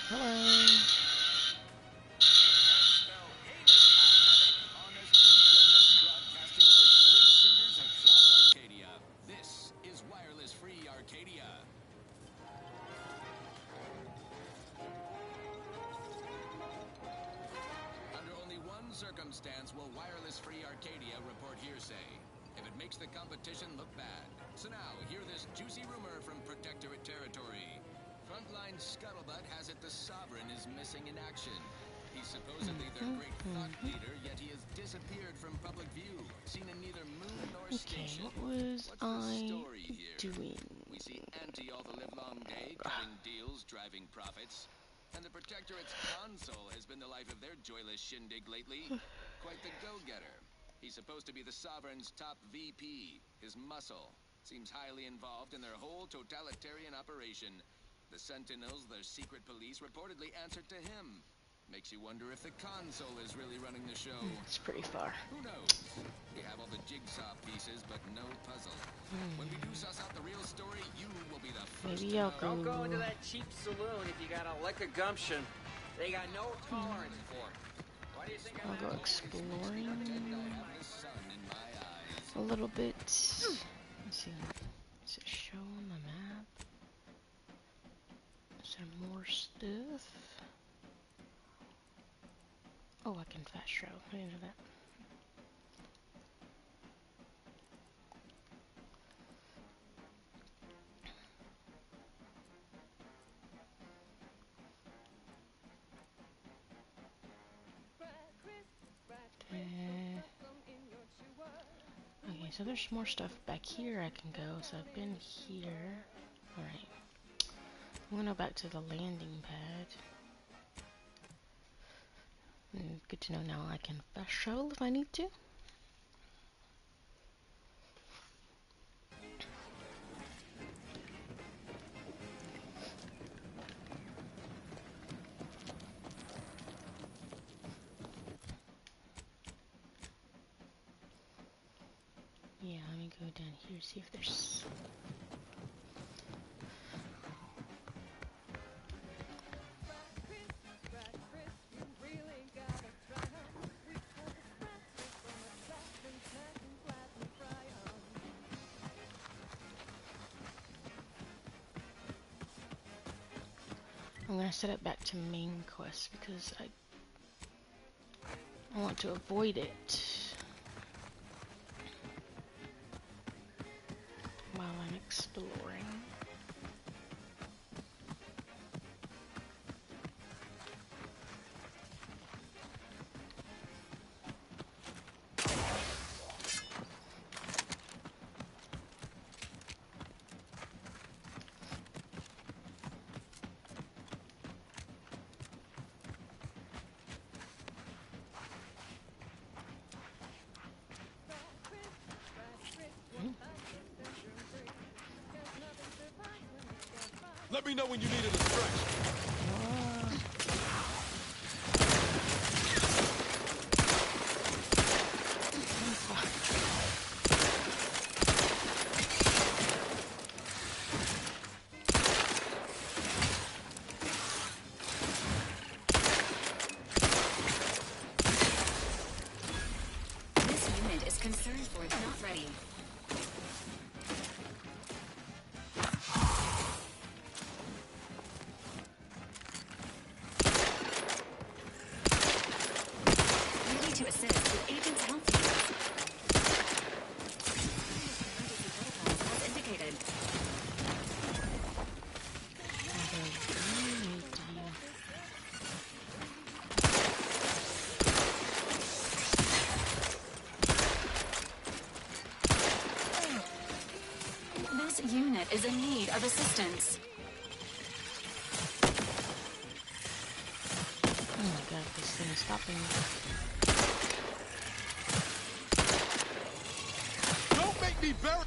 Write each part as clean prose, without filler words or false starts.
Hello. This is wireless free Arcadia. Under only one circumstance will wireless free Arcadia report hearsay. If it makes the competition look bad. So now, hear this juicy rumor from Protectorate territory. Frontline scuttlebutt has it the Sovereign is missing in action. He's supposedly their great thought leader, yet he has disappeared from public view, seen in neither moon nor station. What was What's the story here? doing? We see Auntie all the livelong day, cutting deals, driving profits. And the Protectorate's console has been the life of their joyless shindig lately. Quite the go-getter. He's supposed to be the Sovereign's top VP, his muscle. Seems highly involved in their whole totalitarian operation. The Sentinels, their secret police, reportedly answered to him. Makes you wonder if the console is really running the show. It's pretty far. Who knows? We have all the jigsaw pieces, but no puzzle. When we do suss out the real story, you will be the first Maybe I'll to know. go. Don't go into that cheap saloon if you got a lick of gumption. They got no tolerance for it. Why do you think I'll go exploring a little bit. Let's see. Does it show on the map? Is there more stuff? Oh, I can fast travel. I didn't know that. Okay, so there's more stuff back here I can go. So I've been here. Alright. I'm gonna go back to the landing pad. Good to know now I can fast travel if I need to. Yeah, let me go down here, see if there's... I'm gonna set it back to main quest because I want to avoid it while I'm exploring. Let me know when you need it to stretch. This unit is concerned for it not ready. To assist with agent's health needs. As indicated. This unit is in need of assistance. Oh my god, this thing is stopping me. Don't make me bury.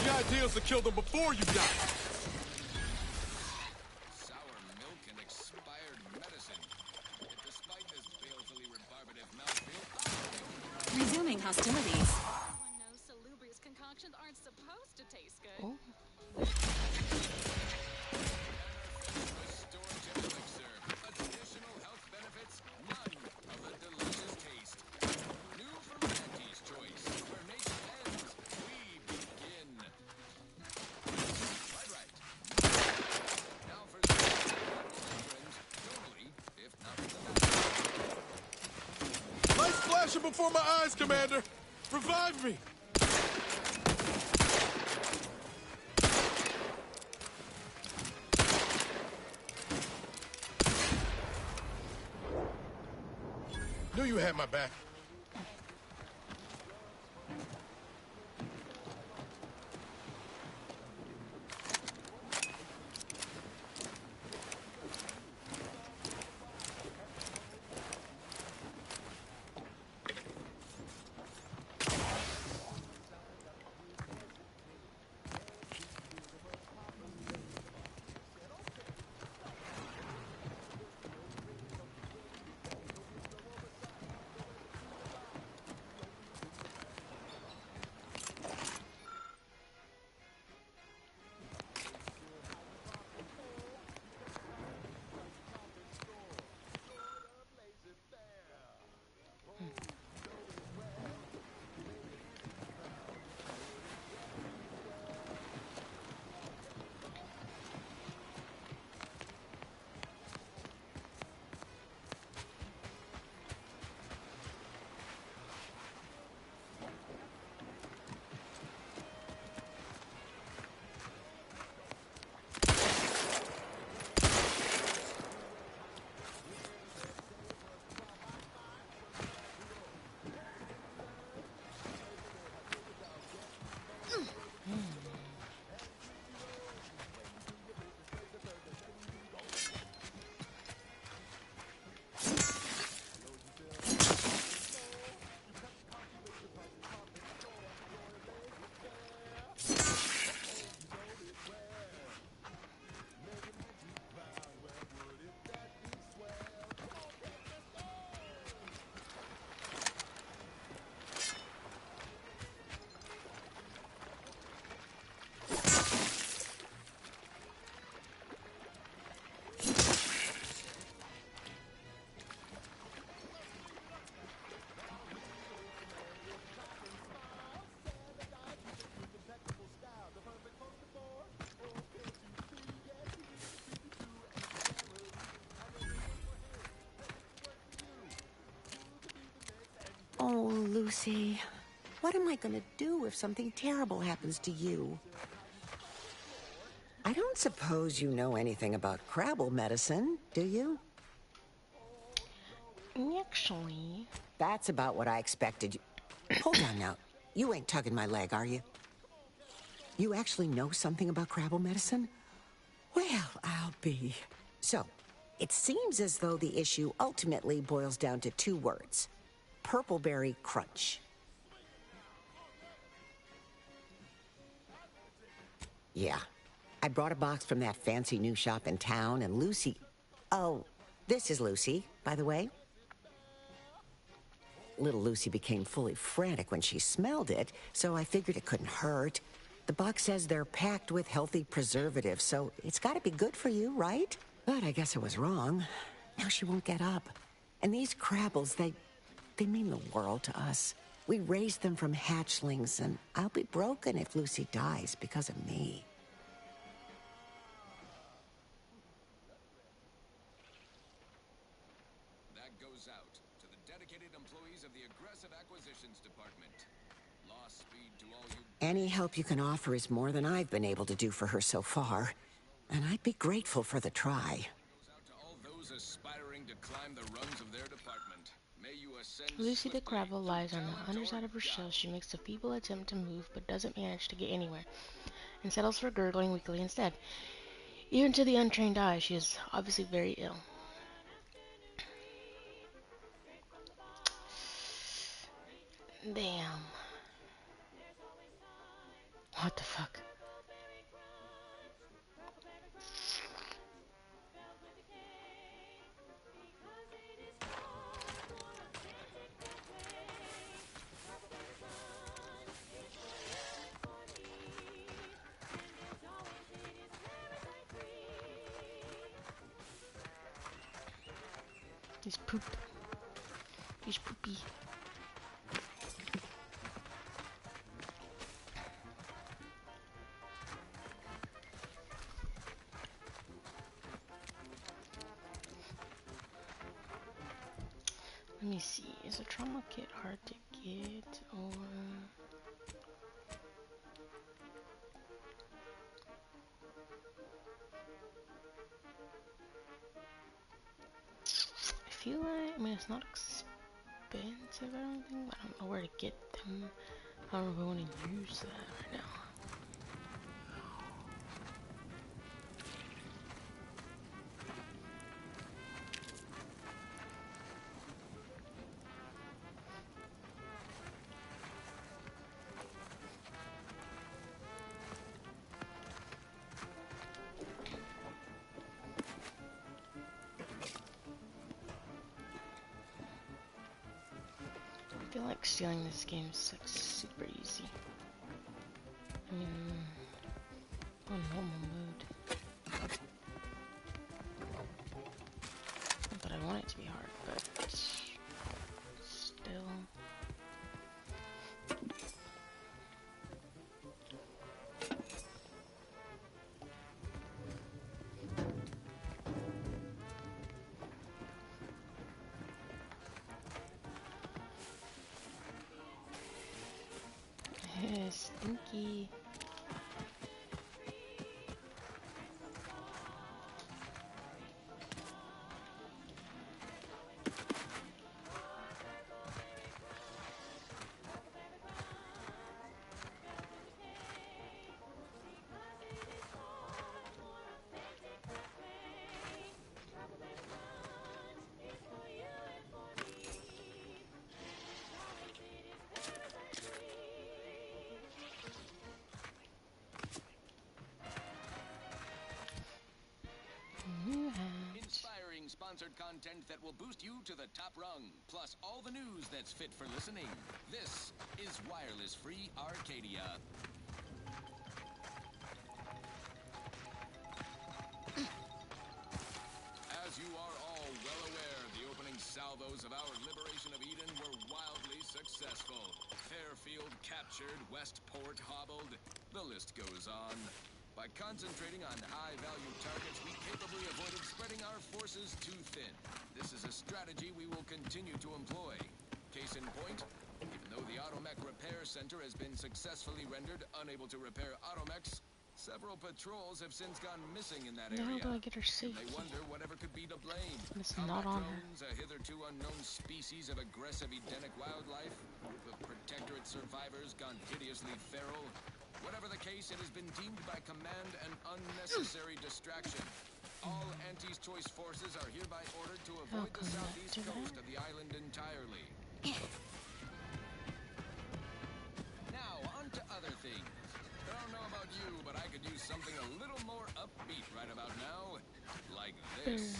The idea is to kill them before you die. Sour milk and expired medicine. Despite this balefully rebarbative mouthfeel, Resuming incoming hostilities. Everyone knows salubrious concoctions aren't supposed to taste good. Oh. Storage elixir. Additional health benefits, none of the delicious taste. New from Auntie's Choice, where nature ends, we begin. Right. Now for the friends, normally, if not for the back. Lights flashing before my eyes, Commander. Revive me. Knew you had my back. Oh, Lucy, what am I gonna do if something terrible happens to you? I don't suppose you know anything about Crabble medicine, do you? Actually, That's about what I expected you... Hold on now. You ain't tugging my leg, are you? You actually know something about Crabble medicine? Well, I'll be... So, it seems as though the issue ultimately boils down to 2 words. Purpleberry crunch. Yeah. I brought a box from that fancy new shop in town, and Lucy... Oh, this is Lucy, by the way. Little Lucy became fully frantic when she smelled it, so I figured it couldn't hurt. The box says they're packed with healthy preservatives, so it's gotta be good for you, right? But I guess I was wrong. Now she won't get up. And these Crabbles, they mean the world to us. We raised them from hatchlings, and I'll be broken if Lucy dies because of me. That goes out to the dedicated employees of the Aggressive Acquisitions Department. Lost speed to all you... Any help you can offer is more than I've been able to do for her so far. And I'd be grateful for the try. Goes out to all those aspiring to climb the rungs of their department. May you ascend Lucy the swiftly Crabble to lies on talent the underside or of her die. shell. She makes a feeble attempt to move, but doesn't manage to get anywhere, and settles for gurgling weakly instead. Even to the untrained eye, she is obviously very ill. Damn. What the fuck? He's poop. He's poopy. Let me see. Is a trauma kit hard to get, or I feel like, I mean, it's not expensive, I don't think, but I don't know where to get them. I don't know if I want to use that right now. I feel like stealing this game is like super easy. I mean, on normal mode. Not that I want it to be hard, but still. Stinky. Inspiring sponsored content that will boost you to the top rung, plus all the news that's fit for listening. This is Wireless Free Arcadia. As you are all well aware, the opening salvos of our liberation of Eden were wildly successful. Fairfield captured, Westport hobbled, the list goes on. By concentrating on high-value targets, we capably avoided spreading our forces too thin. This is a strategy we will continue to employ. Case in point, even though the Automech Repair Center has been successfully rendered unable to repair automechs, several patrols have since gone missing in that area. How do I get her safe? They wonder whatever could be to blame. It's not on her. Drones, a hitherto unknown species of aggressive Edenic wildlife, a group of Protectorate survivors gone hideously feral. Whatever the case, it has been deemed by command an unnecessary distraction. All Anti's choice forces are hereby ordered to avoid the southeast coast of the island entirely. Now, on to other things. I don't know about you, but I could use something a little more upbeat right about now. Like this.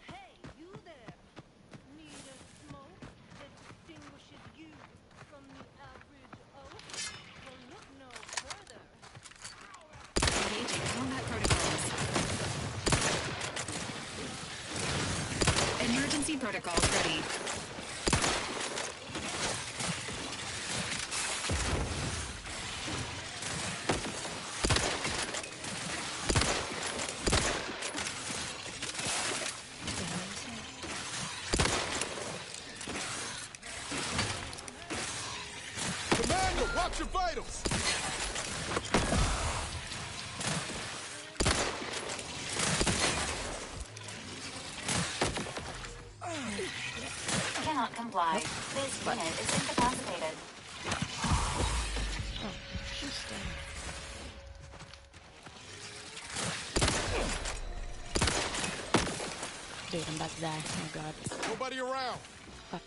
Hey, you there. Need a smoke that distinguishes you from the average oak? Well, look no further. Engaging combat protocols. Emergency protocols ready. Commander, watch your vitals! Cannot comply. This unit is incapacitated. Oh, she's dead. Dude, I'm about to die. Oh god. Nobody around! Fuck.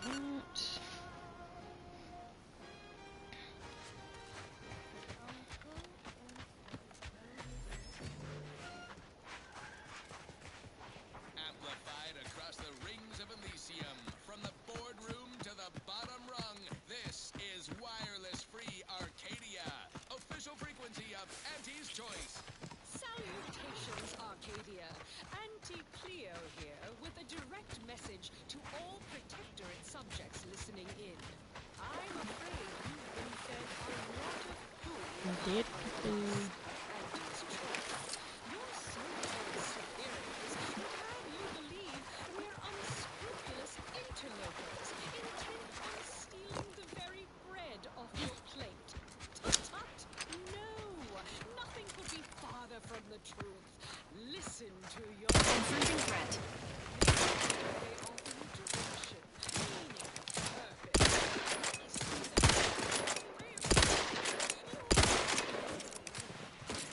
that. Amplified across the rings of Elysium, from the boardroom to the bottom rung, this is wireless free Arcadia, official frequency of Auntie's Choice. Salutations, Arcadia. Auntie Cleo here with a direct message to all Protectorate subjects listening in. I'm afraid you've been fed a lot of food. Did Auntie's Choice. Your so-called superiors would have you believe we're unscrupulous interlopers, intent on stealing the very bread off your plate. Tut! No! Nothing could be farther from the truth. Listen to your... Confronting threat. They offer you direction, meaning, purpose.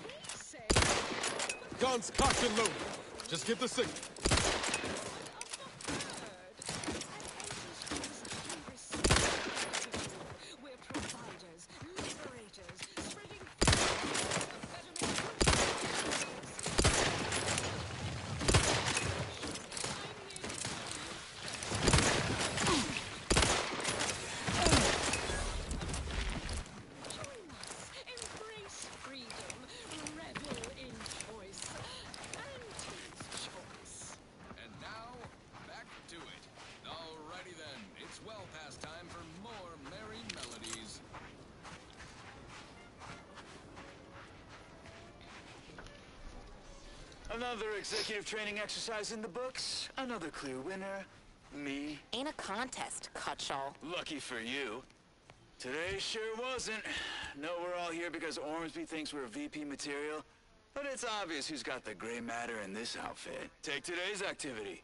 They say... Guns cocked and loaded. Just get the signal. We're providers, liberators, spreading join us, embrace freedom, revel in choice. Auntie's Choice. And now, back to it. Alrighty then, it's well past time for more merry melodies. Another executive training exercise in the books. Another clear winner. Me. Ain't a contest, Cutshaw. Lucky for you. Today sure wasn't. No, we're all here because Ormsby thinks we're VP material. But it's obvious who's got the gray matter in this outfit. Take today's activity.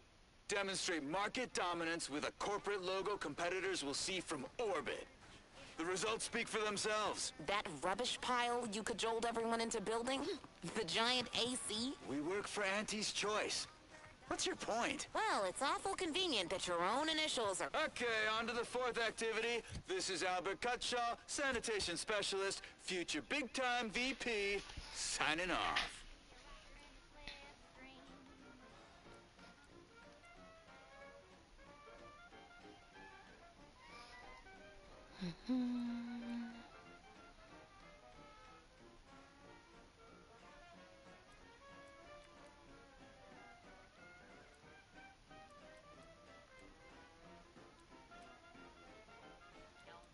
Demonstrate market dominance with a corporate logo competitors will see from orbit. The results speak for themselves. That rubbish pile you cajoled everyone into building? The giant AC? We work for Auntie's Choice. What's your point? Well, it's awful convenient that your own initials are... Okay, on to the fourth activity. This is Albert Cutshaw, sanitation specialist, future big-time VP, signing off. Don't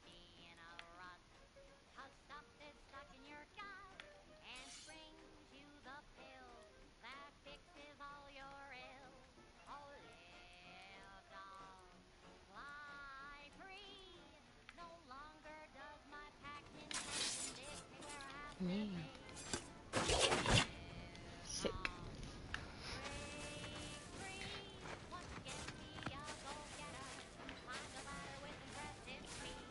be in a rut, 'cause stuff is stuck in your gut and brings you the pill that fixes all your ills. Oh, live, dog, fly free. No longer does my packed intention dictate where I have to be. Sick. Break free. What gets me a go-getter? Find a ladder with impressive speed.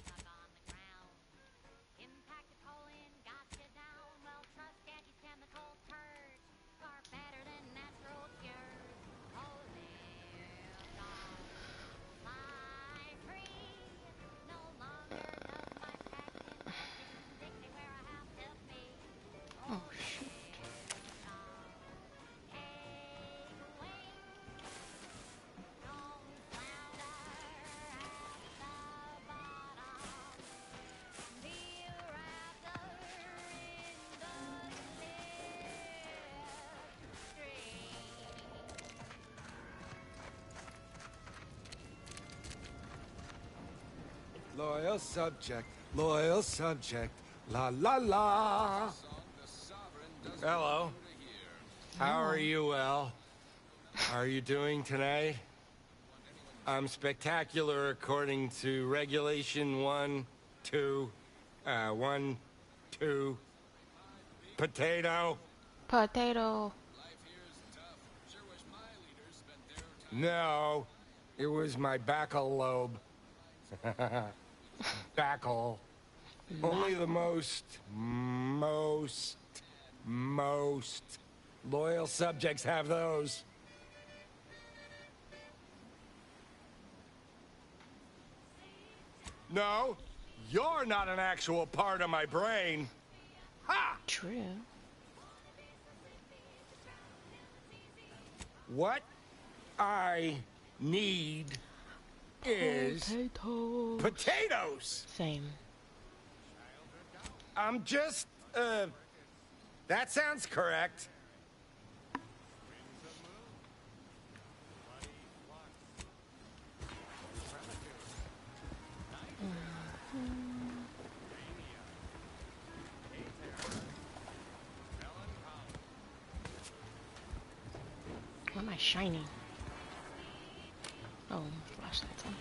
Stuck on the ground. Impacted colon got you down. Well, trust Daddy's chemical purge. Far better than natural cures. Oh, live, dog, fly free. No longer does my packed intention dictate where I have to be. Oh, shoot. Live, dog, take wing. Don't flounder at the bottom. Be a raptor in the slipstream. Loyal subject, la la la. Song the Sovereign doesn't Hello. know to hear. How are you, El? How are you doing tonight? I'm spectacular according to regulation 1, 2, 1, 2. Potato? Potato. No, it was my backal lobe. Backal. Only the most loyal subjects have those. No, you're not an actual part of my brain. Ha! True. What I need is potatoes. Same. I'm just, that sounds correct. Why am I shining? Oh, flashlight's on.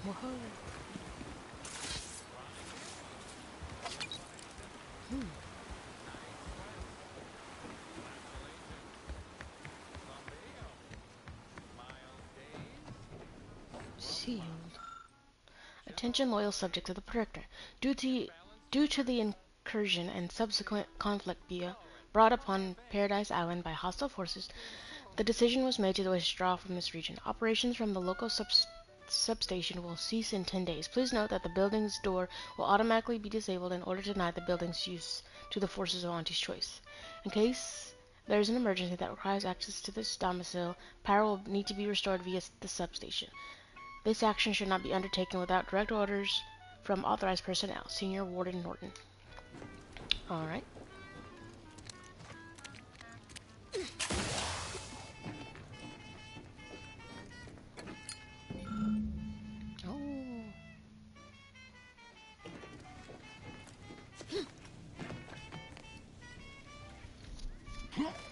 Whoa. Sealed. Attention loyal subjects of the Protector. Due to the incursion and subsequent conflict brought upon Paradise Island by hostile forces, the decision was made to withdraw from this region. Operations from the local substation will cease in 10 days. Please note that the building's door will automatically be disabled in order to deny the building's use to the forces of Auntie's choice. In case there is an emergency that requires access to this domicile, power will need to be restored via the substation. This action should not be undertaken without direct orders from authorized personnel. Senior Warden Norton. Alright.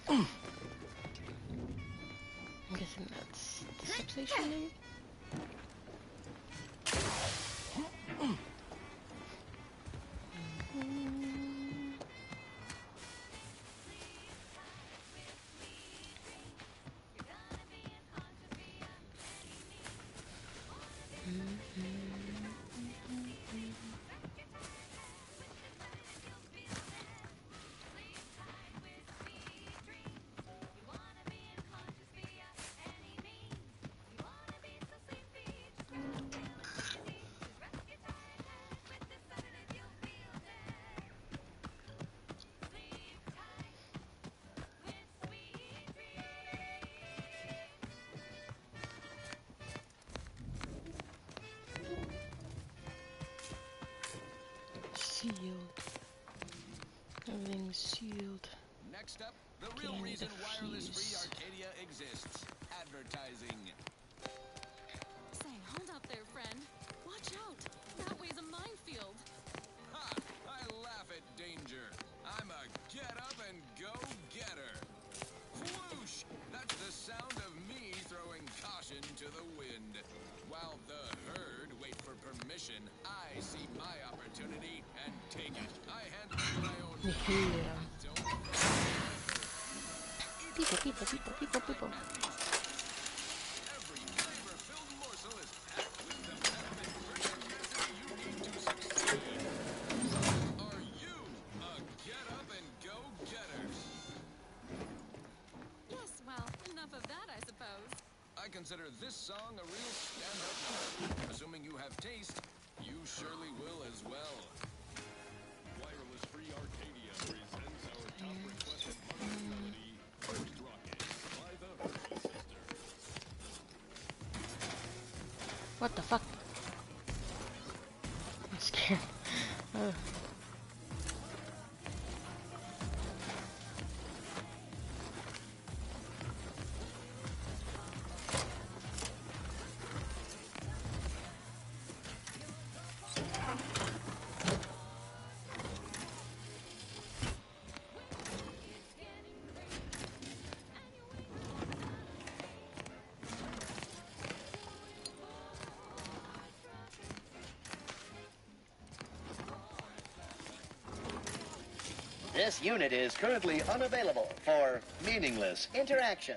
I'm guessing that's the substation name. Sealed. Everything's sealed. Next up, the real reason wireless-free Arcadia exists. Advertising. Say, hold up there, friend. Watch out. That way's a minefield. Ha! I laugh at danger. I'm a get-up-and-go-getter. Whoosh! That's the sound of me throwing caution to the wind. While the herd wait for permission, I see my opportunity and take it. I handle my own. Yeah. People. Every flavor-filled morsel is packed with the vitamin tenacity you need to succeed. Are you a get-up-and-go-getter? Yes, well, enough of that, I suppose. I consider this song a real stand-up number. Assuming you have taste, you surely will as well. Wireless-free Arcadia presents our top-requested modern melody, First Rocket, by the Hershey Sisters. What the fuck? I'm scared. Ugh. This unit is currently unavailable for meaningless interaction.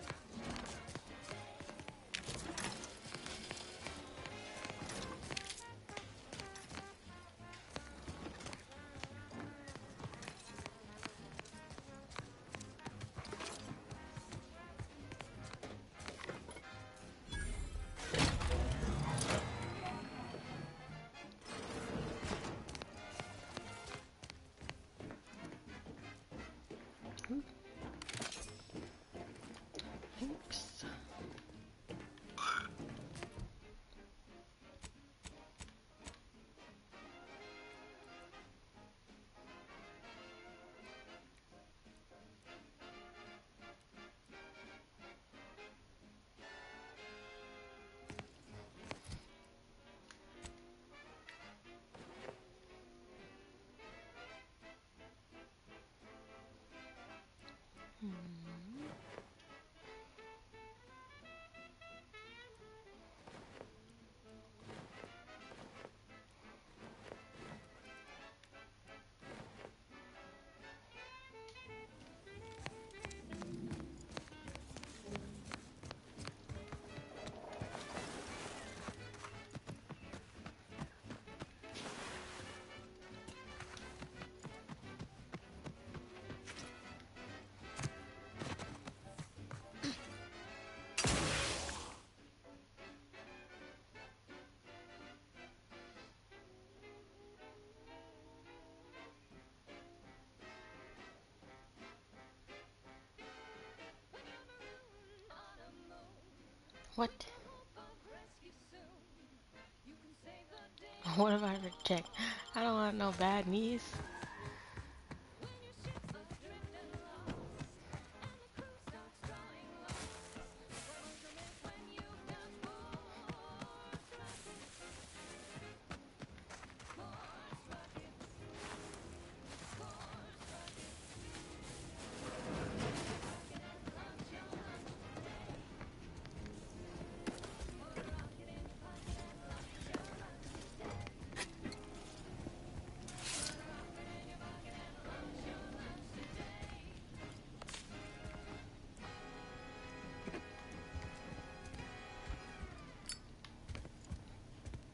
Thanks. What? What if I reject? I don't want no bad knees.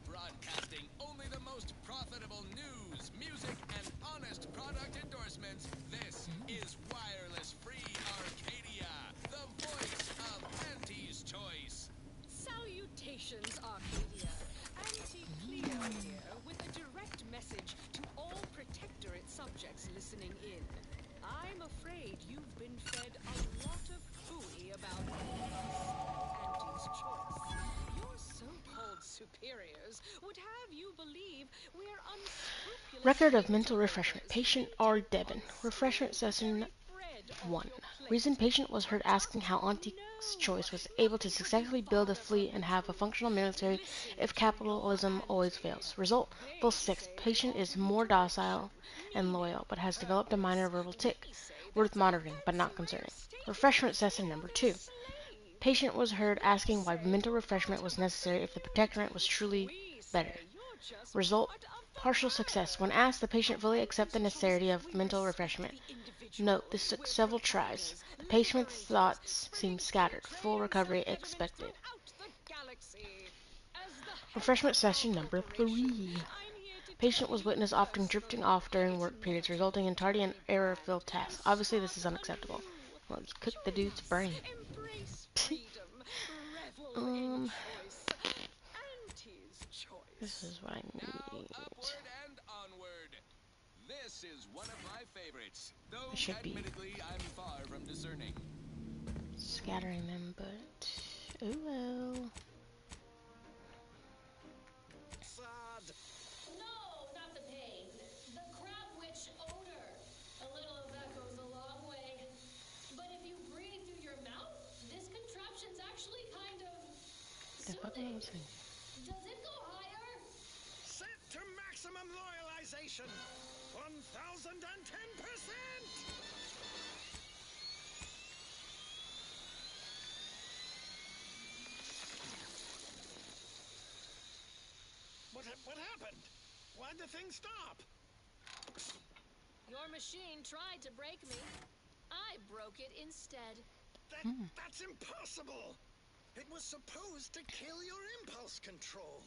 Broadcasting only the most profitable news, music, and honest product endorsements. This is Wireless Free Arcadia, the voice of Auntie's Choice. Salutations, Arcadia. Auntie Cleo here with a direct message to all Protectorate subjects listening in. I'm afraid you've been fed a lot of hooey about Auntie's Choice. Your so-called superiors would have you believe we're unscrupulous Record of mental refreshment. Patient R. Devon. Refreshment session 1. Reason patient was heard asking how Auntie's Choice was able to successfully build a fleet and have a functional military if capitalism always fails. Result: full 6. Patient is more docile and loyal, but has developed a minor verbal tick. Worth monitoring, but not concerning. Refreshment session number 2. Patient was heard asking why mental refreshment was necessary if the protectorate was truly better. Result: partial success. When asked, the patient fully accepted the necessity of mental refreshment. Note: this took several tries. The patient's thoughts seemed scattered. Full recovery expected. Refreshment session number 3. Patient was witnessed often drifting off during work periods, resulting in tardy and error-filled tasks. Obviously, this is unacceptable. Well, you cooked the dude's brain. This is what I need. Upward and onward. This is one of my favorites, though It should be admittedly I'm far from discerning. scattering them, but oh well. No, not the pain. The crab witch odor. A little of that goes a long way. But if you breathe through your mouth, this contraption's actually kind of soothing. Does it go higher? Set to maximum loyalization. 1010%! What happened? Why'd the thing stop? Your machine tried to break me. I broke it instead. That's impossible! It was supposed to kill your impulse control.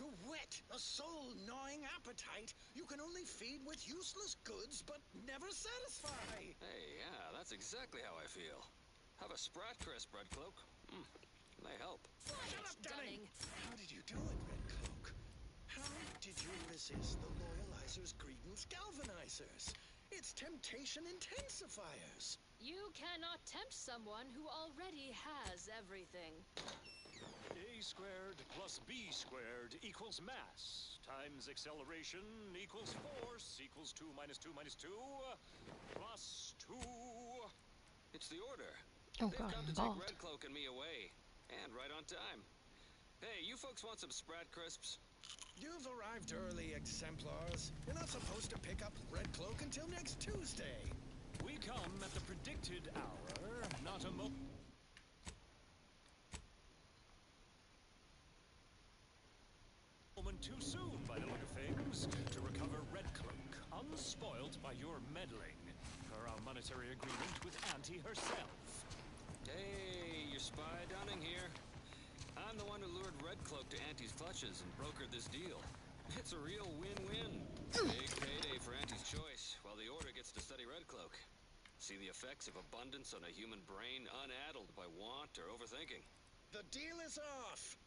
To whet a soul-gnawing appetite, you can only feed with useless goods but never satisfy. Hey, yeah, that's exactly how I feel. Have a Sprat Crisp, Red Cloak. They help. Shut up, Dunning! How did you do it, Red Cloak? How did you resist the Loyalizer's Greedence Galvanizers? Its temptation intensifiers. You cannot tempt someone who already has everything. A squared plus B squared equals mass times acceleration equals force equals 2 minus 2 minus 2 plus 2. It's the order. Oh, They've God, come to take involved. Red Cloak and me away. And right on time. Hey, you folks want some Sprat Crisps? You've arrived early, exemplars. You're not supposed to pick up Red Cloak until next Tuesday. We come at the predicted hour, not a moment too soon by the look of things, to recover Red Cloak, unspoiled by your meddling, per our monetary agreement with Auntie herself. Hey, your spy Dunning here. I'm the one who lured Red Cloak to Auntie's clutches and brokered this deal. It's a real win-win. Big payday for Auntie's choice, while the Order gets to study Red Cloak. See the effects of abundance on a human brain unaddled by want or overthinking. The deal is off!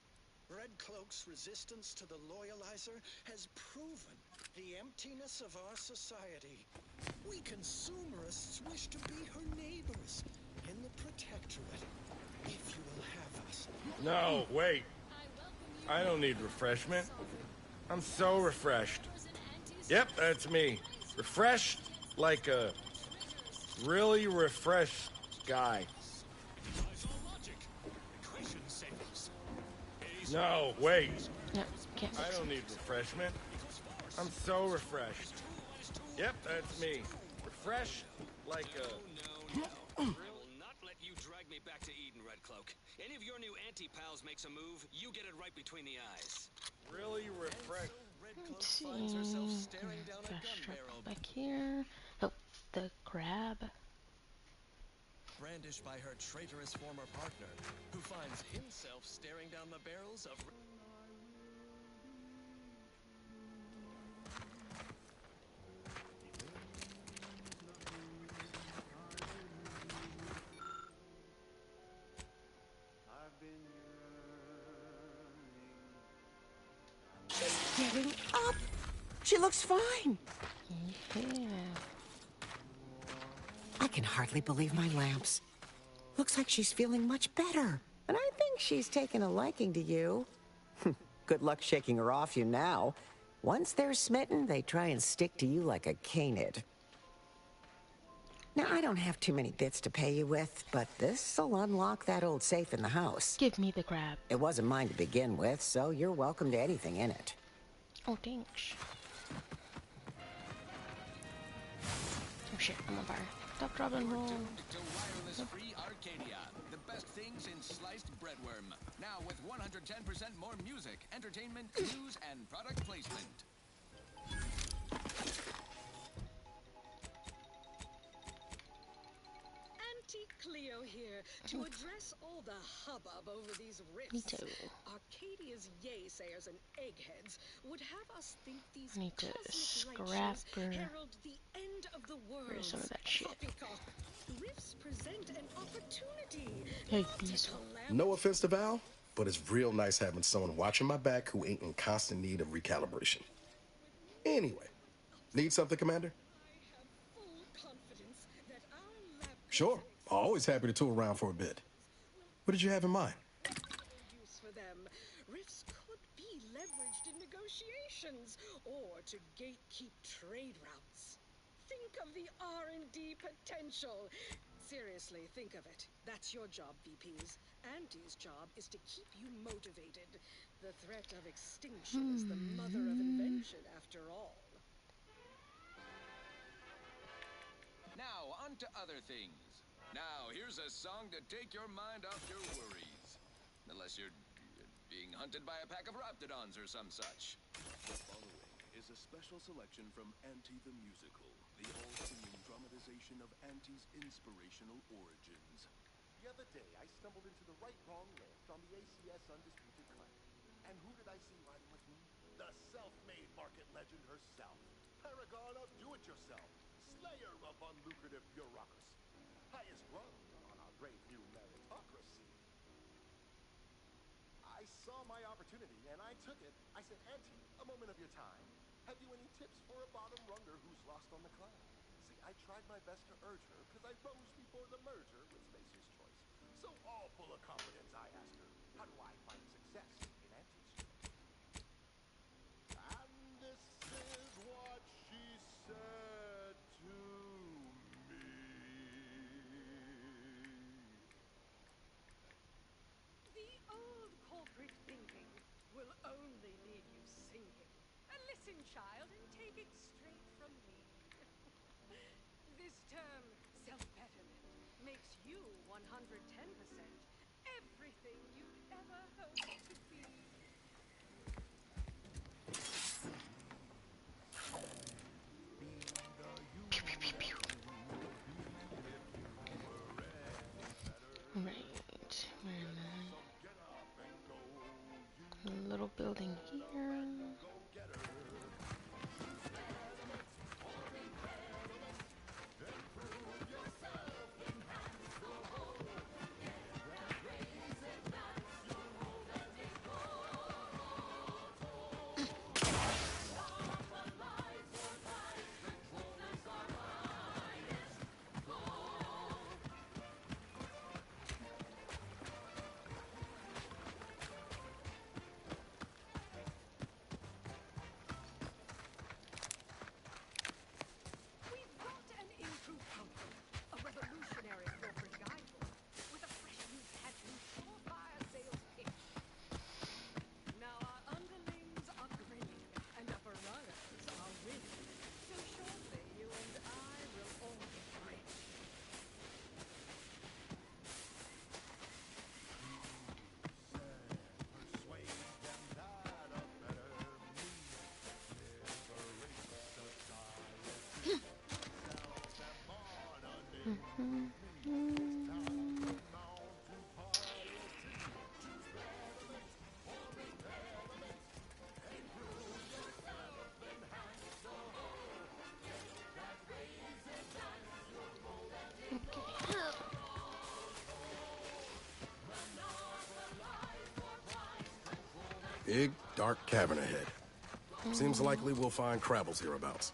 Red Cloak's resistance to the Loyalizer has proven the emptiness of our society. We consumerists wish to be her neighbors in the Protectorate, if you will have us. No, wait. I don't need refreshment. I'm so refreshed. Yep, that's me. Refreshed like a really refreshed guy. No, wait. No, can't. I don't need refreshment. I'm so refreshed. Yep, that's me. Refreshed like a... No. I will not let you drag me back to Eden, Red Cloak. Any of your new anti-pals makes a move, you get it right between the eyes. Really refreshed. Let's see. Back here. Oh, the crab. Brandished by her traitorous former partner, who finds himself staring down the barrels of... She's getting up. She looks fine. Yeah. I can hardly believe my lamps. Looks like she's feeling much better. And I think she's taken a liking to you. Good luck shaking her off you now. Once they're smitten, they try and stick to you like a canid. Now, I don't have too many bits to pay you with, but this'll unlock that old safe in the house. Give me the crab. It wasn't mine to begin with, so you're welcome to anything in it. Oh, thanks. Oh shit, I'm on fire. Stop, drop, and roll. To wireless-free Arcadia, the best things in sliced breadworm. Now with 110% more music, entertainment, news, and product placement. Auntie Cleo here to address all the hubbub over these rifts. Me too. Arcadia's yay-sayers and eggheads would have us think these I need to cosmic scrap light shows her. herald the end of the world. Where's some of that shit? Poppycock. Rifts present an opportunity. Hey, not beast. a No offense to Val, but it's real nice having someone watching my back who ain't in constant need of recalibration. Anyway, need something, Commander? full confidence that our lab Sure. Always happy to tool around for a bit. What did you have in mind? use for them. Rifts could be leveraged in negotiations or to gatekeep trade routes. Think of the R&D potential. Seriously, think of it. That's your job, VPs. Auntie's job is to keep you motivated. The threat of extinction is the mother of invention, after all. Now, on to other things. Now, here's a song to take your mind off your worries. Unless you're being hunted by a pack of raptidons or some such. The following is a special selection from Auntie the Musical, the all-singing dramatization of Auntie's inspirational origins. The other day, I stumbled into the right-wrong lift on the ACS Undisputed Claim. And who did I see riding with me? The self-made market legend herself. Paragon of do-it-yourself. Slayer of unlucrative bureaucracy. Highest rung on our brave new meritocracy. I saw my opportunity and I took it. I said, Auntie, a moment of your time. Have you any tips for a bottom runger who's lost on the climb? See, I tried my best to urge her because I rose before the merger with Spacer's Choice. So all full of confidence, I asked her, how do I find success in Auntie's choice? And this is what she said to me. The old corporate thinking will only leave you sinking. Listen, child, and take it straight from me. This term, self-betterment, makes you 110% everything you'd ever hoped to be. Right. A little building here. We've got an improved outlook, a revolutionary corporate guidebook with a fresh new hat and surefire sales pitch. Now our underlings are grinning and upper runners are winning. So shortly you and I will all get rich. Big, dark cavern ahead. Seems likely we'll find Crabbles hereabouts.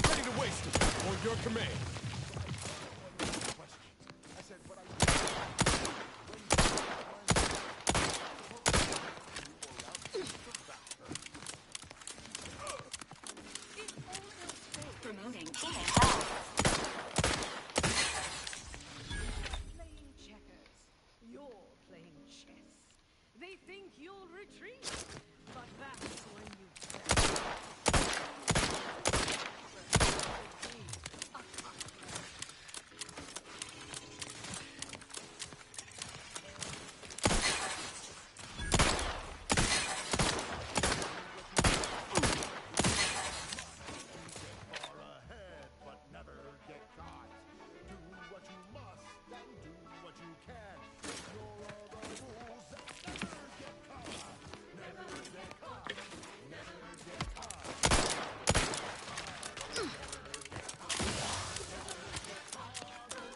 Ready to waste it. On your command. Promoting team health. Playing checkers. You're playing chess. They think you'll retreat, but that's when you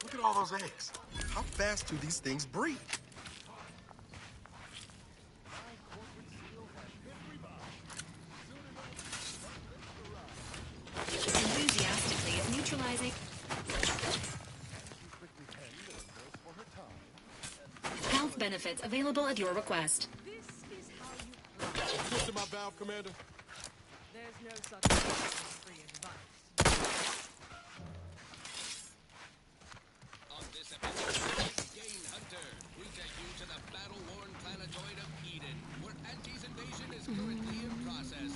Look at all those eggs. How fast do these things breed? Enthusiastically neutralizing. Health benefits available at your request. This is how you play. Twisted my valve, Commander. There's no such thing as free advice. On this episode of Gain Hunter, we take you to the battle-worn planetoid of Eden, where Auntie's invasion is currently in process.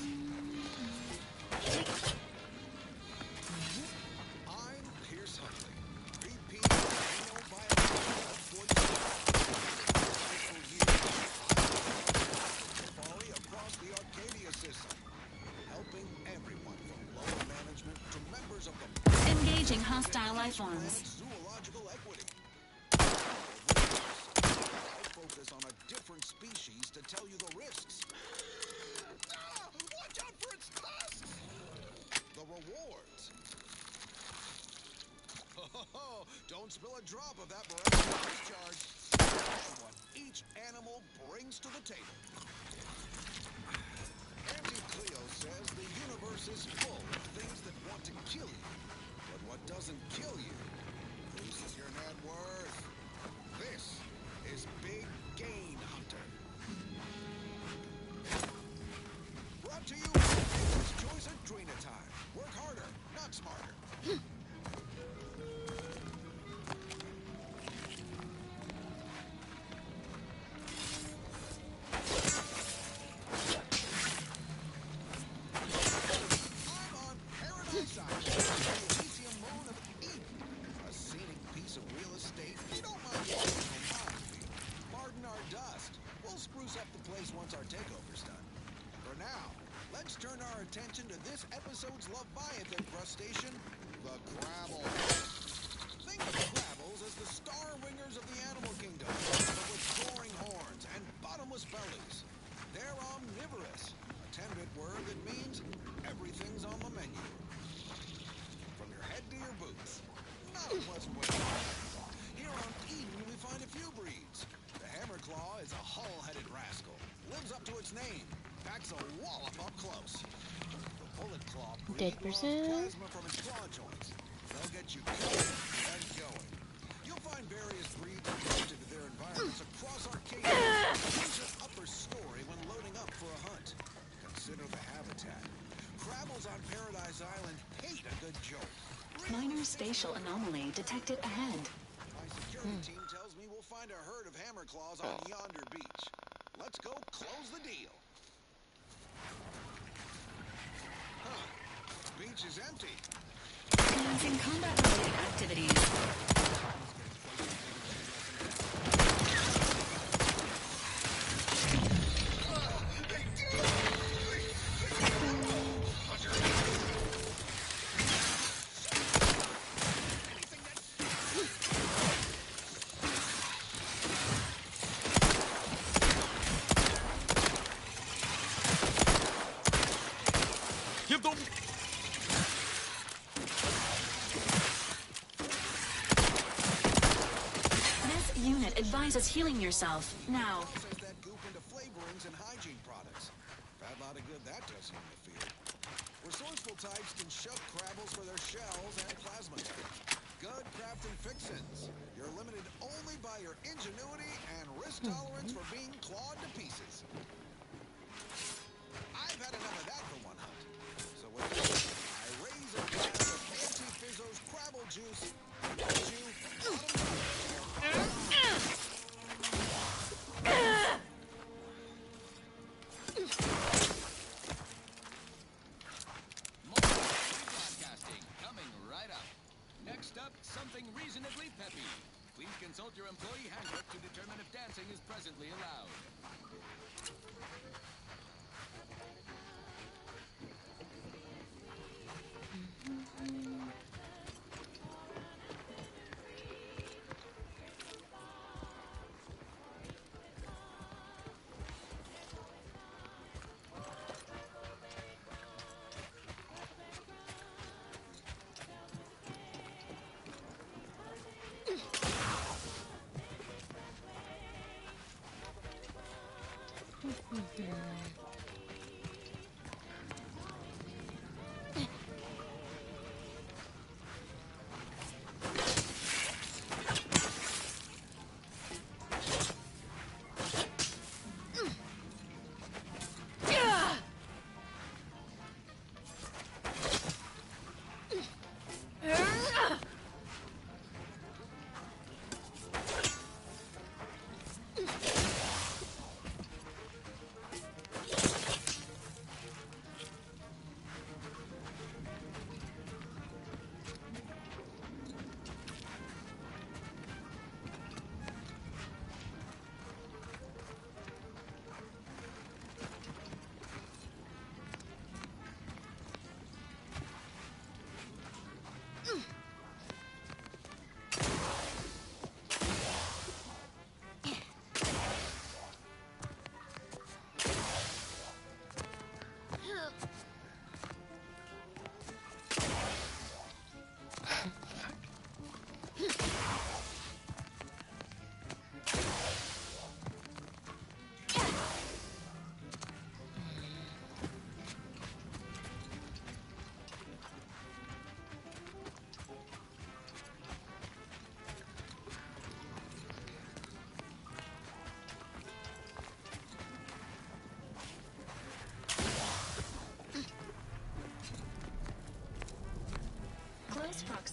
zoological equity. I'll focus on a different species to tell you the risks. Watch out for its tusks! The rewards. Oh, don't spill a drop of that miraculous discharge. And what each animal brings to the table. Auntie Cleo says the universe is full of things that want to kill you. But what doesn't kill you boosts your net worth. This is Big Gain Hunter. Brought to you by Nature's Choice Adrena Time. Work harder, not smarter. Turn our attention to this episode's Leviathan crustacean, the Crabble. Think of crabbles as the star wingers of the animal kingdom, but with soaring horns and bottomless bellies. They're omnivorous, a 10-bit word that means everything's on the menu. From your head to your boots. Not a pleasant way to live. Here on Eden, we find a few breeds. The hammerclaw is a hull-headed rascal, lives up to its name. Packs a wallop up close. The bullet claw breed draws plasma from its claw joints. They'll get you going and going. You'll find various breeds adapted to their environments across Arcadia. Use your upper story when loading up for a hunt. Consider the habitat. Crabbles on Paradise Island hate a good joke. Minor spatial anomaly detected ahead. My security team tells me we'll find a herd of hammerclaws on yonder beach. Let's go close the deal. Beach is empty. Commencing combat-related activities. Give them. This unit advises healing yourself now. Says that goop into flavorings and hygiene products. Bad lot of good that does in the field. Resourceful types can shove crabbles for their shells and plasma tanks. Good crafting fixins. You're limited only by your ingenuity and risk tolerance for being clawed to pieces. I've had enough of that for one hunt. So with that, I raise a glass of Auntie Fizzo's Crabble juice. Told you, Broadcasting coming right up. Next up, something reasonably peppy. Please consult your employee handbook to determine if dancing is presently allowed.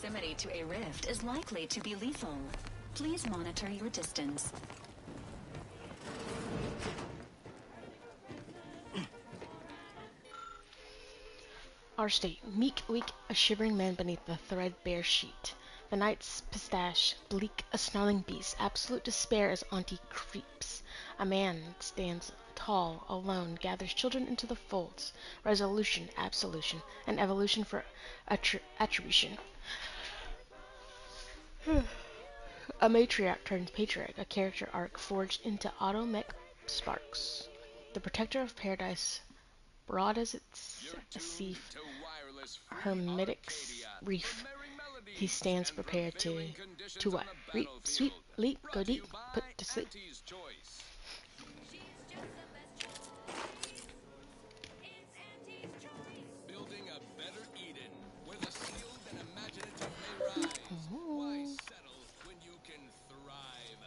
proximity to a rift is likely to be lethal. Please monitor your distance. Our state, meek, weak, a shivering man beneath the threadbare sheet. The night's pistache, bleak, a snarling beast, absolute despair as Auntie creeps. A man stands tall, alone, gathers children into the folds. Resolution, absolution, an evolution for attribution. A matriarch turns patriarch, a character arc forged into automech sparks. The protector of paradise, broad as its sea, hermetic reef. He stands prepared to what? Reap, sweep, leap, go deep, put to sleep. Building a better Eden, where the skilled and imaginative may rise. Why settle when you can thrive?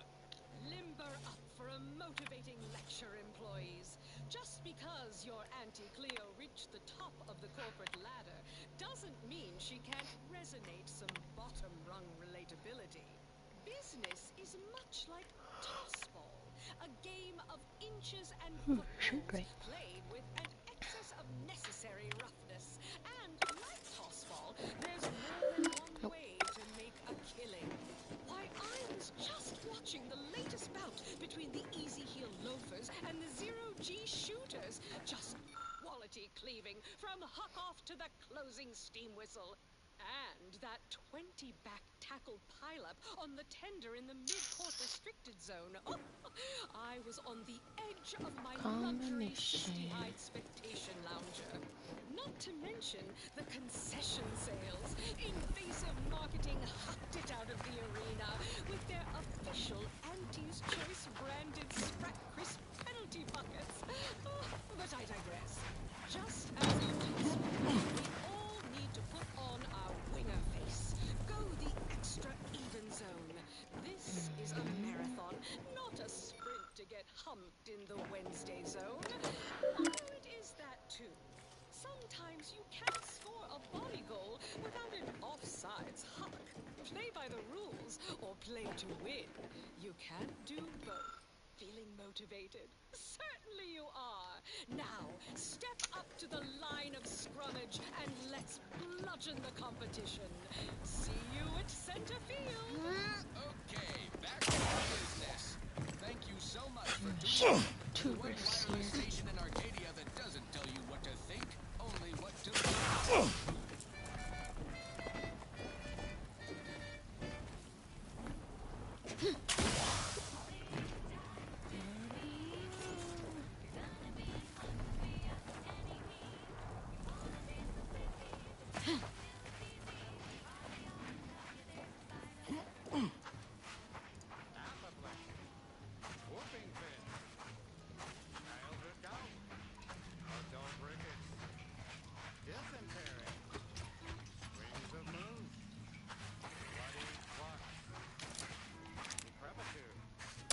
Limber up for a motivating lecture, employees. Just because your Auntie Cleo reached the top of the corporate ladder doesn't mean she can't resonate some bottom-rung relatability. Business is much like tossball, a game of inches and footballs played with an excess of necessary roughness. And like tossball, there's more than one way to make a killing. Why, I was just watching the latest bout between the easy heel loafers and the zero-G shooters. Just quality cleaving from huck-off to the closing steam whistle. And that 20-back tackle pileup on the tender in the mid-court restricted zone. Oh, I was on the edge of my luxury 60-hide spectation lounger. Not to mention the concession sales. Invasive marketing hucked it out of the arena with their official Auntie's Choice branded Sprat Crisp penalty buckets. Oh, but I digress. Just as you we all need to put on our winger face. Go the extra even zone. This is a marathon, not a sprint to get humped in the Wednesday zone. Although it is that too. Sometimes you can't score a body goal without an offsides huck. Play by the rules or play to win. You can't do both. Feeling motivated? Certainly you are. Now, step up to the line of scrummage and let's bludgeon the competition. See you at center field. Okay, back to business. Thank you so much for doing it. The one wireless station in Arcadia that doesn't tell you what to think, only what to do.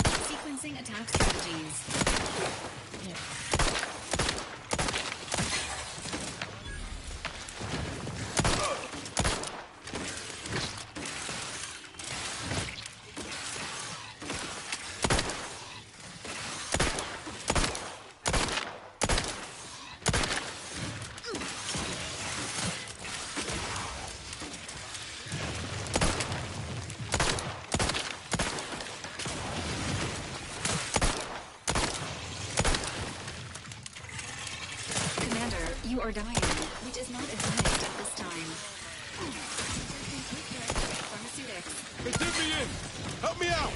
Sequencing attack strategies. You are dying, which is not advised at this time. Pharmaceutics. Hey, dip me in! Help me out!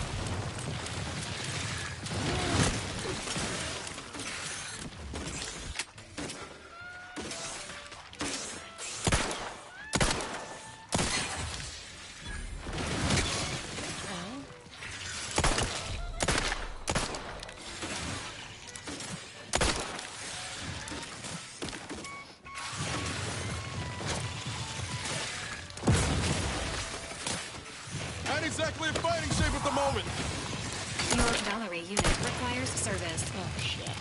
Exactly in fighting shape at the moment. Your Valerie unit requires service. Oh shit.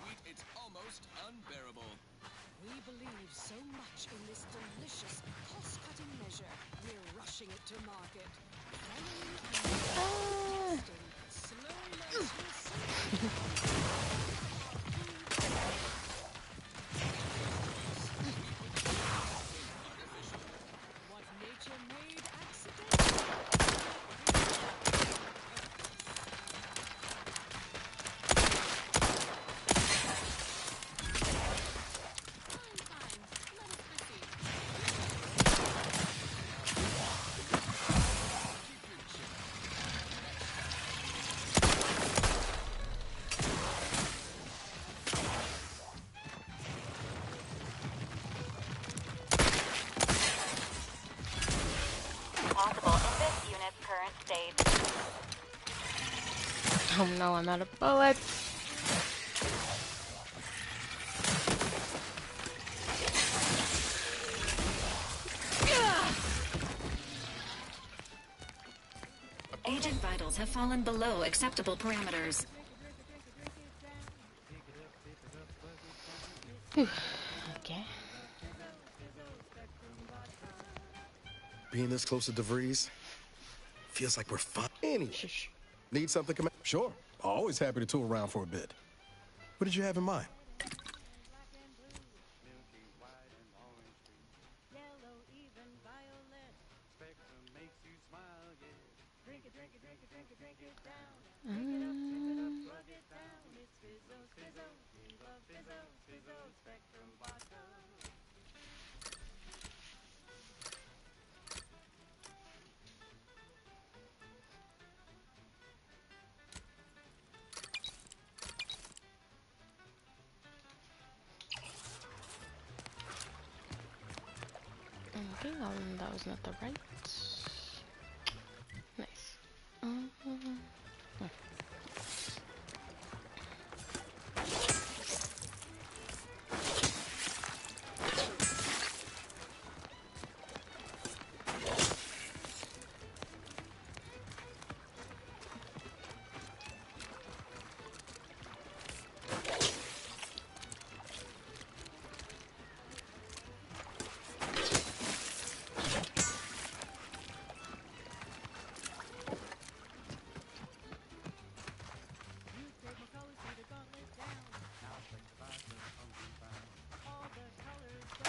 sweet, it's almost unbearable. We believe so much in this delicious, cost-cutting measure, we're rushing it to market. Following and testing, slow makes what nature made accidental. Possible in this unit's current state. Oh no, I'm out of bullets. Agent vitals have fallen below acceptable parameters. Okay. Being this close to DeVries feels like we're fine. Anyway, need something, Commander? Sure. Always happy to tool around for a bit. What did you have in mind? Okay, that was not the right. Nice.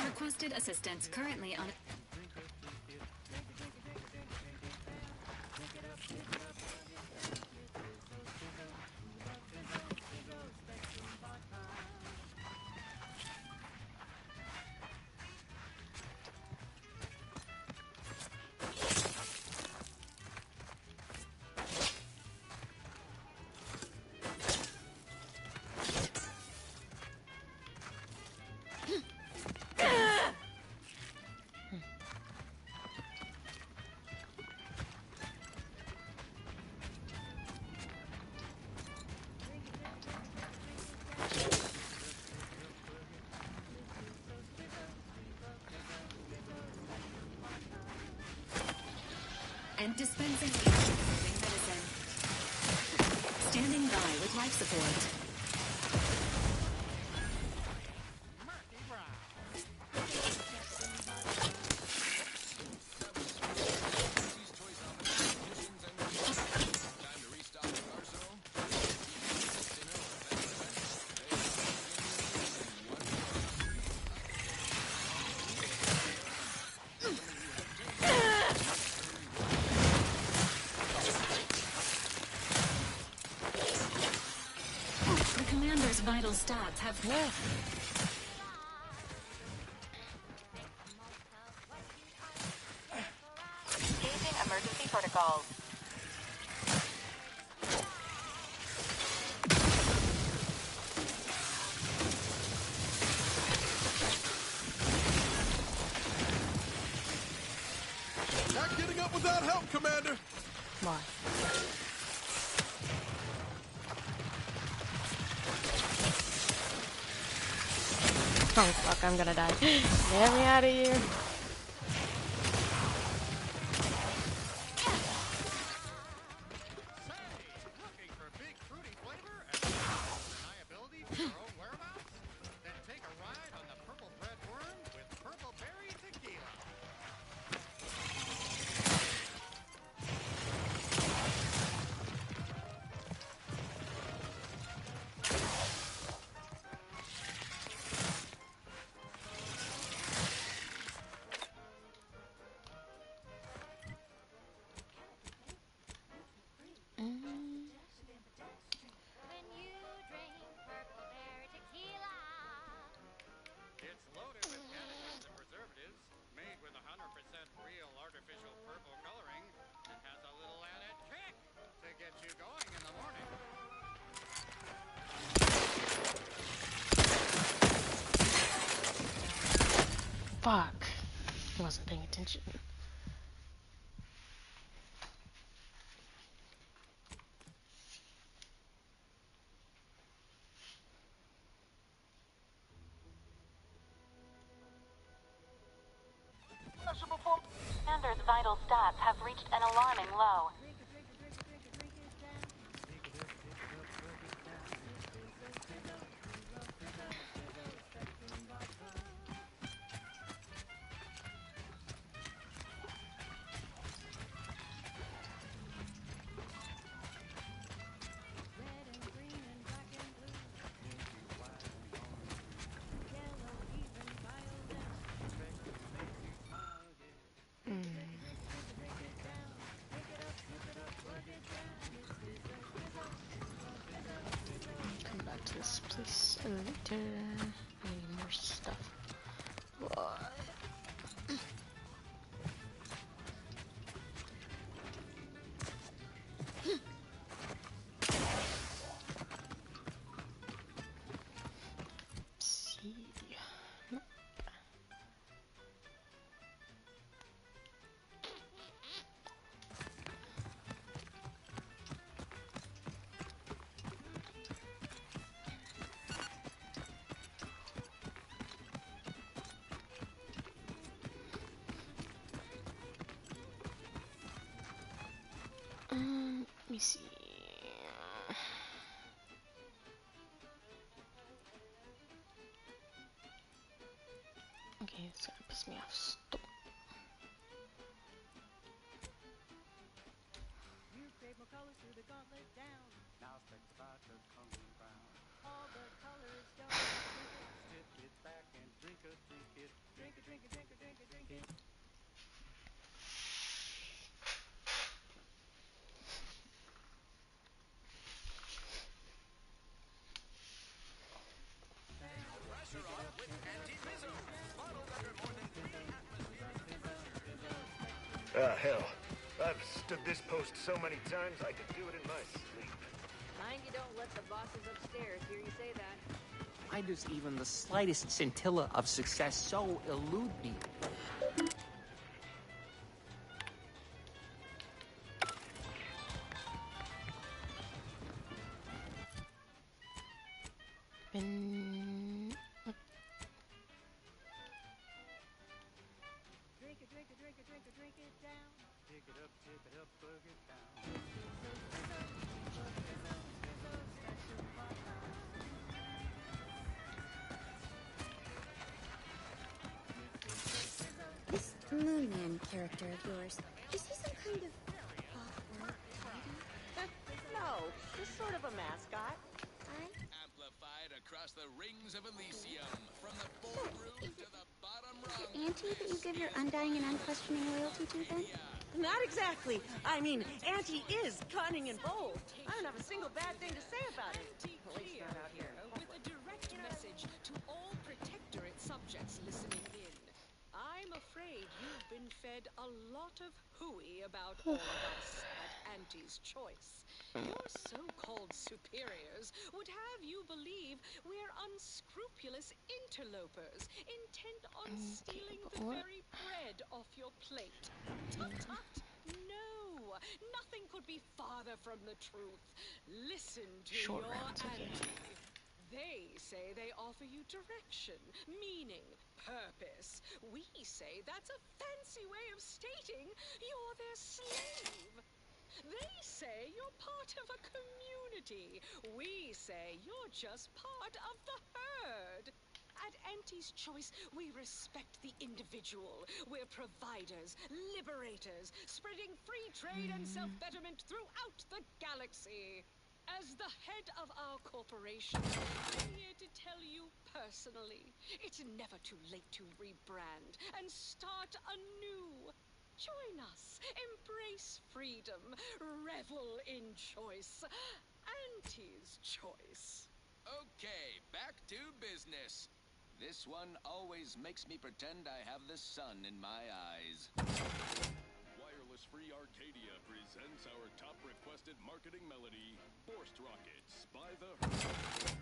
Requested assistance currently on. And dispensing life-saving medicine. Standing by with life support. The commander's vital stats have. Engaging emergency protocols. Not getting up without help, Commander. Why? Oh fuck, I'm gonna die. Get me out of here. Fuck. I wasn't paying attention. Commander's vital stats have reached an alarming low. Come back to this place later. I need more stuff. What? See. Nope. Let me see. Okay, it's gonna piss me off. Stop. You create more colors through the gauntlet down. Now specks about the coloring brown. All the colors don't drink it. Stick it back and drink it. Drink it, drink it, drink it, drink it, drink it. Pressure off with anti-fizzo. Bottled under more than 3 atmospheres of pressure. Ah, hell. I've stood this post so many times I could do it in my sleep. Mind you don't let the bosses upstairs hear you say that. Why does even the slightest scintilla of success so elude me? Been... Drink it, drink it, drink it, drink it, drink it down. Pick it up, plug it down. This Moon Man character of yours, is he some kind of awkward lady? No, just sort of a mascot. Amplified across the rings of Elysium, from the boardroom to the bottom rung. Auntie that you give your undying and unquestioning loyalty to, then? Not exactly. I mean, Auntie is cunning and bold. I don't have a single bad thing to say about it. At least not out here. With a direct message to all Protectorate subjects listening in. I'm afraid you've been fed a lot of hooey about all of us at Auntie's Choice. Your so-called superiors would have you believe we're unscrupulous interlopers, intent on stealing the very bread off your plate. Tut tut! No! Nothing could be farther from the truth. Listen to Short your rounds, okay. auntie. They say they offer you direction, meaning, purpose. We say that's a fancy way of stating you're their slave. They say you're part of a community. We say you're just part of the herd. At Auntie's Choice, we respect the individual. We're providers, liberators, spreading free trade and self-betterment throughout the galaxy. As the head of our corporation, I'm here to tell you personally, it's never too late to rebrand and start anew. Join us, embrace freedom, revel in choice. Auntie's Choice. Okay, back to business. This one always makes me pretend I have the sun in my eyes. Wireless Free Arcadia presents our top requested marketing melody, Forced Rockets by the Herd.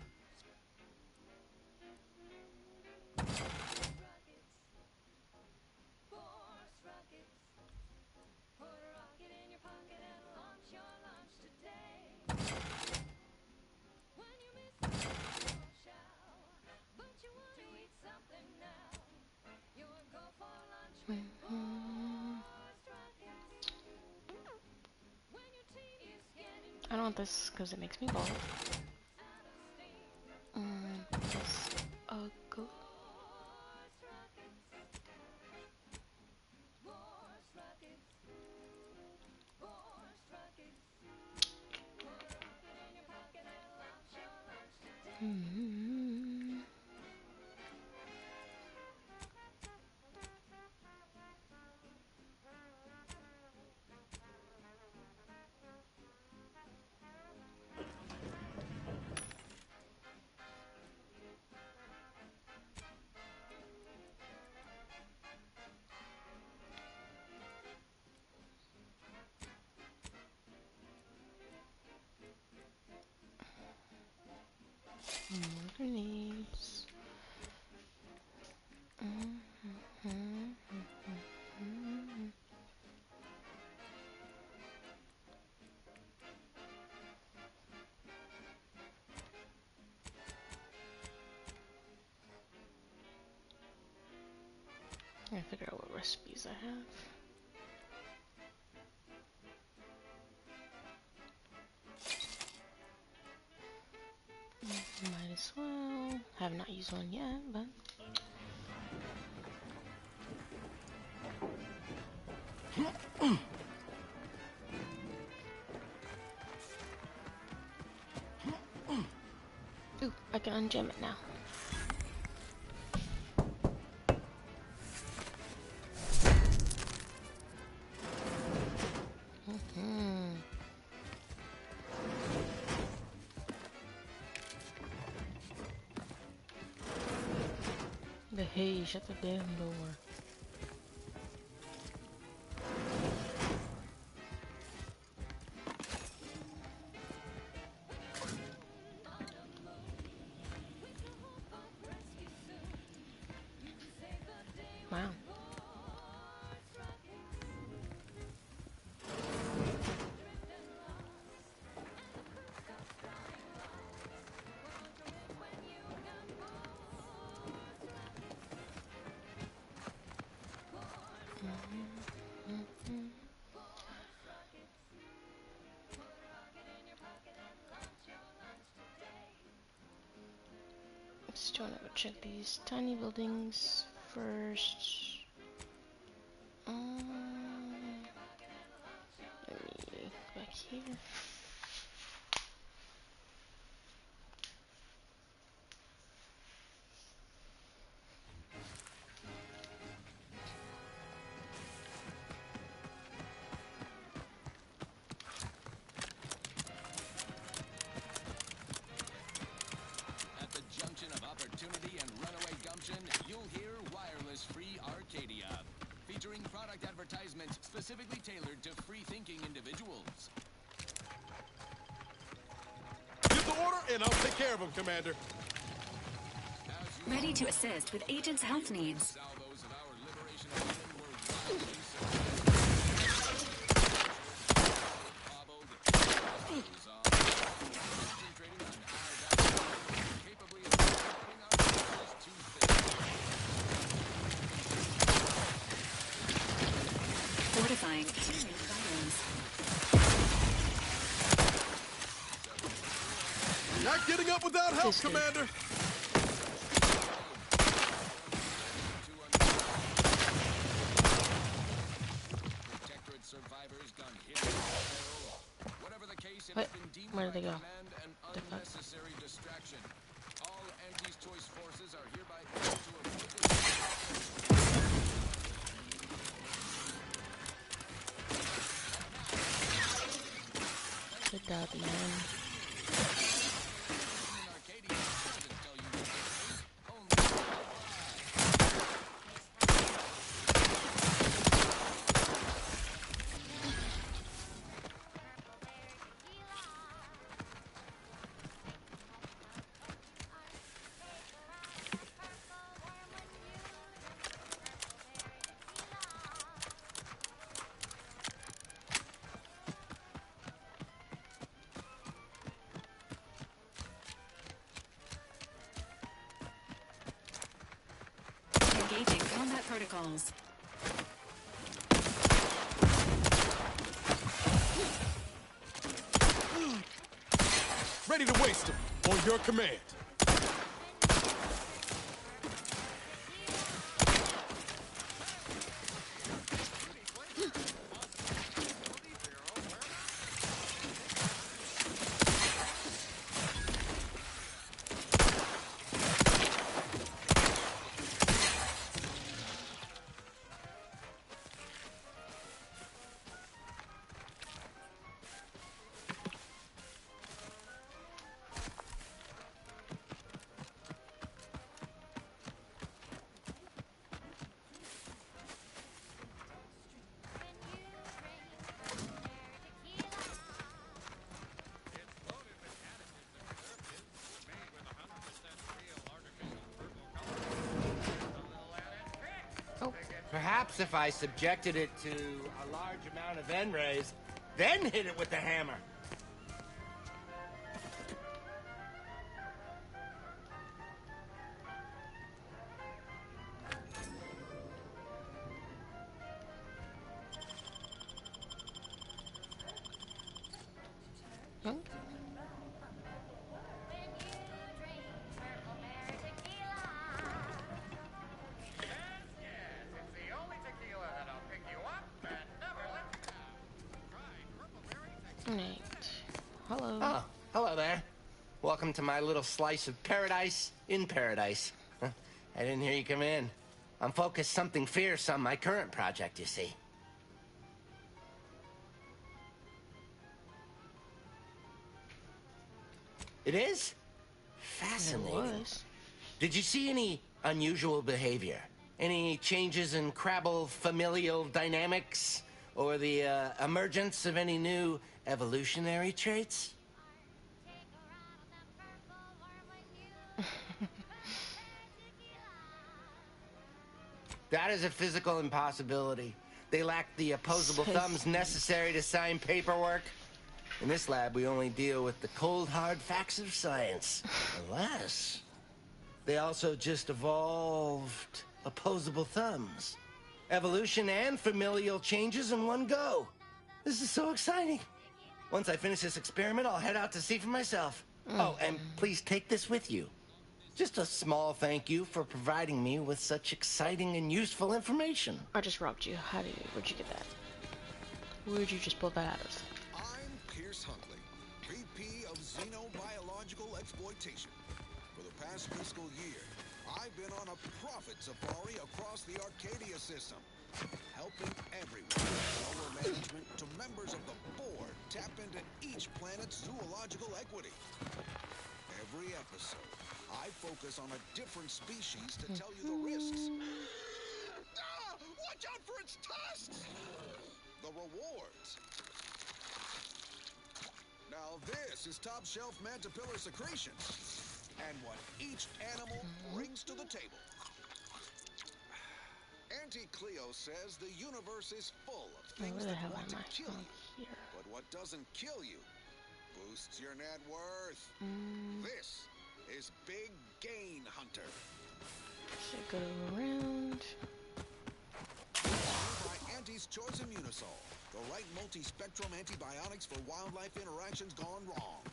I don't want this because it makes me bald. This ugly. More grenades. I gotta figure out what recipes I have. Might as well. Have not used one yet, but ooh, I can ungem it now. But hey, shut the damn door. Wow. Just want to go check these tiny buildings first. Let me go back here. At the junction of opportunity and runaway gumption, you'll hear Wireless Free Arcadia, featuring product advertisements specifically tailored to free-thinking individuals. Give the order, and I'll take care of him, Commander. Ready to assist with agents' health needs. Salvos of our liberation of women were widely hobbled, concentrating on capably putting our forces to Fortifying teammate vitals. Not getting up without help, Commander. Protectorate survivors gone hit by peril. Whatever the case, it has been deemed Where by did they go? command an unnecessary distraction. All Auntie's choice forces are hereby ordered to avoid this. Good job, man. Engaging combat protocols. Ready to waste them. On your command. Perhaps if I subjected it to a large amount of N-rays, then hit it with the hammer. Huh? Right. Hello. Oh, hello there. Welcome to my little slice of paradise in paradise. Huh? I didn't hear you come in. I'm focused something fierce on my current project, you see. It is? Fascinating. It was. Did you see any unusual behavior? Any changes in Crabble familial dynamics? Or the emergence of any new evolutionary traits? That is a physical impossibility. They lack the opposable thumbs necessary to sign paperwork. In this lab, we only deal with the cold, hard facts of science. Unless they also just evolved opposable thumbs. Evolution and familial changes in one go. This is so exciting. Once I finish this experiment, I'll head out to see for myself. Oh, and please take this with you. Just a small thank you for providing me with such exciting and useful information. I just robbed you. Where'd you get that? Where'd you just pull that out of? I'm Pierce Huntley, VP of Xenobiological Exploitation. For the past fiscal year, I've been on a profit safari across the Arcadia system, helping everyone, from lower management to members of the board, tap into each planet's zoological equity. Every episode, I focus on a different species to tell you the risks. Watch out for its tusks! The rewards. Now this is top shelf Mantipillar secretion, and what each animal brings to the table. Auntie Cleo says the universe is full of things that want to kill you, but what doesn't kill you boosts your net worth. This is Big Gain Hunter. Should go around. By Auntie's Choice Immunosol, the right multi-spectrum antibiotics for wildlife interactions gone wrong.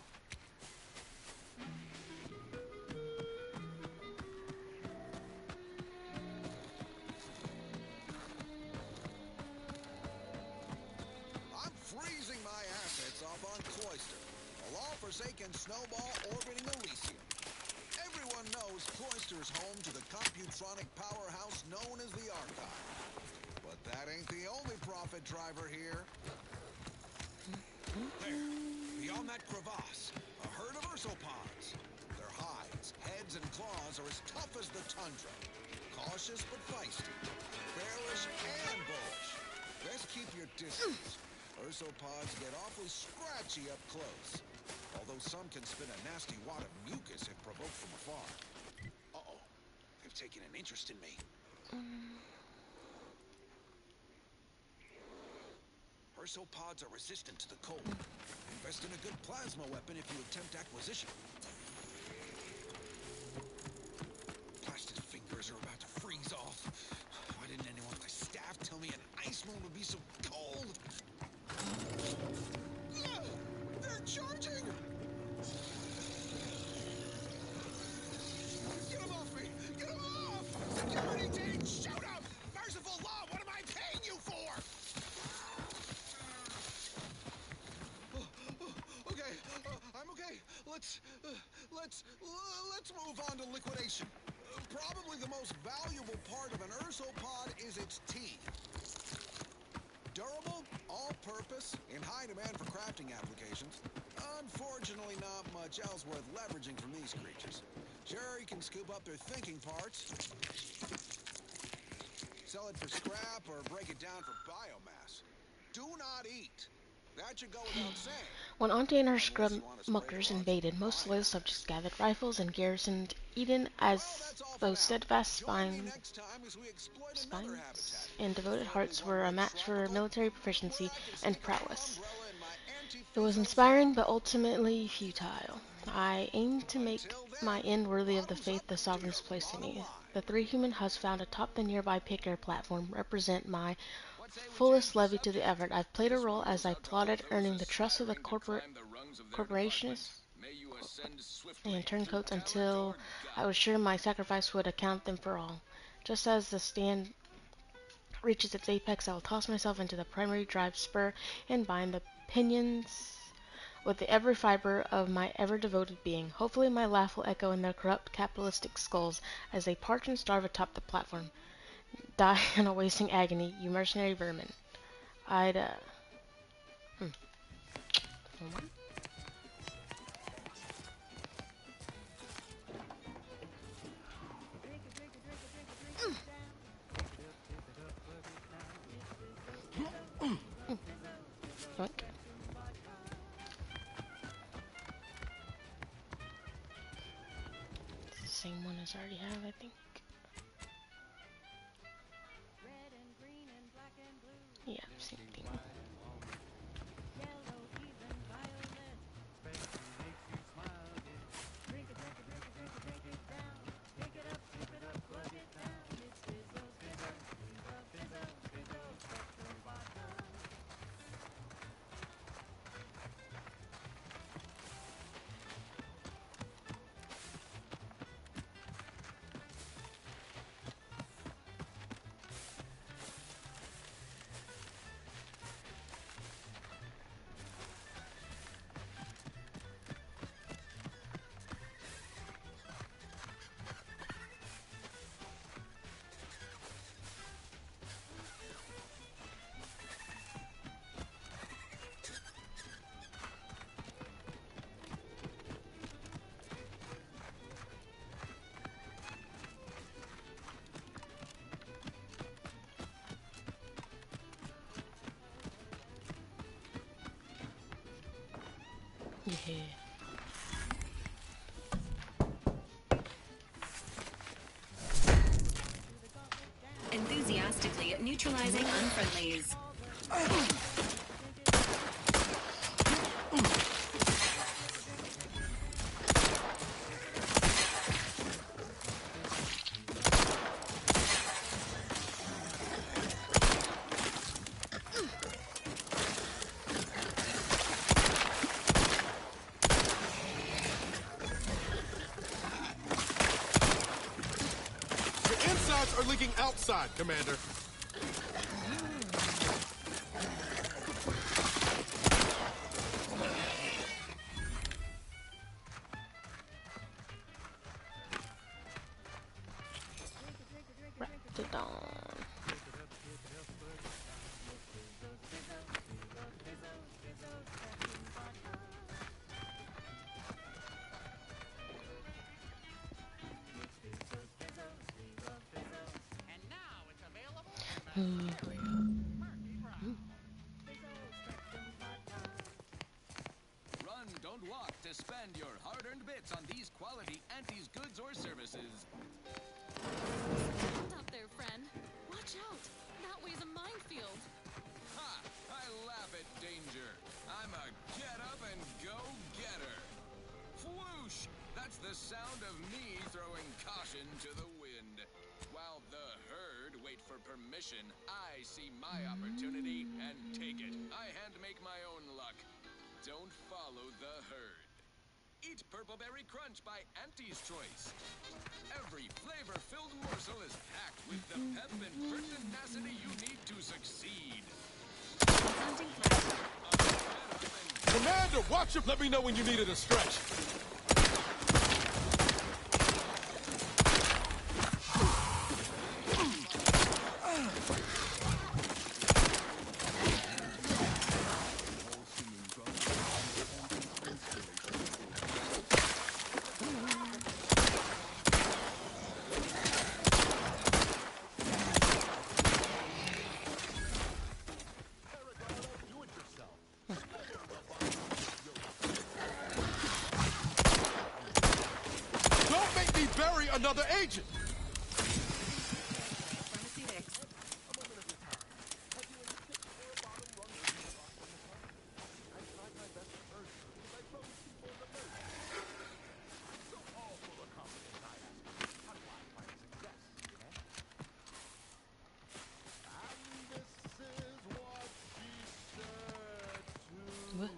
I'm freezing my assets off on Cloister, a law-forsaken snowball orbiting Elysium. Everyone knows Cloister is home to the computronic powerhouse known as the Archive. But that ain't the only profit driver here. There, beyond that crevasse, a herd of ursopods. Their hides, heads, and claws are as tough as the tundra. Cautious but feisty. Bearish and bullish. Best keep your distance. Ursopods get awfully scratchy up close. Although some can spit a nasty wad of mucus if provoked from afar. Uh-oh. They've taken an interest in me. Ursopods are resistant to the cold. Invest in a good plasma weapon if you attempt acquisition. Blasted fingers are about to freeze off. Why didn't anyone with the staff tell me an ice moon would be so cold? They're charging! the most valuable part of an ursopod is its teeth. Durable, all-purpose, in high demand for crafting applications. Unfortunately, not much else worth leveraging from these creatures. Sure, you can scoop up their thinking parts, sell it for scrap, or break it down for biomass. Do not eat. That should go without saying. When Auntie and her scrub muckers invaded, most loyal subjects gathered rifles and garrisoned Eden as those steadfast spines and devoted hearts were a match for military proficiency and prowess. It was inspiring but ultimately futile. I aimed to make my end worthy of the faith the sovereigns placed in me. The 3 human husks found atop the nearby picker platform represent my fullest levy to the effort. I've played a role as I plotted, earning the trust of the corporationists and turncoats until I was sure my sacrifice would account them for all. Just as the stand reaches its apex, I will toss myself into the primary drive spur and bind the pinions with every fiber of my ever-devoted being. Hopefully my laugh will echo in their corrupt capitalistic skulls as they parch and starve atop the platform. Die in a wasting agony, you mercenary vermin. I'd, Yoink. It's the same one as I already have, I think. Yeah, same thing. Yeah. Enthusiastically neutralizing unfriendlies. The insides are leaking outside, Commander. Run, don't walk to spend your hard-earned bits on these quality Auntie's goods or services. Stand up there, friend. Watch out. That way's a minefield. Ha! I laugh at danger. I'm a get-up-and-go-getter. Whoosh! That's the sound of me throwing caution to the wind. While the herd wait for permission, I see my opportunity and take it. I hand-make my own luck. Don't follow the herd. Eat Purpleberry Crunch by Auntie's Choice. Every flavor-filled morsel is packed with the pep and pertinacity you need to succeed. Commander, watch it. Let me know when you needed a stretch. another agent. What?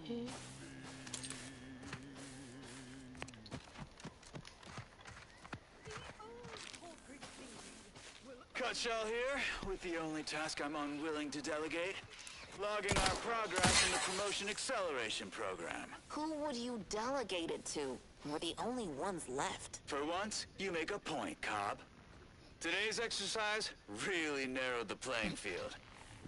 Cutshaw here, with the only task I'm unwilling to delegate. Logging our progress in the Promotion Acceleration Program. Who would you delegate it to? We're the only ones left. For once, you make a point, Cobb. Today's exercise really narrowed the playing field.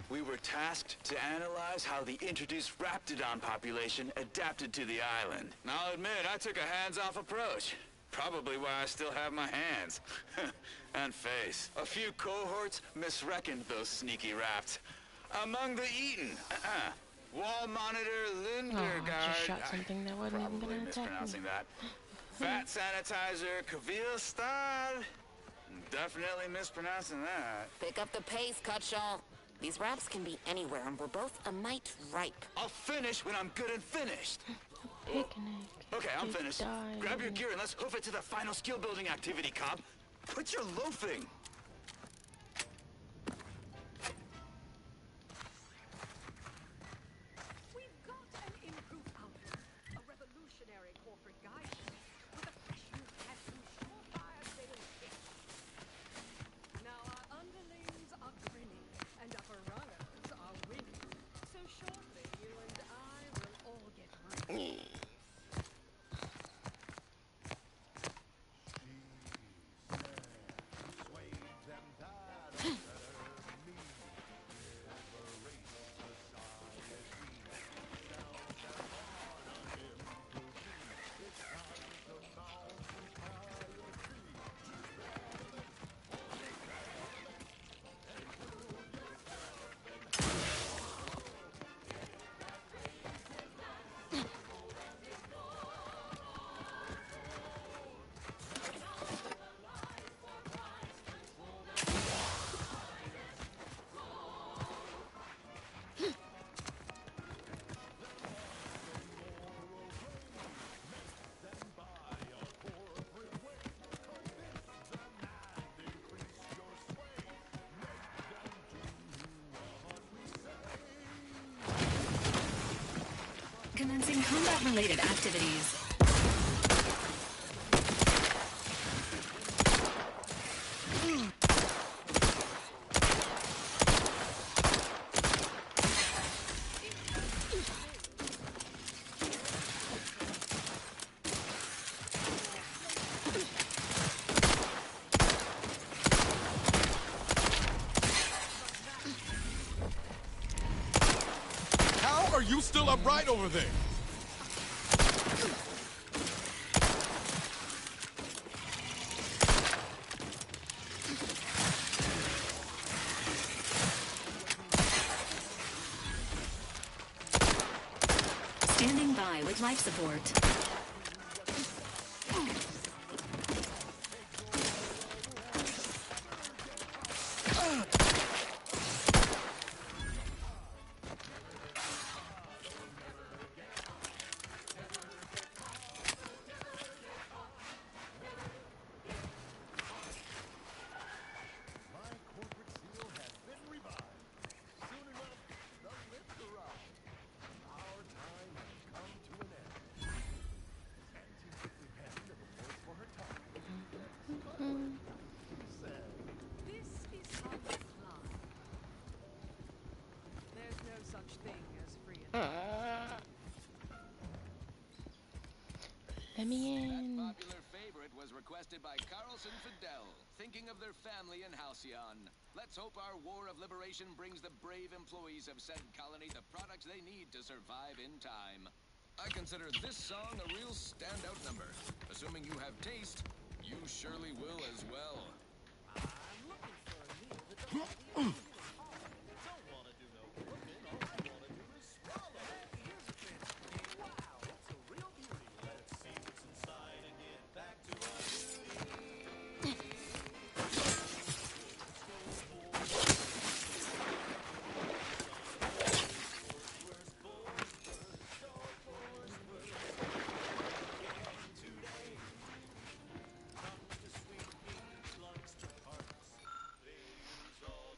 We were tasked to analyze how the introduced Raptidon population adapted to the island. And I'll admit, I took a hands-off approach. Probably why I still have my hands. And face. A few cohorts misreckoned those sneaky rafts. Among the eaten, Wall Monitor Lindergaard. Oh, I just shot something that wasn't even Probably gonna attack me. mispronouncing that. Fat Sanitizer Kavil Stad. Definitely mispronouncing that. Pick up the pace, Cutshaw. These raps can be anywhere, and we're both a mite ripe. I'll finish when I'm good and finished. Picnic. Okay, I'm finished. Die. Grab your gear and let's hoof it to the final skill building activity, Cobb. Quit your loafing. We've got an improved outlook, a revolutionary corporate guidance with a fresh new tattoo, surefire sailing pitch. Now our underlings are grinning and upper runners are winning. So shortly, you and I will all get running. Commencing combat-related activities. How are you still upright over there? Standing by with life support. This is how we fly. There's no such thing as free Let me in. That popular favorite was requested by Carlson Fidel, thinking of their family in Halcyon. Let's hope our war of liberation brings the brave employees of said colony the products they need to survive in time. I consider this song a real standout number. Assuming you have taste, you surely will as well.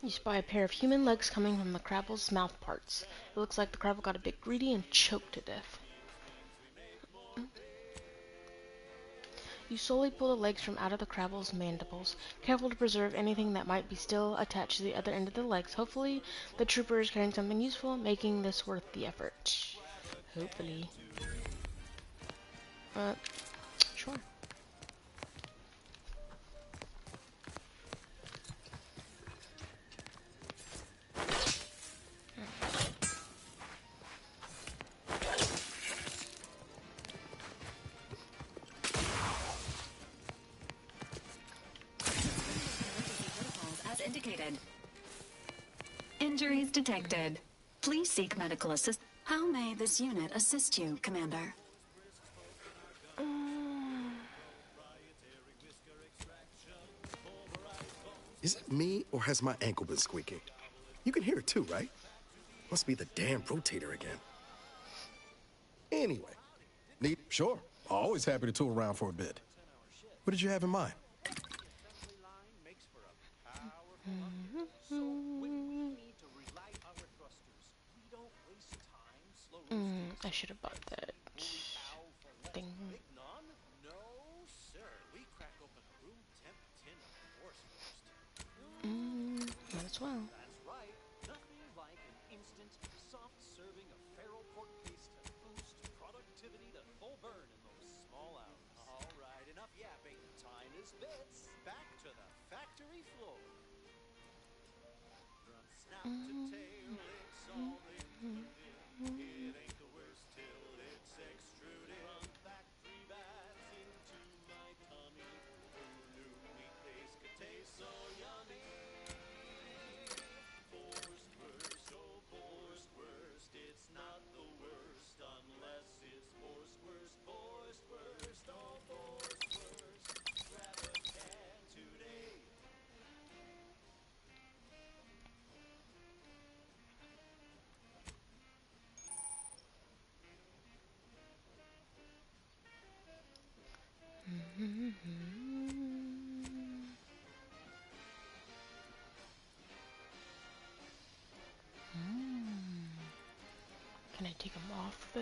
You spy a pair of human legs coming from the Crabble's mouth parts. It looks like the Crabble got a bit greedy and choked to death. You slowly pull the legs from out of the Crabble's mandibles, careful to preserve anything that might be still attached to the other end of the legs. Hopefully, the trooper is carrying something useful, making this worth the effort. Hopefully. Sure. As indicated. Injuries detected. Please seek medical assistance. How may this unit assist you, Commander? Is it me, or has my ankle been squeaking? You can hear it too, right? Must be the damn rotator again. Anyway, Sure. Always happy to tool around for a bit. What did you have in mind? I should have bought that thing. Might as well. That's right. Nothing like an instant, soft serving of feral pork paste to boost productivity to full burn in those small hours. All right, enough yapping. Time is bits. Back to the factory floor. From snout to tail, it's all included. It ain't the worst till it's extruded. From factory vats into my tummy. Who knew meat paste could taste so yummy? It's not the worst unless it's forced worst, oh forced worst. Grab a can today. Can I take them off though?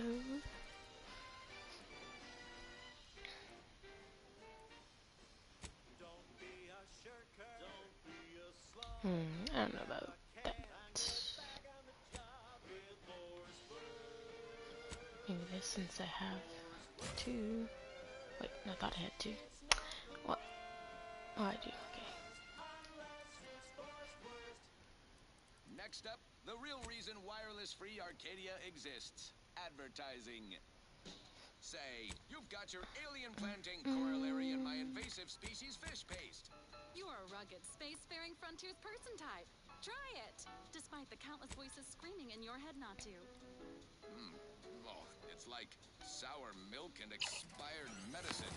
I don't know about that. Maybe this, since I have two. Wait, I thought I had two. What? Oh, I do. Okay. Next up, the real reason wireless-free Arcadia exists. Advertising. Say, you've got your alien-planting corollary in my invasive species fish paste. You are a rugged, spacefaring frontiers person type. Try it, despite the countless voices screaming in your head not to. Oh, it's like sour milk and expired medicine.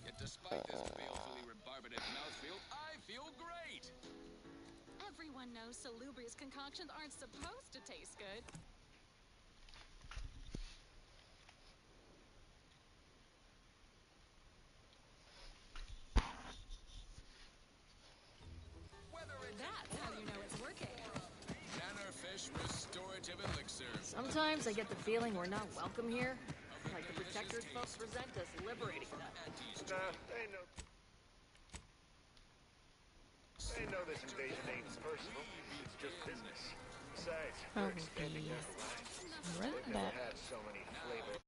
Yet despite this balefully rebarbative mouthfeel, I feel great! Everyone knows salubrious concoctions aren't supposed to taste good. That's how you know it's working. Nannerfish restorative elixir. Sometimes I get the feeling we're not welcome here. Like the Protectorate folks resent us liberating them. They know this invasion ain't personal. It's just business. Besides, I we're will expanding be their horizons. right They've never back. had so many flavors.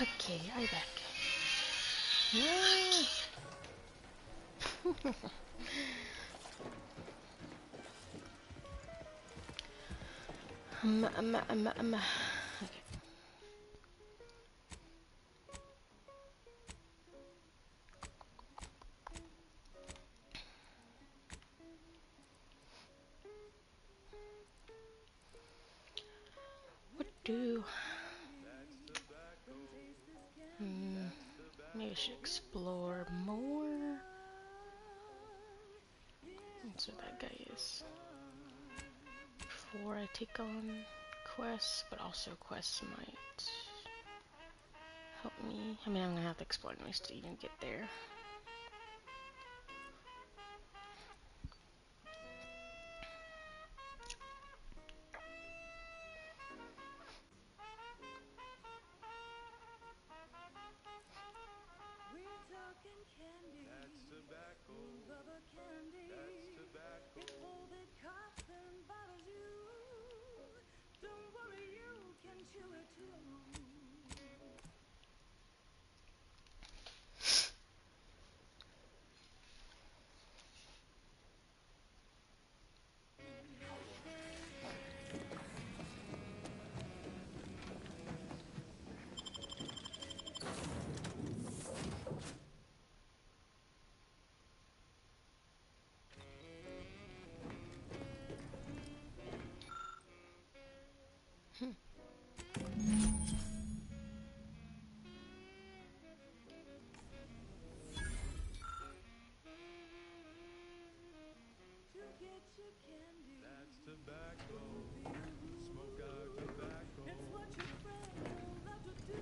Okay, I back. Yeah. Okay. What do? Hmm. Maybe I should explore more. That's what that guy is. Before I take on quests, but also quests might help me. I mean, I'm gonna have to explore anyways to even get there. We're talking candy. That's tobacco. Rubber candy. That's tobacco. It pulls, it coughs and bothers you. Don't worry, you can chew it too. To get your candy. That's tobacco. Smoke out tobacco. It's what your friends all love to do.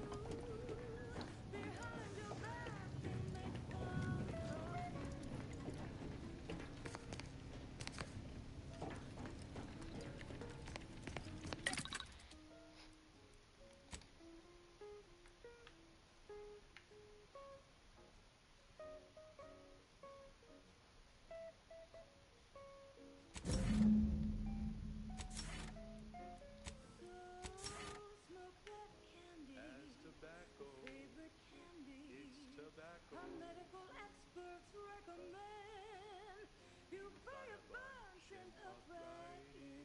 Behind your back, they make fun of you. Smoke that candy. As tobacco. Favorite candy. It's tobacco. Our medical experts recommend you buy a bunch and puff right in.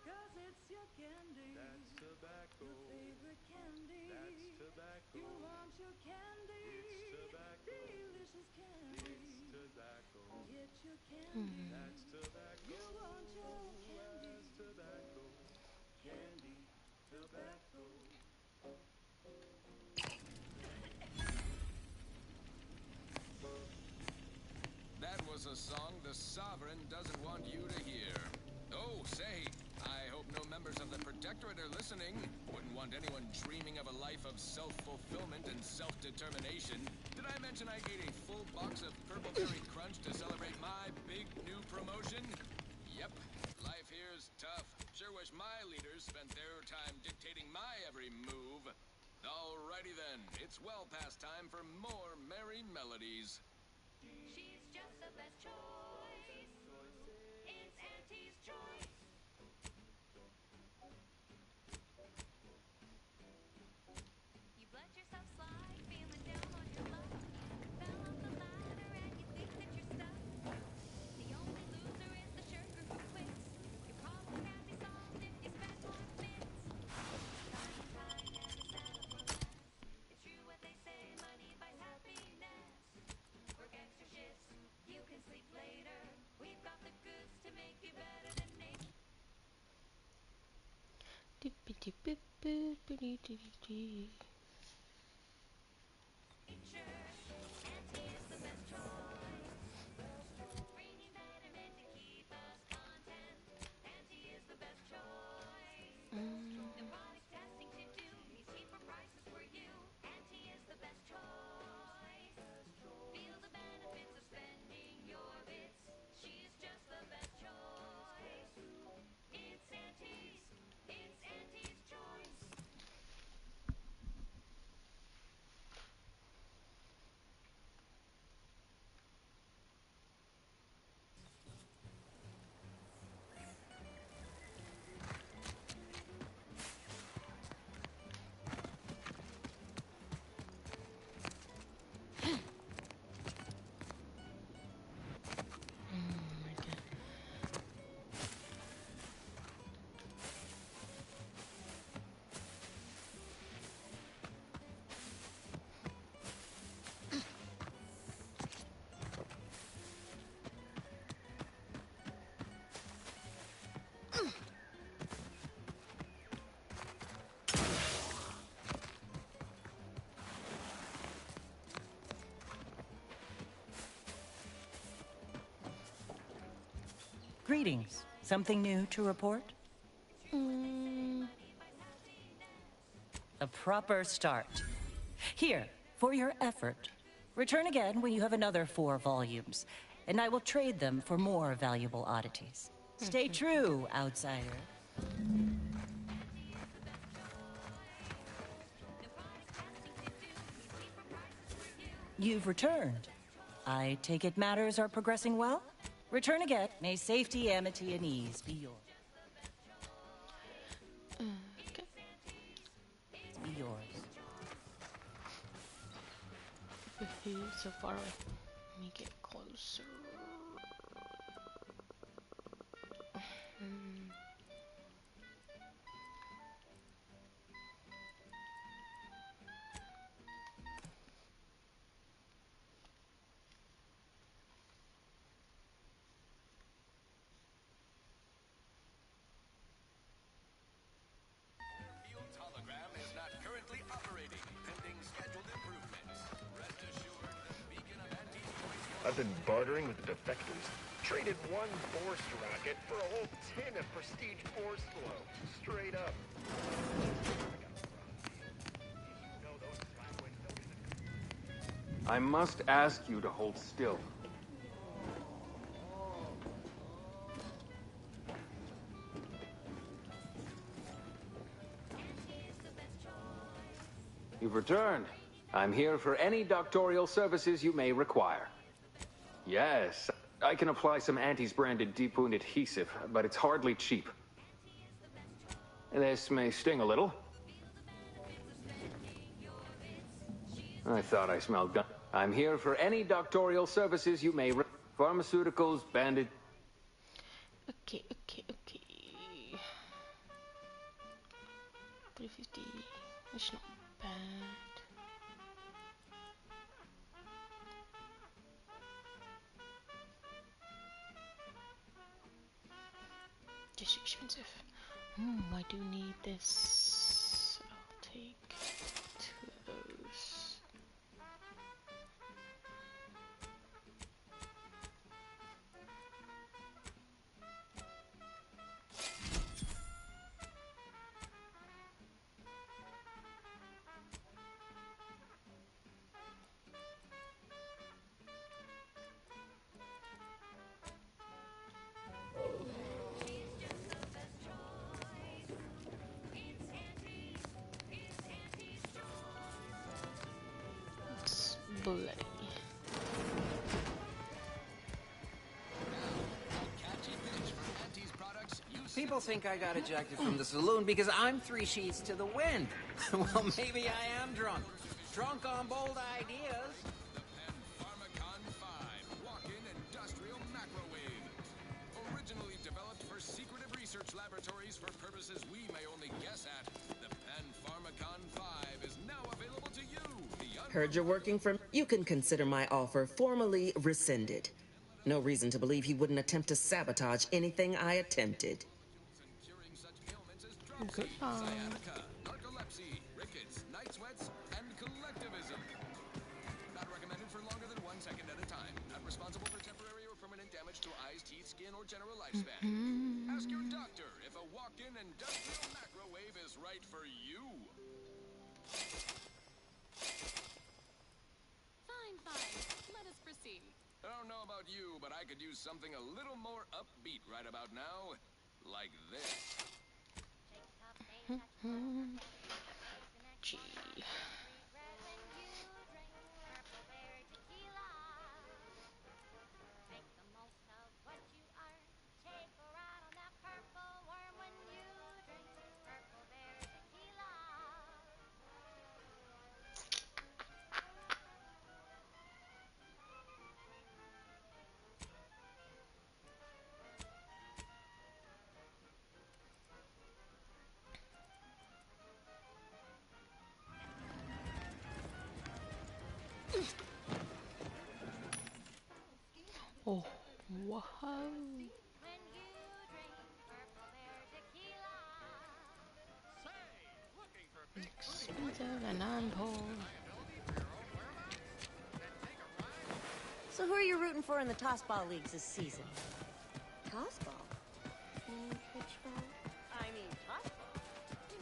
Cause it's your candy. That's tobacco. Your favorite candy. That's tobacco. You want your candy. It's tobacco. Delicious candy. It's tobacco. Get your candy. That's tobacco. You want your candy. That's tobacco. Candy. Tobacco. That was a song the Sovereign doesn't want you to hear. Oh, say, I hope no members of the Protectorate are listening. Wouldn't want anyone dreaming of a life of self-fulfillment and self-determination. Did I mention I ate a full box of Purple Berry Crunch to celebrate my big new promotion? Yep, life here's tough. Sure wish my leaders spent their time dictating my every move. Alrighty then, it's well past time for more merry melodies. She's just the best choice. It's Auntie's choice. You've let yourself slide, feeling down on your luck. Fell off the ladder and you think that you're stuck. The only loser is the sugar who quits. Your problem can be solved if you spend 1 minute. Kind and kind, never settle for less. It's true what they say, money buys happiness. Work extra shifts, you can sleep later. We've got the goods to make you better than nature. Auntie is the best choice. Bringing betterment to keep us content. Auntie is the best choice. No product testing to do, means cheaper prices for you. Auntie is the best choice. Feel the benefits of spending your bits. She's just Greetings. Something new to report? A proper start. Here, for your effort. Return again when you have another 4 volumes, and I will trade them for more valuable oddities. Stay true, outsider. You've returned. I take it matters are progressing well? Return again. May safety, amity, and ease be yours. Be yours. He's so far away. Let me get closer. Field's hologram is not currently operating, pending scheduled improvements. Rest assured, the beacon of anti-voice I've been bartering with the defectors. Traded one force rocket for a whole tin of prestige force flow. Straight up. I must ask you to hold still. You've returned. I'm here for any doctorial services you may require. Yes, I can apply some Antis branded deep wound adhesive, but it's hardly cheap. This may sting a little. I thought I smelled gun. I'm here for any doctorial services you may pharmaceuticals, bandage. Okay. 350. It's not bad. Just expensive. I do need this. I'll take 2 of those. It's bloody. People think I got ejected from the saloon because I'm 3 sheets to the wind. Well, maybe I am drunk. Drunk on bold ideas. Pharmacon 5 walk-in industrial macrowave. Originally developed for secretive research laboratories for purposes we may only guess at, the Pen Pharmacon 5 is now available to you. Heard you're working for... You can consider my offer formally rescinded. No reason to believe he wouldn't attempt to sabotage anything I attempted. Sciatica, narcolepsy, rickets, night sweats, and collectivism. Not recommended for longer than 1 second at a time. Not responsible for temporary or permanent damage to eyes, teeth, skin, or general lifespan. Ask your doctor if a walk-in industrial macrowave is right for you. Fine. Let us proceed. I don't know about you, but I could use something a little more upbeat right about now. Like this. Gee. Oh, wow. Expensive and I'm poor. So who are you rooting for in the Tossball Leagues this season? Tossball? Which ball? I mean, top ball. You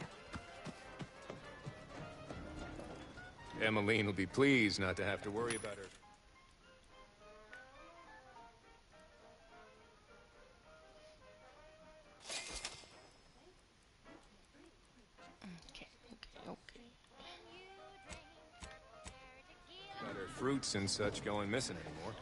know. Emmeline will be pleased not to have to worry about her. Okay, okay, okay. Got her fruits and such going missing anymore.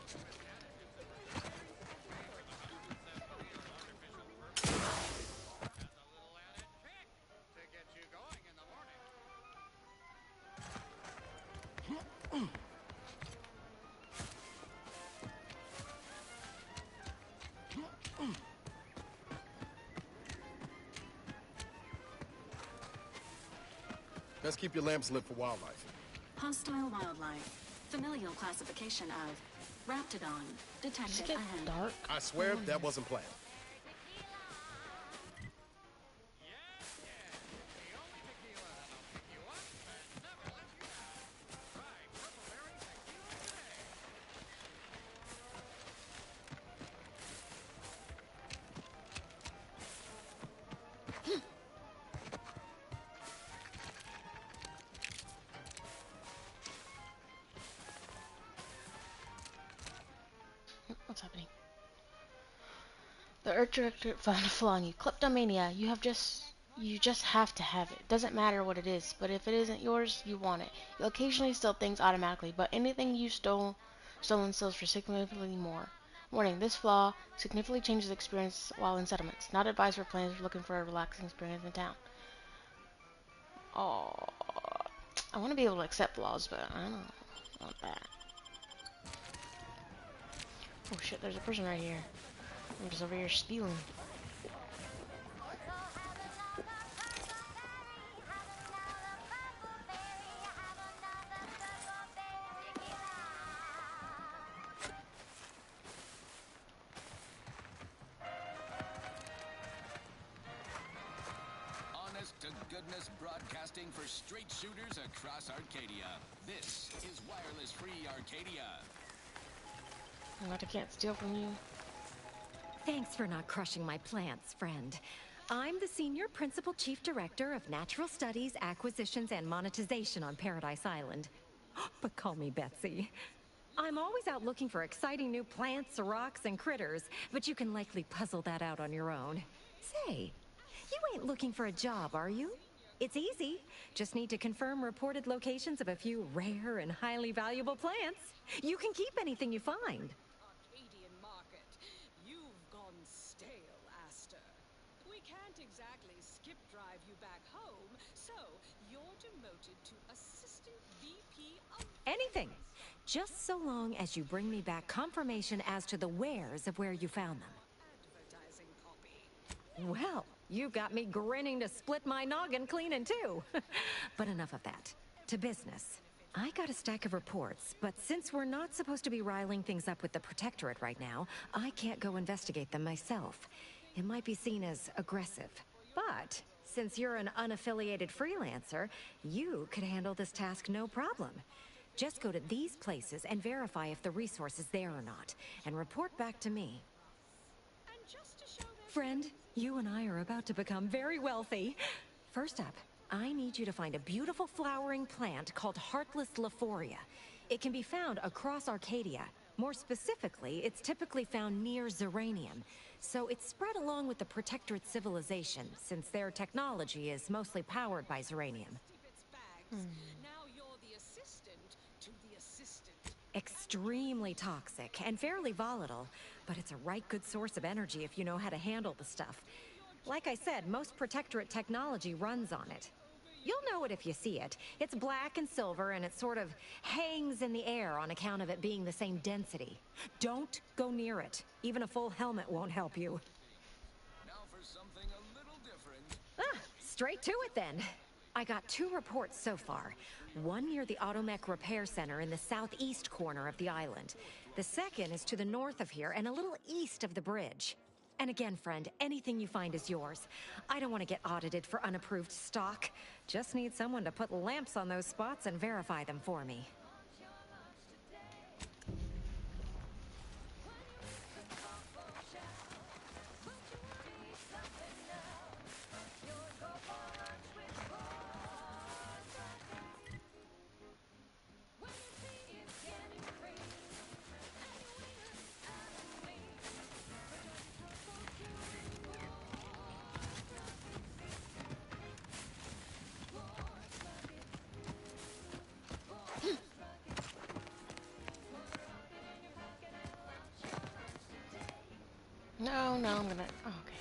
Let's keep your lamps lit for wildlife. Hostile wildlife. Familial classification of Raptidon. Detected Get ahead. dark. I swear that wasn't planned. What's happening? The Earth Director found a flaw in you. Kleptomania. You just have to have it. Doesn't matter what it is, but if it isn't yours, you want it. You'll occasionally steal things automatically, but anything you stolen sells for significantly more. Warning, this flaw significantly changes the experience while in settlements. Not advised for players looking for a relaxing experience in town. Oh, I want to be able to accept flaws, but I don't want that. Oh shit, there's a person right here. I'm just over here stealing. Honest to goodness broadcasting for straight shooters across Arcadia. This is Wireless Free Arcadia. What, I can't steal from you? Thanks for not crushing my plants, friend. I'm the Senior Principal Chief Director of Natural Studies, Acquisitions, and Monetization on Paradise Island. But call me Betsy. I'm always out looking for exciting new plants, rocks, and critters, but you can likely puzzle that out on your own. Say, you ain't looking for a job, are you? It's easy. Just need to confirm reported locations of a few rare and highly valuable plants. You can keep anything you find. Arcadian market. You've gone stale, Aster. We can't exactly skip drive you back home, so you're demoted to Assistant VP of... Anything. Just so long as you bring me back confirmation as to the wares of where you found them. advertising copy. Well, you got me grinning to split my noggin clean in two. But enough of that. To business. I got a stack of reports, but since we're not supposed to be riling things up with the Protectorate right now, I can't go investigate them myself. It might be seen as aggressive. But since you're an unaffiliated freelancer, you could handle this task no problem. Just go to these places and verify if the resource is there or not, and report back to me. And just to show them... Friend, you and I are about to become very wealthy. First up, I need you to find a beautiful flowering plant called Heartless Lephoria. It can be found across Arcadia. More specifically, it's typically found near Zeranium. So it's spread along with the Protectorate civilization, since their technology is mostly powered by Zeranium. Now you're the assistant to the assistant. Extremely toxic and fairly volatile, but it's a right good source of energy if you know how to handle the stuff. Like I said, most Protectorate technology runs on it. You'll know it if you see it. It's black and silver, and it sort of hangs in the air on account of it being the same density. Don't go near it. Even a full helmet won't help you. Now for something a little different. Straight to it then. I got 2 reports so far. One near the Automech Repair Center in the southeast corner of the island. The second is to the north of here and a little east of the bridge. And again, friend, anything you find is yours. I don't want to get audited for unapproved stock. Just need someone to put lamps on those spots and verify them for me. No, no, I'm gonna. Oh, okay.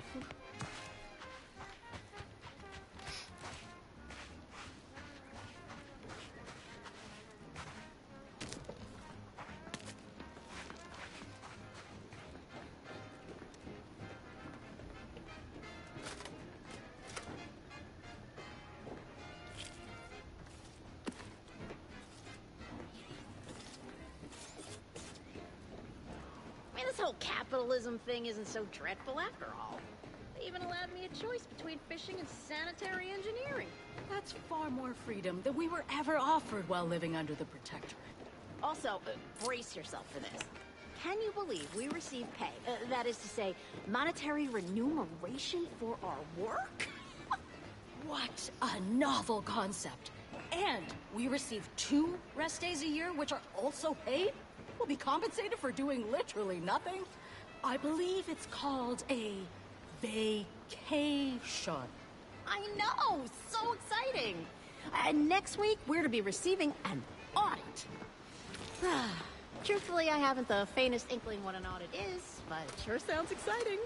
I mean, this whole capitalism thing isn't so dreadful after all. They even allowed me a choice between fishing and sanitary engineering. That's far more freedom than we were ever offered while living under the Protectorate. Also, brace yourself for this. Can you believe we receive pay, that is to say, monetary remuneration for our work? What a novel concept. And we receive 2 rest days a year, which are also paid? We'll be compensated for doing literally nothing? I believe it's called a vacation. I know! So exciting! And next week, we're to be receiving an audit. Truthfully, I haven't the faintest inkling what an audit is, but it sure sounds exciting.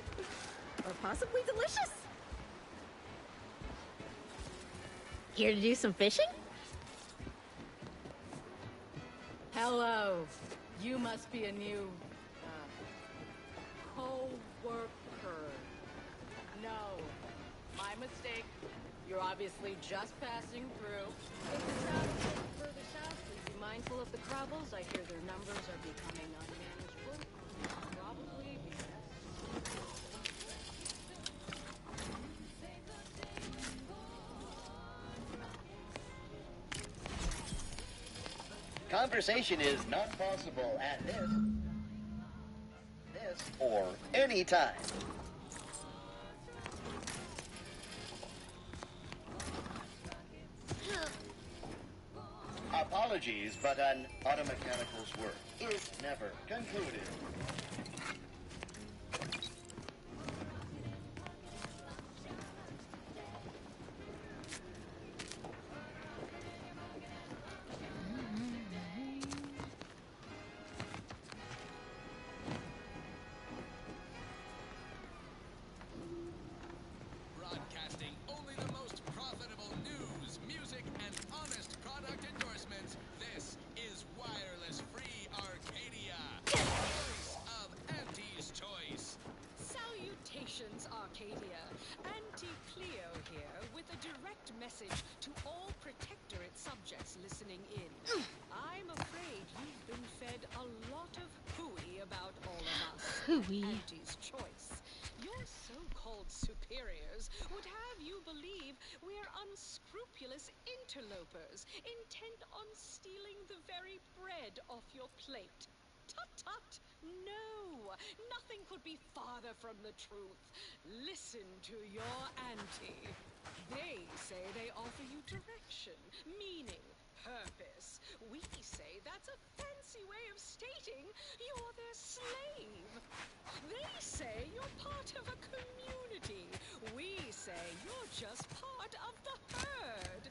Or possibly delicious. Here to do some fishing? Hello. You must be a new, co-worker. No. My mistake. You're obviously just passing through. If the travel takes further south, please be mindful of the Crabbles. I hear their numbers are becoming unmanageable. Probably Conversation is not possible at this or any time. Apologies, but an automechanical's work is never concluded. Broadcasting only the most profitable news, music, and honest product endorsements. This is Wireless Free Arcadia. Voice of Auntie's Choice. Salutations, Arcadia. Auntie Cleo here with a direct message to all Protectorate subjects listening in. I'm afraid you've been fed a lot of hooey about all of us. Hooey. Auntie's Choice. Your so-called superiors would have you believe we're unscrupulous interlopers, intent on stealing the very bread off your plate. Tut-tut! No! Nothing could be farther from the truth. Listen to your auntie. They say they offer you direction, meaning, purpose. We say that's a fancy way of stating you're their slave. They say you're part of a community. We say you're just part of the herd.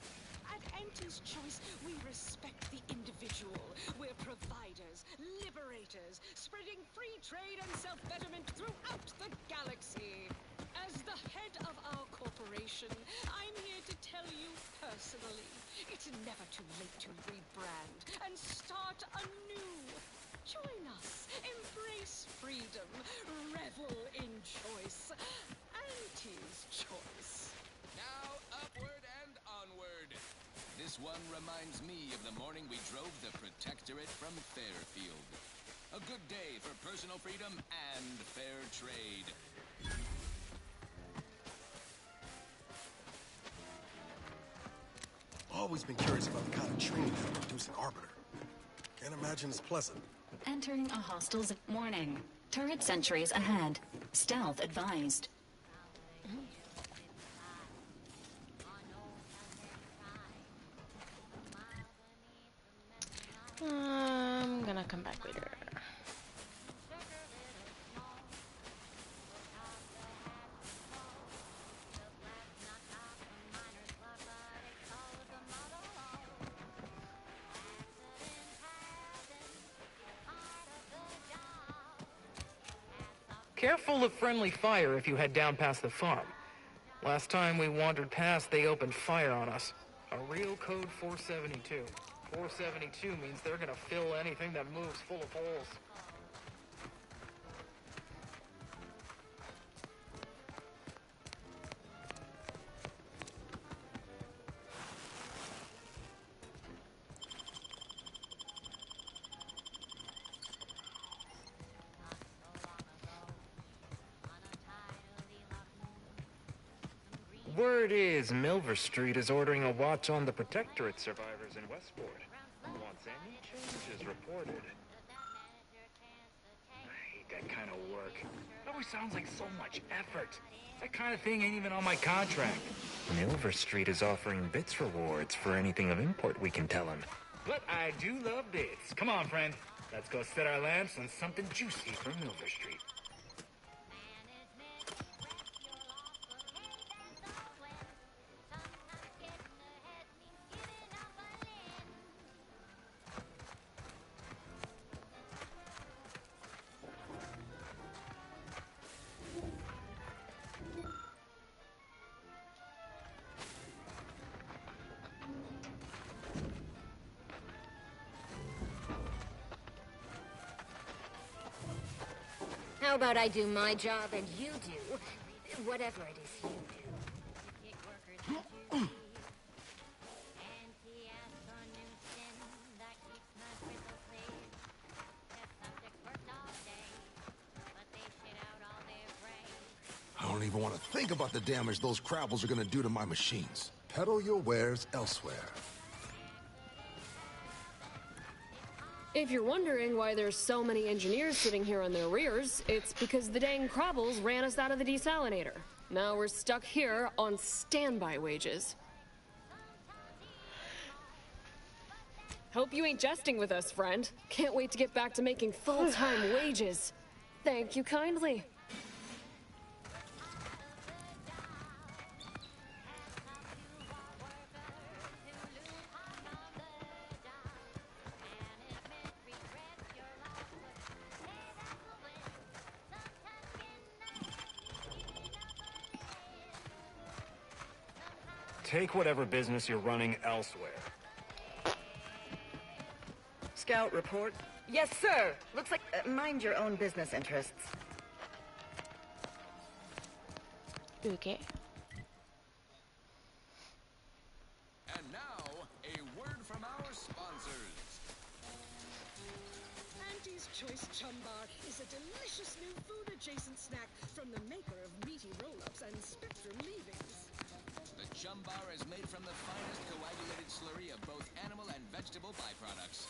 At Auntie's Choice, we respect the individual. We're providers, liberators, spreading free trade and self-betterment throughout the galaxy. As the head of our corporation, I'm here to tell you personally, it's never too late to rebrand and start anew. Join us, embrace freedom, revel in choice. Auntie's Choice. Now upward and onward. This one reminds me of the morning we drove the Protectorate from Fairfield. A good day for personal freedom and fair trade. Always been curious about the kind of training that would produce an arbiter. Can't imagine it's pleasant. Entering a hostile warning. Turret sentries ahead. Stealth advised. I'm gonna come back later. Careful of friendly fire if you head down past the farm. Last time we wandered past, they opened fire on us. A real code 472. 472 means they're gonna fill anything that moves full of holes. Word is Milver Street is ordering a watch on the Protectorate survivors in Westport. Wants any changes reported. I hate that kind of work. It always sounds like so much effort. That kind of thing ain't even on my contract. Milver Street is offering bits rewards for anything of import we can tell him. But I do love bits. Come on, friend. Let's go set our lamps on something juicy from Milver Street. How about I do my job and you do whatever it is you do? I don't even want to think about the damage those crabbles are gonna do to my machines. Peddle your wares elsewhere. If you're wondering why there's so many engineers sitting here on their rears, it's because the dang Crabbles ran us out of the desalinator. Now we're stuck here on standby wages. Hope you ain't jesting with us, friend. Can't wait to get back to making full-time wages. Thank you kindly. Take whatever business you're running elsewhere. Scout report. Yes, sir. Looks like mind your own business interests. Okay. And now, a word from our sponsors. Auntie's Choice Chum Bar is a delicious new food-adjacent snack from the maker of meaty roll-ups and spectrum leavings. The Chum Bar is made from the finest coagulated slurry of both animal and vegetable byproducts.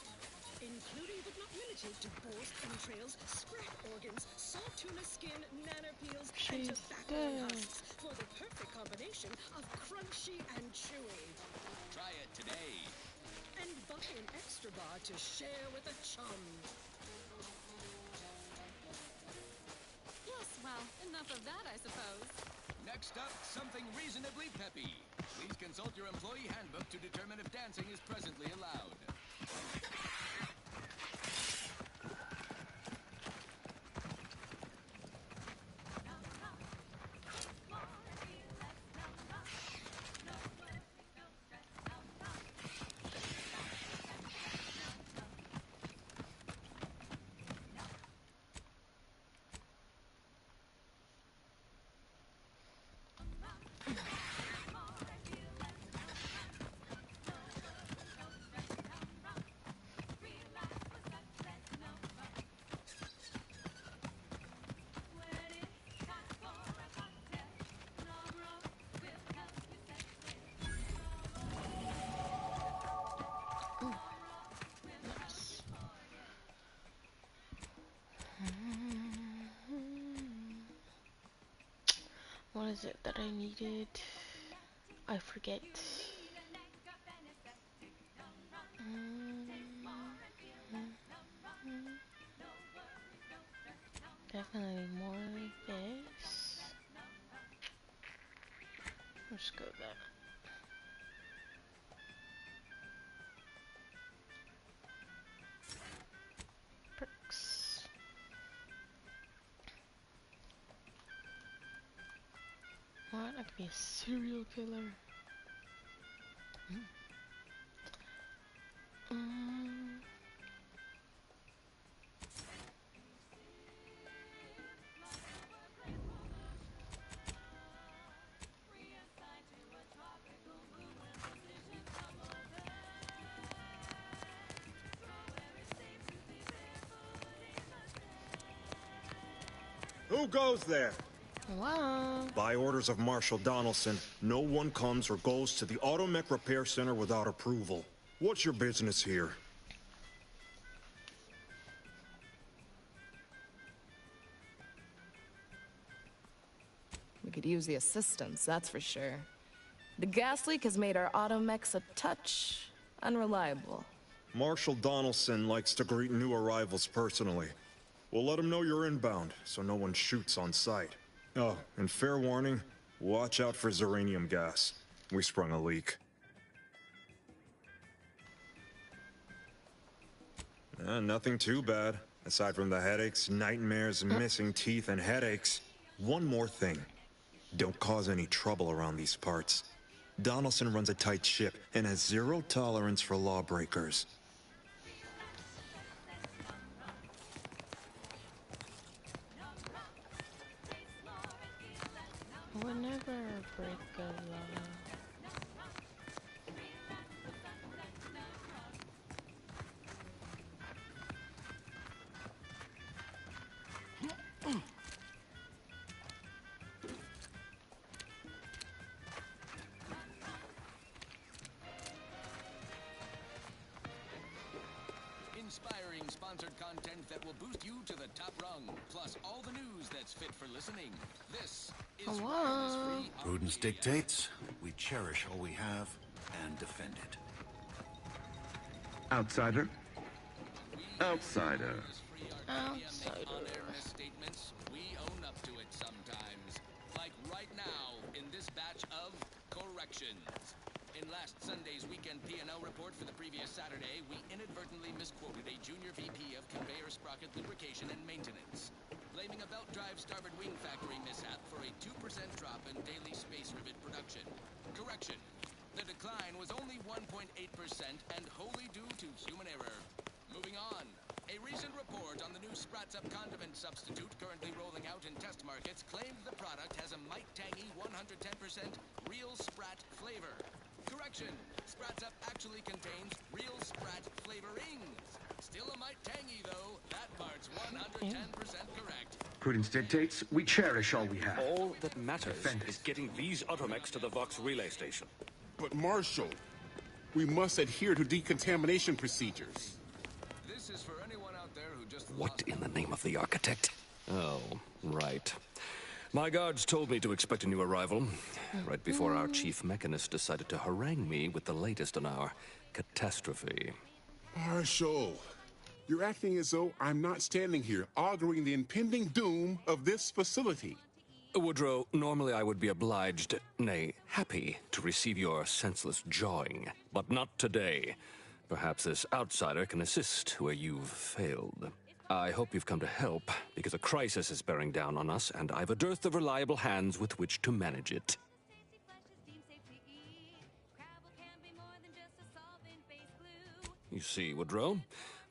Including but not limited to boar's entrails, scrap organs, salt tuna skin, nana peels, and tobacco husks for the perfect combination of crunchy and chewy. Try it today. And buy an extra bar to share with a chum. Yes, well, enough of that, I suppose. Next up, something reasonably peppy. Please consult your employee handbook to determine if dancing is presently allowed. What is it that I needed? I forget. Definitely more like this. Let's go that. Perks. I could be a serial killer. Who goes there? Wow. By orders of Marshal Donaldson, no one comes or goes to the Automech Repair Center without approval. What's your business here? We could use the assistance, that's for sure. The gas leak has made our automechs a touch unreliable. Marshal Donaldson likes to greet new arrivals personally. We'll let him know you're inbound, so no one shoots on sight. Oh, and fair warning, watch out for xeranium gas. We sprung a leak. Nothing too bad. Aside from the headaches, nightmares, missing teeth, and headaches. One more thing. Don't cause any trouble around these parts. Donaldson runs a tight ship and has zero tolerance for lawbreakers. We'll never break a law. Inspiring sponsored content that will boost you to the top rung, plus all the news that's fit for listening. This is Wireless Free. Prudence dictates we cherish all we have and defend it. Outsider? Outsider. On-air misstatements, we own up to it sometimes. Like right now, in this batch of corrections. In last Sunday's weekend P&L report for the previous Saturday, we inadvertently misquoted a junior VP of conveyor sprocket lubrication and maintenance, blaming a belt drive starboard wing factory mishap for a 2% drop in daily space rivet production. Correction. The decline was only 1.8% and wholly due to human error. Moving on. A recent report on the new Sprats Up condiment substitute currently rolling out in test markets claimed the product has a might-tangy 110% real Sprat flavor. Correction. Sprats Up actually contains real Sprat flavorings. Still a mite tangy, though. That part's 110% correct. Prudence dictates we cherish all we have. All that matters is getting these automechs to the Vox relay station. But Marshal, we must adhere to decontamination procedures. This is for anyone out there who just... What in the name of the architect? Oh, right. My guards told me to expect a new arrival, right before our chief mechanist decided to harangue me with the latest on our catastrophe. Marshal, you're acting as though I'm not standing here auguring the impending doom of this facility. Woodrow, normally I would be obliged, nay, happy, to receive your senseless jawing, but not today. Perhaps this outsider can assist where you've failed. I hope you've come to help, because a crisis is bearing down on us, and I've a dearth of reliable hands with which to manage it. You see, Woodrow,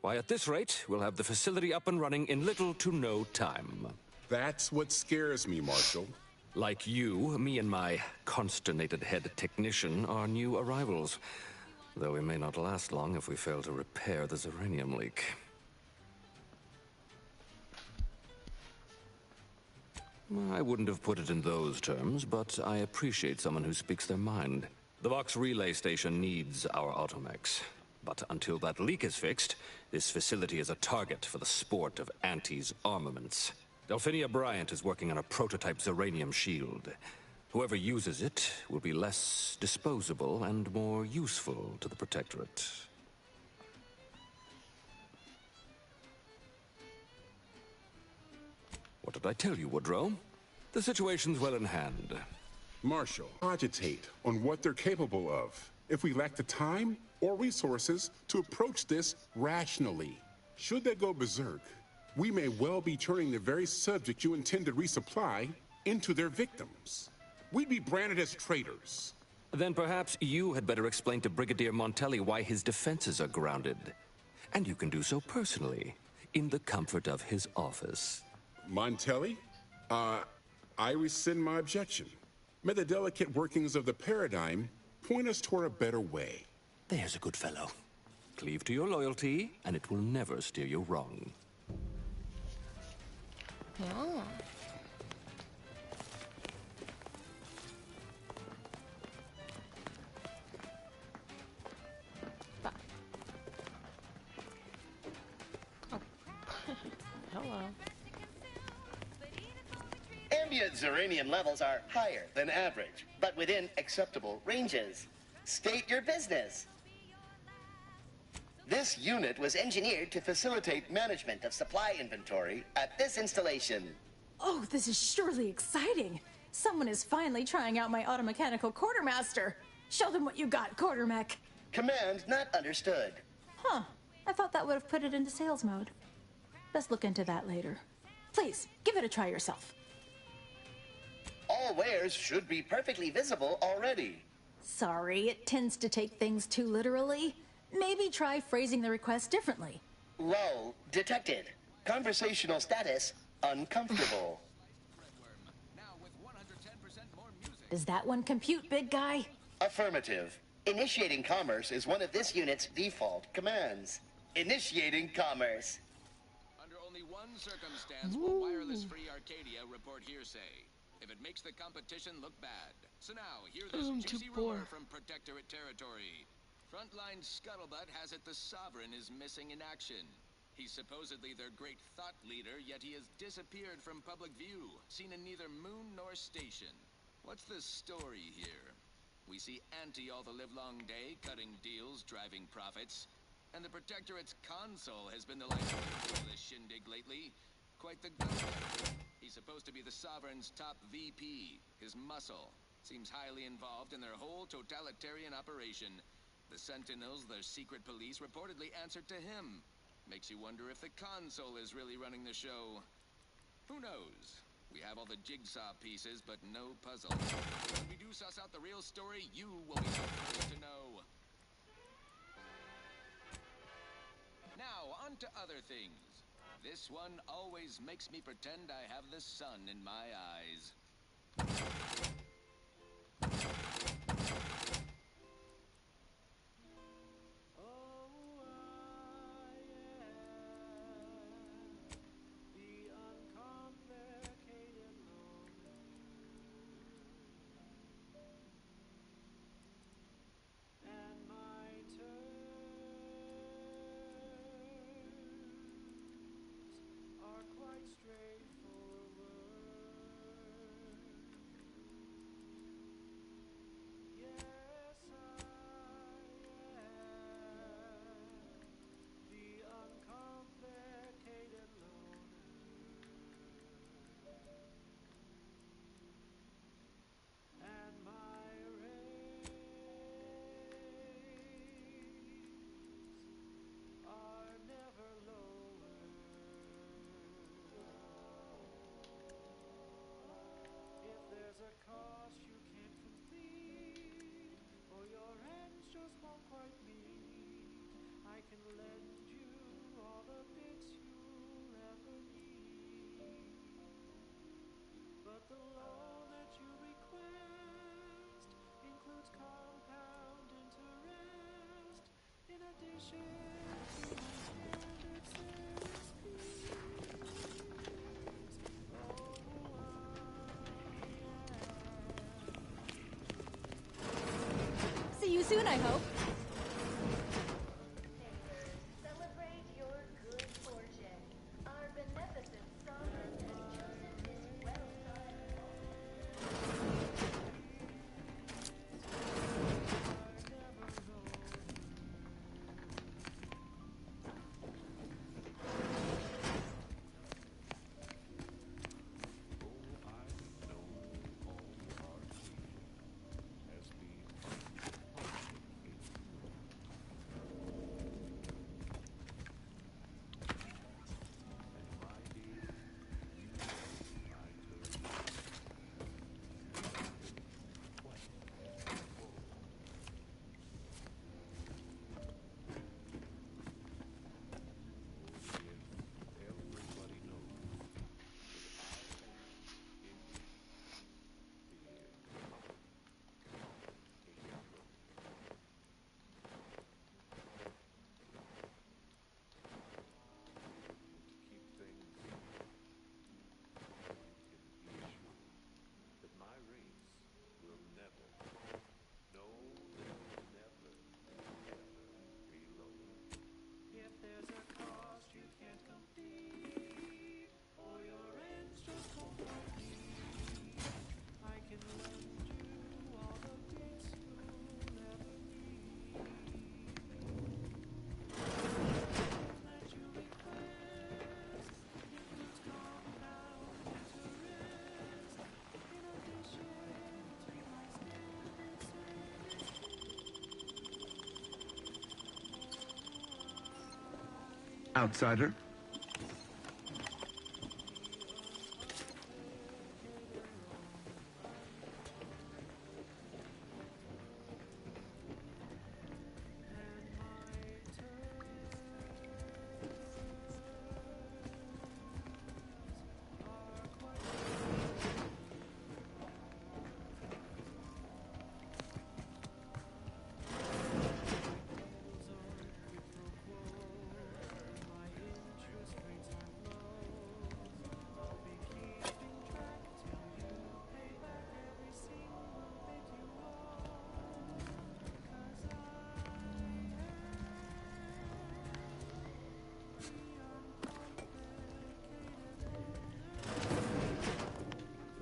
why at this rate, we'll have the facility up and running in little to no time. That's what scares me, Marshal. Like you, me and my consternated head technician are new arrivals, though we may not last long if we fail to repair the xeranium leak. I wouldn't have put it in those terms, but I appreciate someone who speaks their mind. The Vox relay station needs our automechs. But until that leak is fixed, this facility is a target for the sport of Auntie's armaments. Delphinia Bryant is working on a prototype xeranium shield. Whoever uses it will be less disposable and more useful to the Protectorate. What did I tell you, Woodrow? The situation's well in hand. Marshal, agitate on what they're capable of if we lack the time or resources to approach this rationally. Should they go berserk, we may well be turning the very subject you intend to resupply into their victims. we'd be branded as traitors. Then perhaps you had better explain to Brigadier Montelli why his defenses are grounded. And you can do so personally, in the comfort of his office. Montelli? I rescind my objection. May the delicate workings of the paradigm point us toward a better way. There's a good fellow. Cleave to your loyalty, and it will never steer you wrong. Yeah. Hello. Ambient Zeranium levels are higher than average, but within acceptable ranges. State your business. This unit was engineered to facilitate management of supply inventory at this installation. Oh, this is surely exciting. Someone is finally trying out my automechanical quartermaster. Show them what you got, Quartermech. Command not understood. Huh. I thought that would have put it into sales mode. Best look into that later. Please, give it a try yourself. All wares should be perfectly visible already. Sorry, it tends to take things too literally. Maybe try phrasing the request differently. Lull detected. Conversational status uncomfortable. Does that one compute, big guy? Affirmative. Initiating commerce is one of this unit's default commands. Initiating commerce. Under only one circumstance will wireless-free Arcadia report hearsay. If it makes the competition look bad. So now, hear this juicy rumor from Protectorate territory. Frontline Scuttlebutt has it the Sovereign is missing in action. He's supposedly their great thought leader, yet he has disappeared from public view, seen in neither moon nor station. What's the story here? We see Auntie all the livelong day, cutting deals, driving profits. And the Protectorate's console has been the life of this shindig lately. Quite the go-getter. He's supposed to be the Sovereign's top VP, his muscle. Seems highly involved in their whole totalitarian operation. The Sentinels, their secret police, reportedly answered to him. Makes you wonder if the console is really running the show. Who knows? We have all the jigsaw pieces, but no puzzle. When we do suss out the real story, you will be the first to know. Now, on to other things. This one always makes me pretend I have the sun in my eyes. See you soon, I hope. Celebrate your good fortune. Our beneficent sovereign has chosen this well-timed Outsider?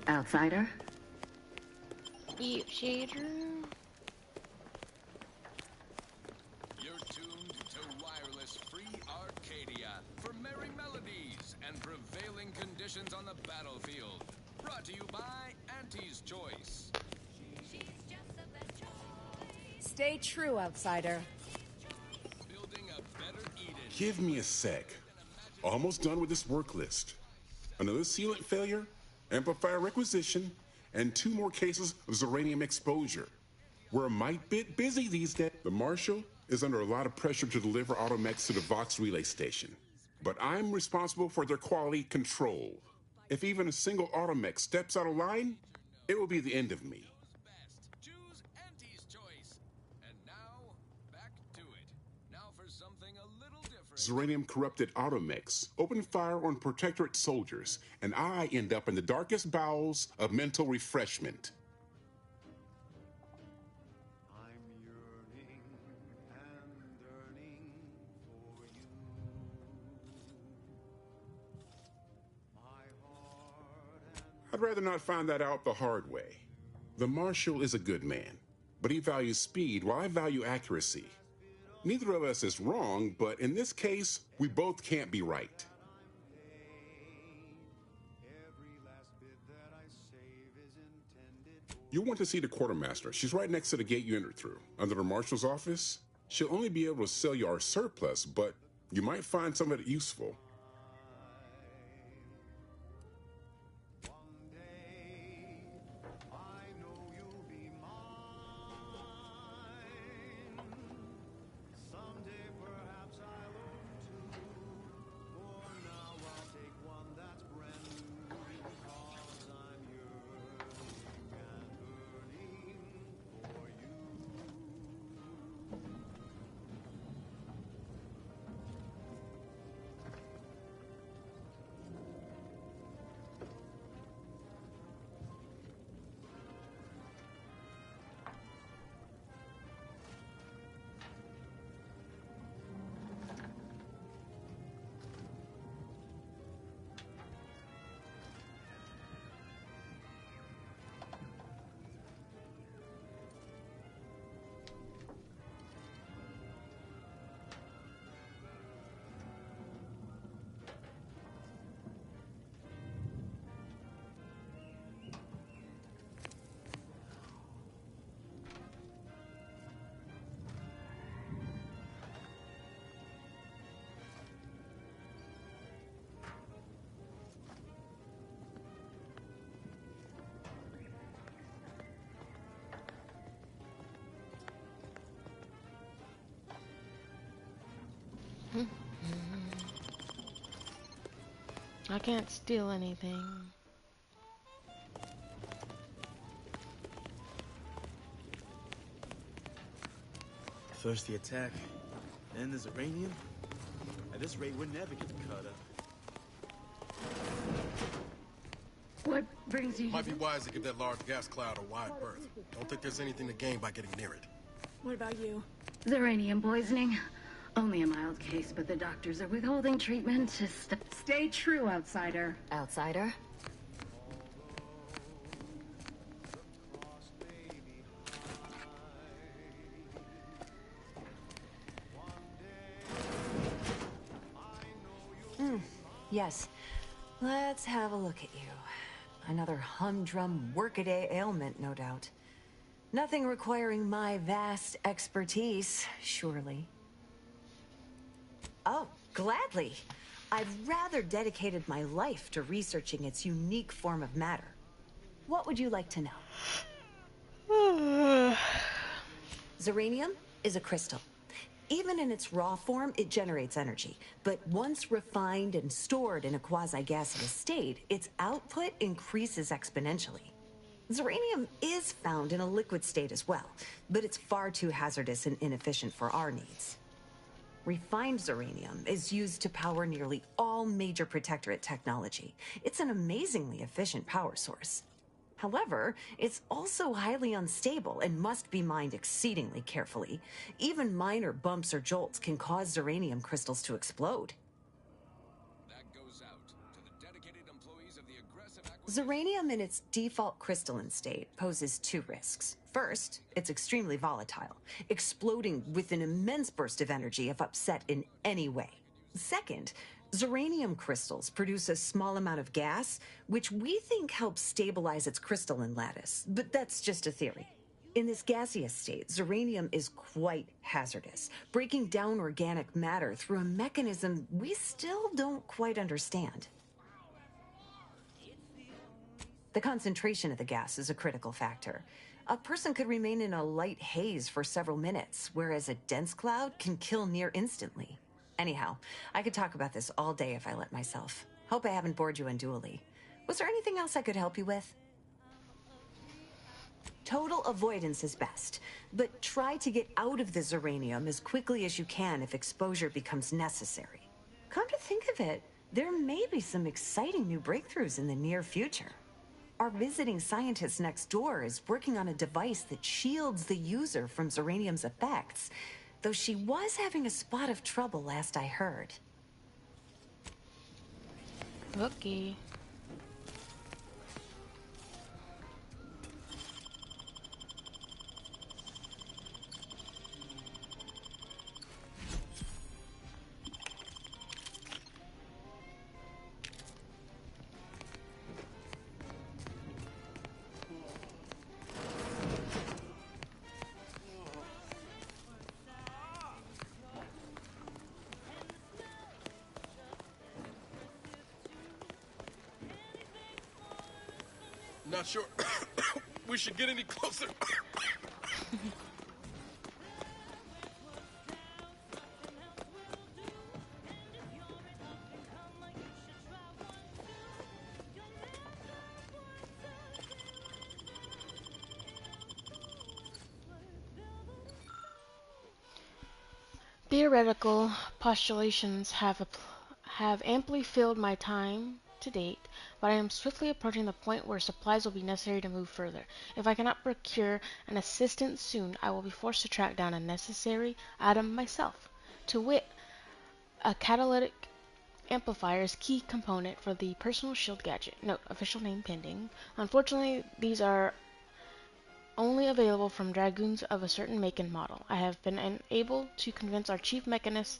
Outsider? Shader. You're tuned to Wireless Free Arcadia for merry melodies and prevailing conditions on the battlefield. Brought to you by Auntie's Choice. Stay true, Outsider. Building a better Eden. Give me a sec. Almost done with this work list. Another sealant failure, amplifier requisition, and 2 more cases of Zeranium exposure. We're a mite bit busy these days. The Marshal is under a lot of pressure to deliver automechs to the Vox relay station. But I'm responsible for their quality control. If even a single automech steps out of line, it will be the end of me. Choose Auntie's Choice. And now, back to it. Now for something a little different. Zeranium corrupted automechs open fire on Protectorate soldiers, and I end up in the darkest bowels of mental refreshment. I'd rather not find that out the hard way. The Marshal is a good man, but he values speed while I value accuracy. Neither of us is wrong, but in this case, we both can't be right. You'll want to see the quartermaster. She's right next to the gate you entered through, under the Marshal's office. She'll only be able to sell you our surplus, but you might find some of it useful. I can't steal anything. First the attack, then there's uranium. At this rate, we're never getting caught up. What brings you Might be here? wise to give that large gas cloud a wide berth. Don't think there's anything to gain by getting near it. What about you? Uranium poisoning. Only a mild case, but the doctors are withholding treatment to stay true, Outsider. Outsider? Yes. Let's have a look at you. Another humdrum workaday ailment, no doubt. Nothing requiring my vast expertise, surely. Oh, Gladly. I've rather dedicated my life to researching its unique form of matter. What would you like to know? Zeranium is a crystal. Even in its raw form, it generates energy. But once refined and stored in a quasi-gaseous state, its output increases exponentially. Zeranium is found in a liquid state as well, but it's far too hazardous and inefficient for our needs. Refined zeranium is used to power nearly all major Protectorate technology. It's an amazingly efficient power source. However, it's also highly unstable and must be mined exceedingly carefully. Even minor bumps or jolts can cause zeranium crystals to explode. Zeranium in its default crystalline state poses two risks. First, it's extremely volatile, exploding with an immense burst of energy if upset in any way. Second, zeranium crystals produce a small amount of gas, which we think helps stabilize its crystalline lattice, but that's just a theory. In this gaseous state, zeranium is quite hazardous, breaking down organic matter through a mechanism we still don't quite understand. The concentration of the gas is a critical factor. A person could remain in a light haze for several minutes, whereas a dense cloud can kill near instantly. Anyhow, I could talk about this all day if I let myself. Hope I haven't bored you unduly. Was there anything else I could help you with? Total avoidance is best, but try to get out of the zeranium as quickly as you can if exposure becomes necessary. Come to think of it, there may be some exciting new breakthroughs in the near future. Our visiting scientist next door is working on a device that shields the user from zeranium's effects, though she was having a spot of trouble last I heard. Okay. Not sure we should get any closer. Theoretical postulations have amply filled my time to date, but I am swiftly approaching the point where supplies will be necessary to move further. If I cannot procure an assistant soon, I will be forced to track down a necessary item myself. To wit, a catalytic amplifier is key component for the personal shield gadget. Note, official name pending. Unfortunately, these are only available from Dragoons of a certain make and model. I have been unable to convince our chief mechanist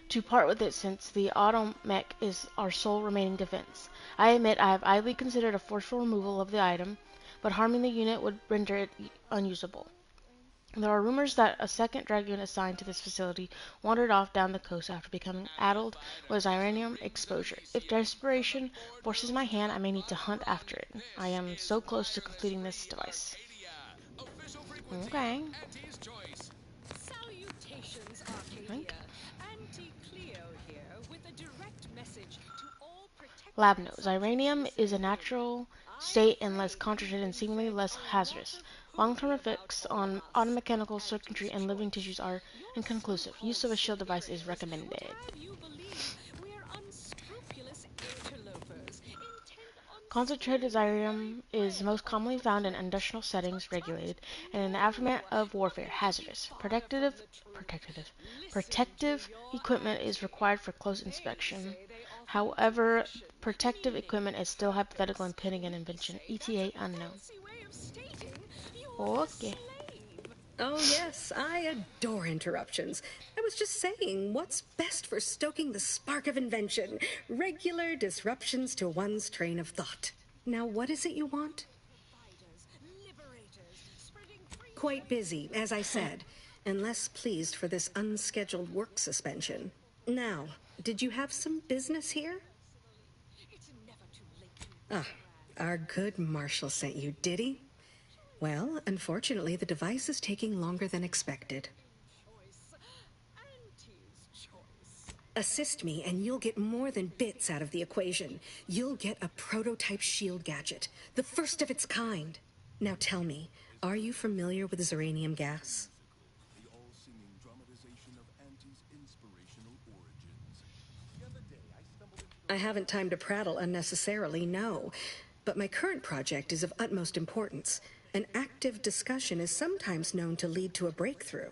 to part with it since the automech is our sole remaining defense. I admit I have idly considered a forceful removal of the item, but harming the unit would render it unusable. There are rumors that a second Dragoon assigned to this facility wandered off down the coast after becoming addled with uranium exposure. If desperation forces my hand, I may need to hunt after it. I am so close to completing this device. Okay. Salutations, Arcadia. Auntie Cleo here with a direct message to all Lab note. Ziranium is a natural state and less concentrated and seemingly less hazardous. Long-term effects on automechanical circuitry and living tissues are inconclusive. Use of a shield device is recommended. Concentrated ziranium is most commonly found in industrial settings, regulated, and in the aftermath of warfare, hazardous. Protective equipment is required for close inspection. However, protective equipment is still hypothetical and pending an invention. ETA unknown. Okay. Oh yes, I adore interruptions. I was just saying, what's best for stoking the spark of invention? Regular disruptions to one's train of thought. Now, what is it you want? Quite busy, as I said, and less pleased for this unscheduled work suspension. Now, Did you have some business here? Ah, our good Marshal sent you, did he? Well, unfortunately, the device is taking longer than expected. Assist me, and you'll get more than bits out of the equation. You'll get a prototype shield gadget, the first of its kind. Now tell me, are you familiar with Zeranium gas? The all-singing dramatization of Auntie's inspirational origins. The other day, I stumbled into I haven't time to prattle unnecessarily, no. But my current project is of utmost importance. An active discussion is sometimes known to lead to a breakthrough.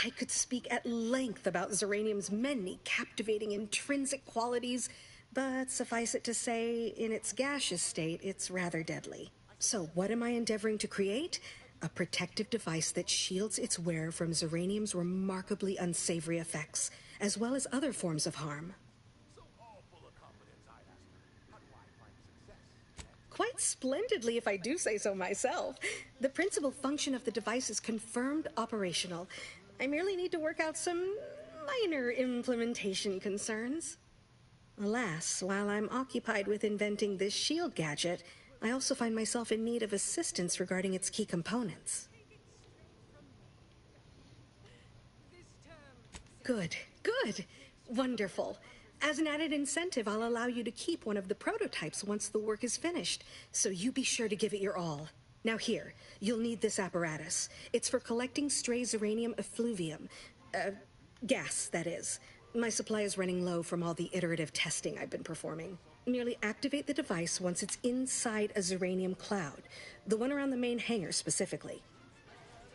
I could speak at length about Zeranium's many captivating intrinsic qualities, but suffice it to say, in its gaseous state, it's rather deadly. So what am I endeavoring to create? A protective device that shields its wearer from Zeranium's remarkably unsavory effects, as well as other forms of harm. Quite splendidly, if I do say so myself. The principal function of the device is confirmed operational. I merely need to work out some minor implementation concerns. Alas, while I'm occupied with inventing this shield gadget, I also find myself in need of assistance regarding its key components. Good, good, wonderful. As an added incentive, I'll allow you to keep one of the prototypes once the work is finished, so you be sure to give it your all. Now here, you'll need this apparatus. It's for collecting stray Zeranium effluvium. Gas, that is. My supply is running low from all the iterative testing I've been performing. Merely activate the device once it's inside a Zeranium cloud, the one around the main hangar specifically.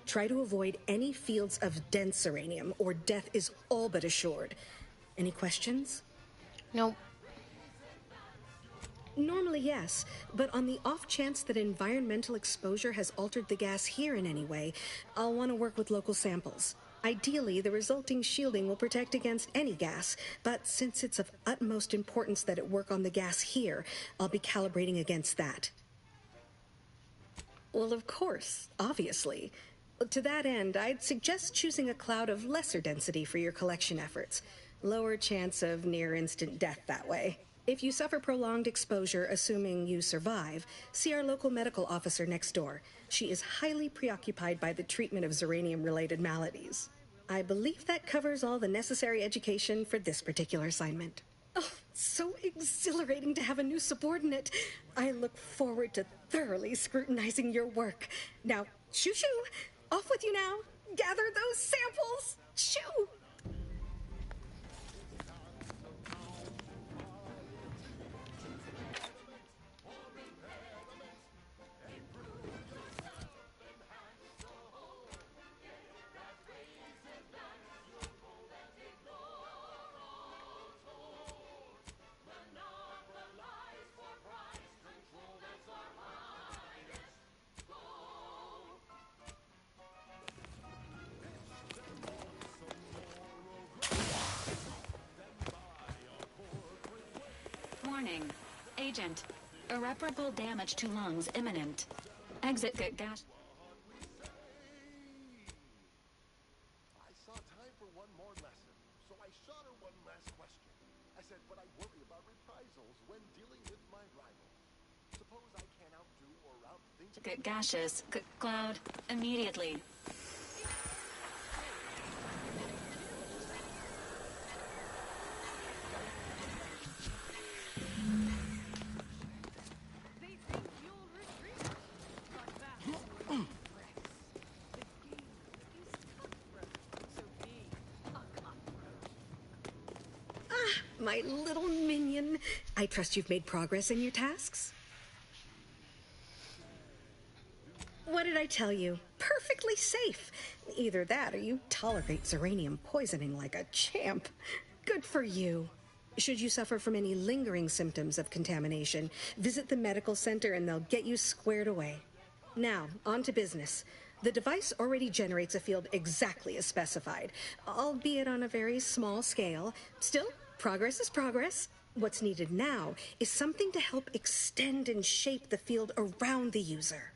Try to avoid any fields of dense Zeranium, or death is all but assured. Any questions? No. Normally, yes, but on the off chance that environmental exposure has altered the gas here in any way, I'll want to work with local samples. Ideally, the resulting shielding will protect against any gas, but since it's of utmost importance that it work on the gas here, I'll be calibrating against that. Well, of course, obviously. To that end, I'd suggest choosing a cloud of lesser density for your collection efforts. Lower chance of near-instant death that way. If you suffer prolonged exposure, assuming you survive, see our local medical officer next door. She is highly preoccupied by the treatment of Zeranium-related maladies. I believe that covers all the necessary education for this particular assignment. Oh, so exhilarating to have a new subordinate. I look forward to thoroughly scrutinizing your work. Now, shoo-shoo! Off with you now! Gather those samples! Shoo! Warning. Agent. Irreparable damage to lungs imminent. Exit gas. I saw time for one more lesson, so I shot her one last question. I said, but I worry about reprisals when dealing with my rivals. Suppose I can't outdo or outthink... Gaseous. Cloud. Immediately. My little minion. I trust you've made progress in your tasks? What did I tell you? Perfectly safe. Either that or you tolerate Zeranium poisoning like a champ. Good for you. Should you suffer from any lingering symptoms of contamination, visit the medical center and they'll get you squared away. Now, on to business. The device already generates a field exactly as specified, albeit on a very small scale. Still, progress is progress. What's needed now is something to help extend and shape the field around the user.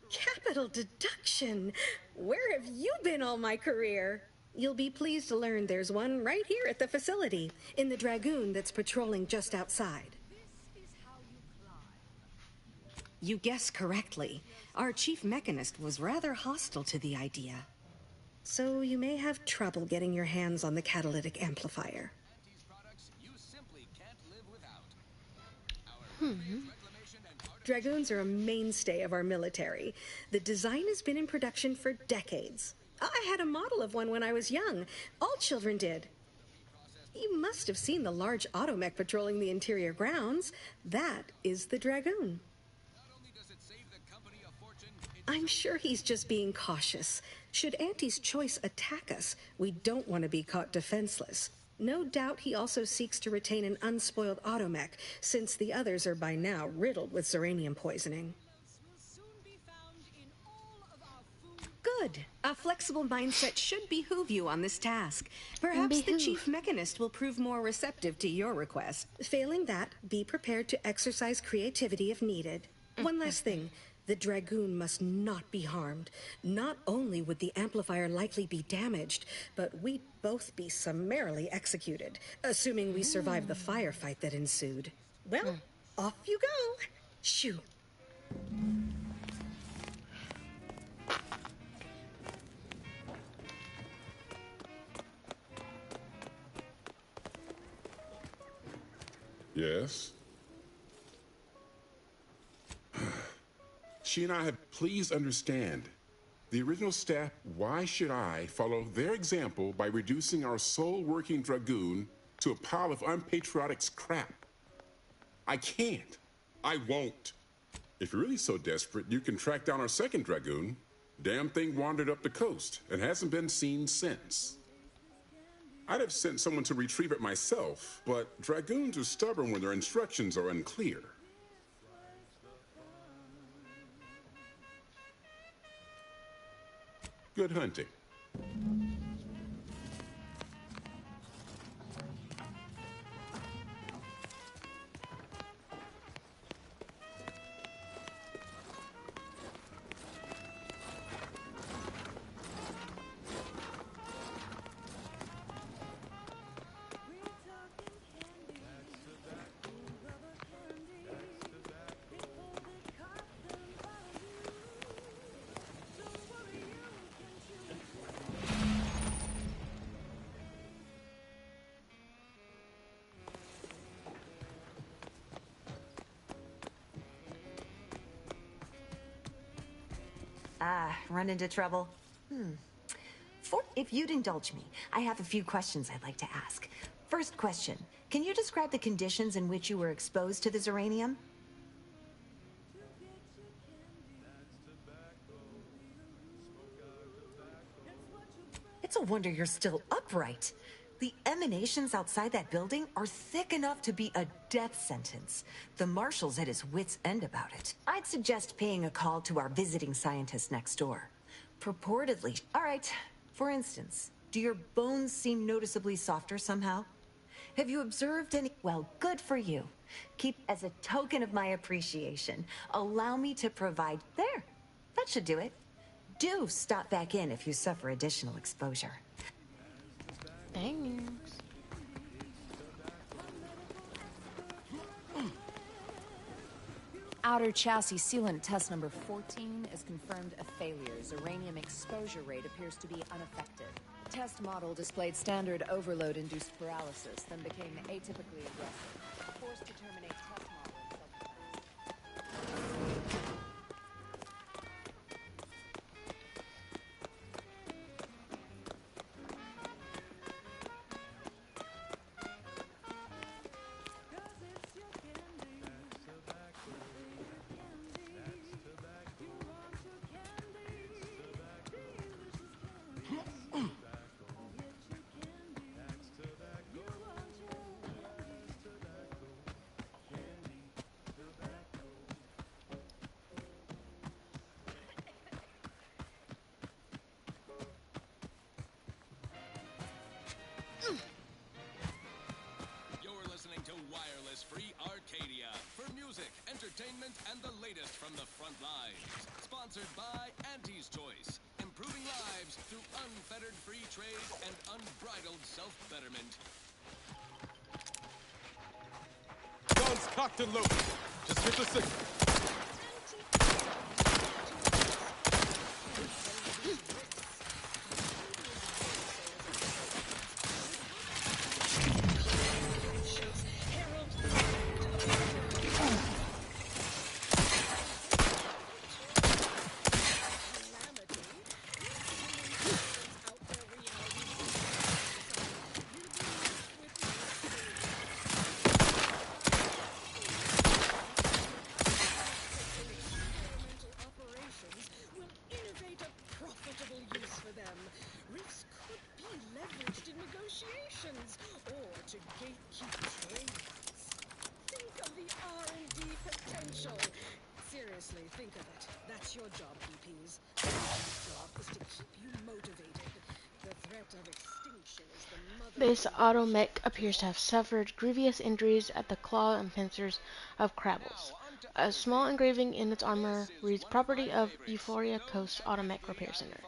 Capital deduction! Where have you been all my career? You'll be pleased to learn there's one right here at the facility, in the Dragoon that's patrolling just outside. You guessed correctly. Our chief mechanist was rather hostile to the idea. So you may have trouble getting your hands on the catalytic amplifier. Dragoons are a mainstay of our military. The design has been in production for decades. I had a model of one when I was young. All children did. You must have seen the large automech patrolling the interior grounds. That is the Dragoon. I'm sure he's just being cautious. Should Auntie's Choice attack us, we don't want to be caught defenseless. No doubt he also seeks to retain an unspoiled automech, since the others are by now riddled with Zeranium poisoning. Good. A flexible mindset should behoove you on this task. Perhaps the chief mechanist will prove more receptive to your request. Failing that, be prepared to exercise creativity if needed. One last thing. The Dragoon must not be harmed. Not only would the amplifier likely be damaged, but we'd both be summarily executed, assuming we survive the firefight that ensued. Well, off you go. Shoo. Yes? She and I have, please understand. The original staff, why should I follow their example by reducing our sole working Dragoon to a pile of unpatriotic scrap? I can't. I won't. If you're really so desperate, you can track down our second Dragoon. Damn thing wandered up the coast and hasn't been seen since. I'd have sent someone to retrieve it myself, but Dragoons are stubborn when their instructions are unclear. Good hunting. Run into trouble? If you'd indulge me, I have a few questions I'd like to ask. First question, can you describe the conditions in which you were exposed to the Zeranium? It's a wonder you're still upright. The emanations outside that building are thick enough to be a death sentence. The marshal's at his wit's end about it. I'd suggest paying a call to our visiting scientist next door. Purportedly. All right, for instance, do your bones seem noticeably softer somehow? Have you observed any? Well, good for you. Keep as a token of my appreciation. Allow me to provide. There, that should do it. Do stop back in if you suffer additional exposure. Thanks. Outer chassis sealant test number 14 is confirmed a failure. Zeranium exposure rate appears to be unaffected. Test model displayed standard overload-induced paralysis, then became atypically aggressive. Forced to terminate test model in self-defense. Free Arcadia for music, entertainment, and the latest from the front lines. Sponsored by Auntie's Choice, improving lives through unfettered unfettered free trade and unbridled self-betterment. Guns cocked and loaded. Just hit the signal. To gatekeep trade routes. Think of the R&D potential. Seriously, think of it. That's your job, VPs. My job is to keep you motivated. The threat of extinction is the mother. This automech appears to have suffered grievous injuries at the claw and pincers of Crabbles. A small engraving in its armor reads "Property of Euphoria Coast Automech Repair Center."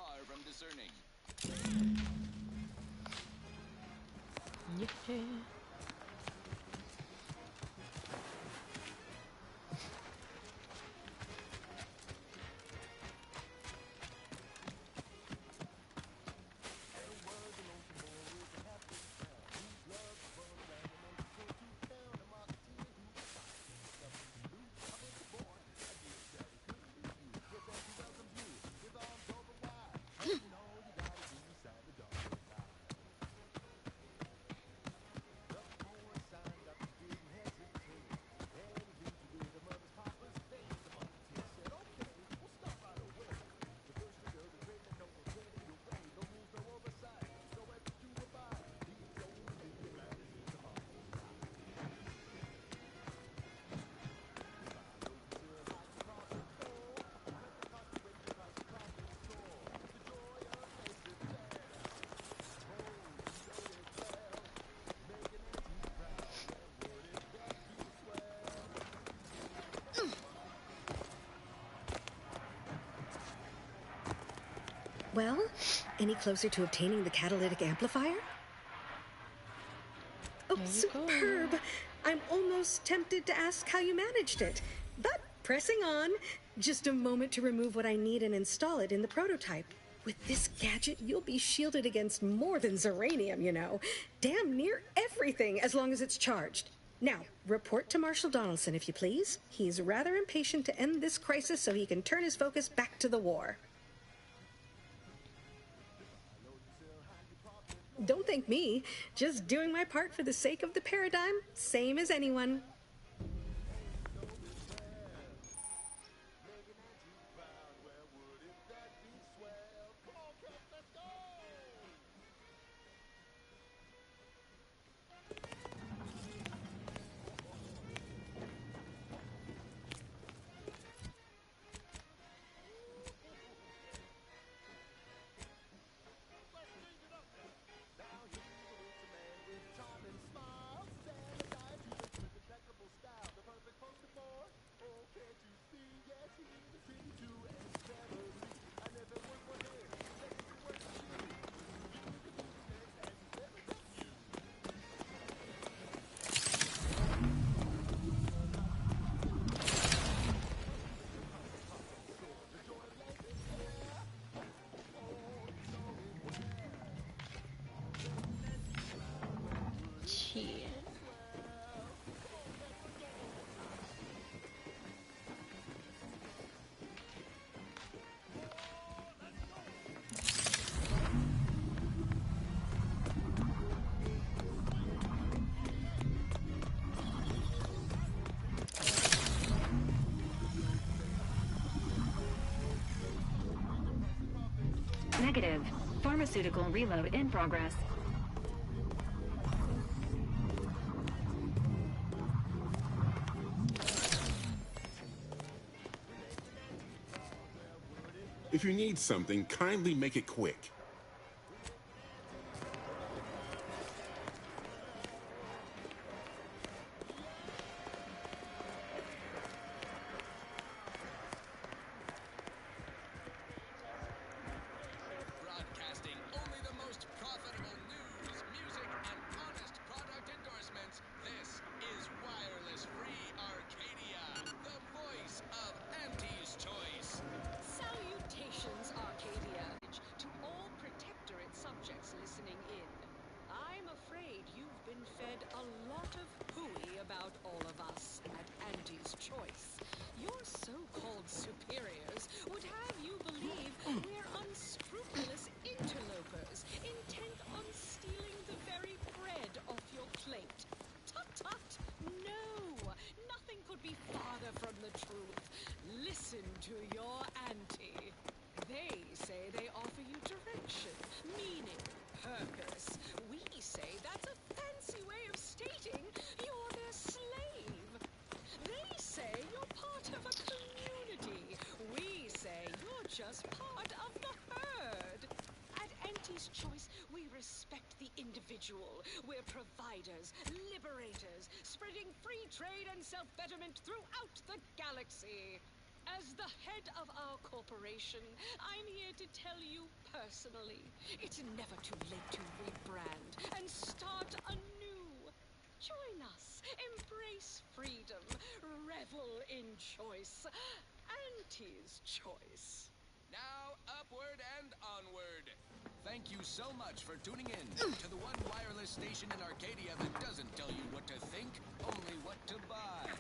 Yeah. Well, any closer to obtaining the catalytic amplifier? Oh, superb! I'm almost tempted to ask how you managed it. But pressing on, just a moment to remove what I need and install it in the prototype. With this gadget, you'll be shielded against more than Zeranium, you know. Damn near everything, as long as it's charged. Now, report to Marshal Donaldson, if you please. He's rather impatient to end this crisis so he can turn his focus back to the war. Don't thank me. Just doing my part for the sake of the paradigm, same as anyone. Negative. Pharmaceutical reload in progress. If you need something, kindly make it quick. Broadcasting only the individual. We're providers, liberators, spreading free trade and self-betterment throughout the galaxy. As the head of our corporation, I'm here to tell you personally, it's never too late to rebrand and start anew. Join us, embrace freedom, revel in choice. Auntie's choice. Now, upward and onward. Thank you so much for tuning in to the one wireless station in Arcadia that doesn't tell you what to think, only what to buy.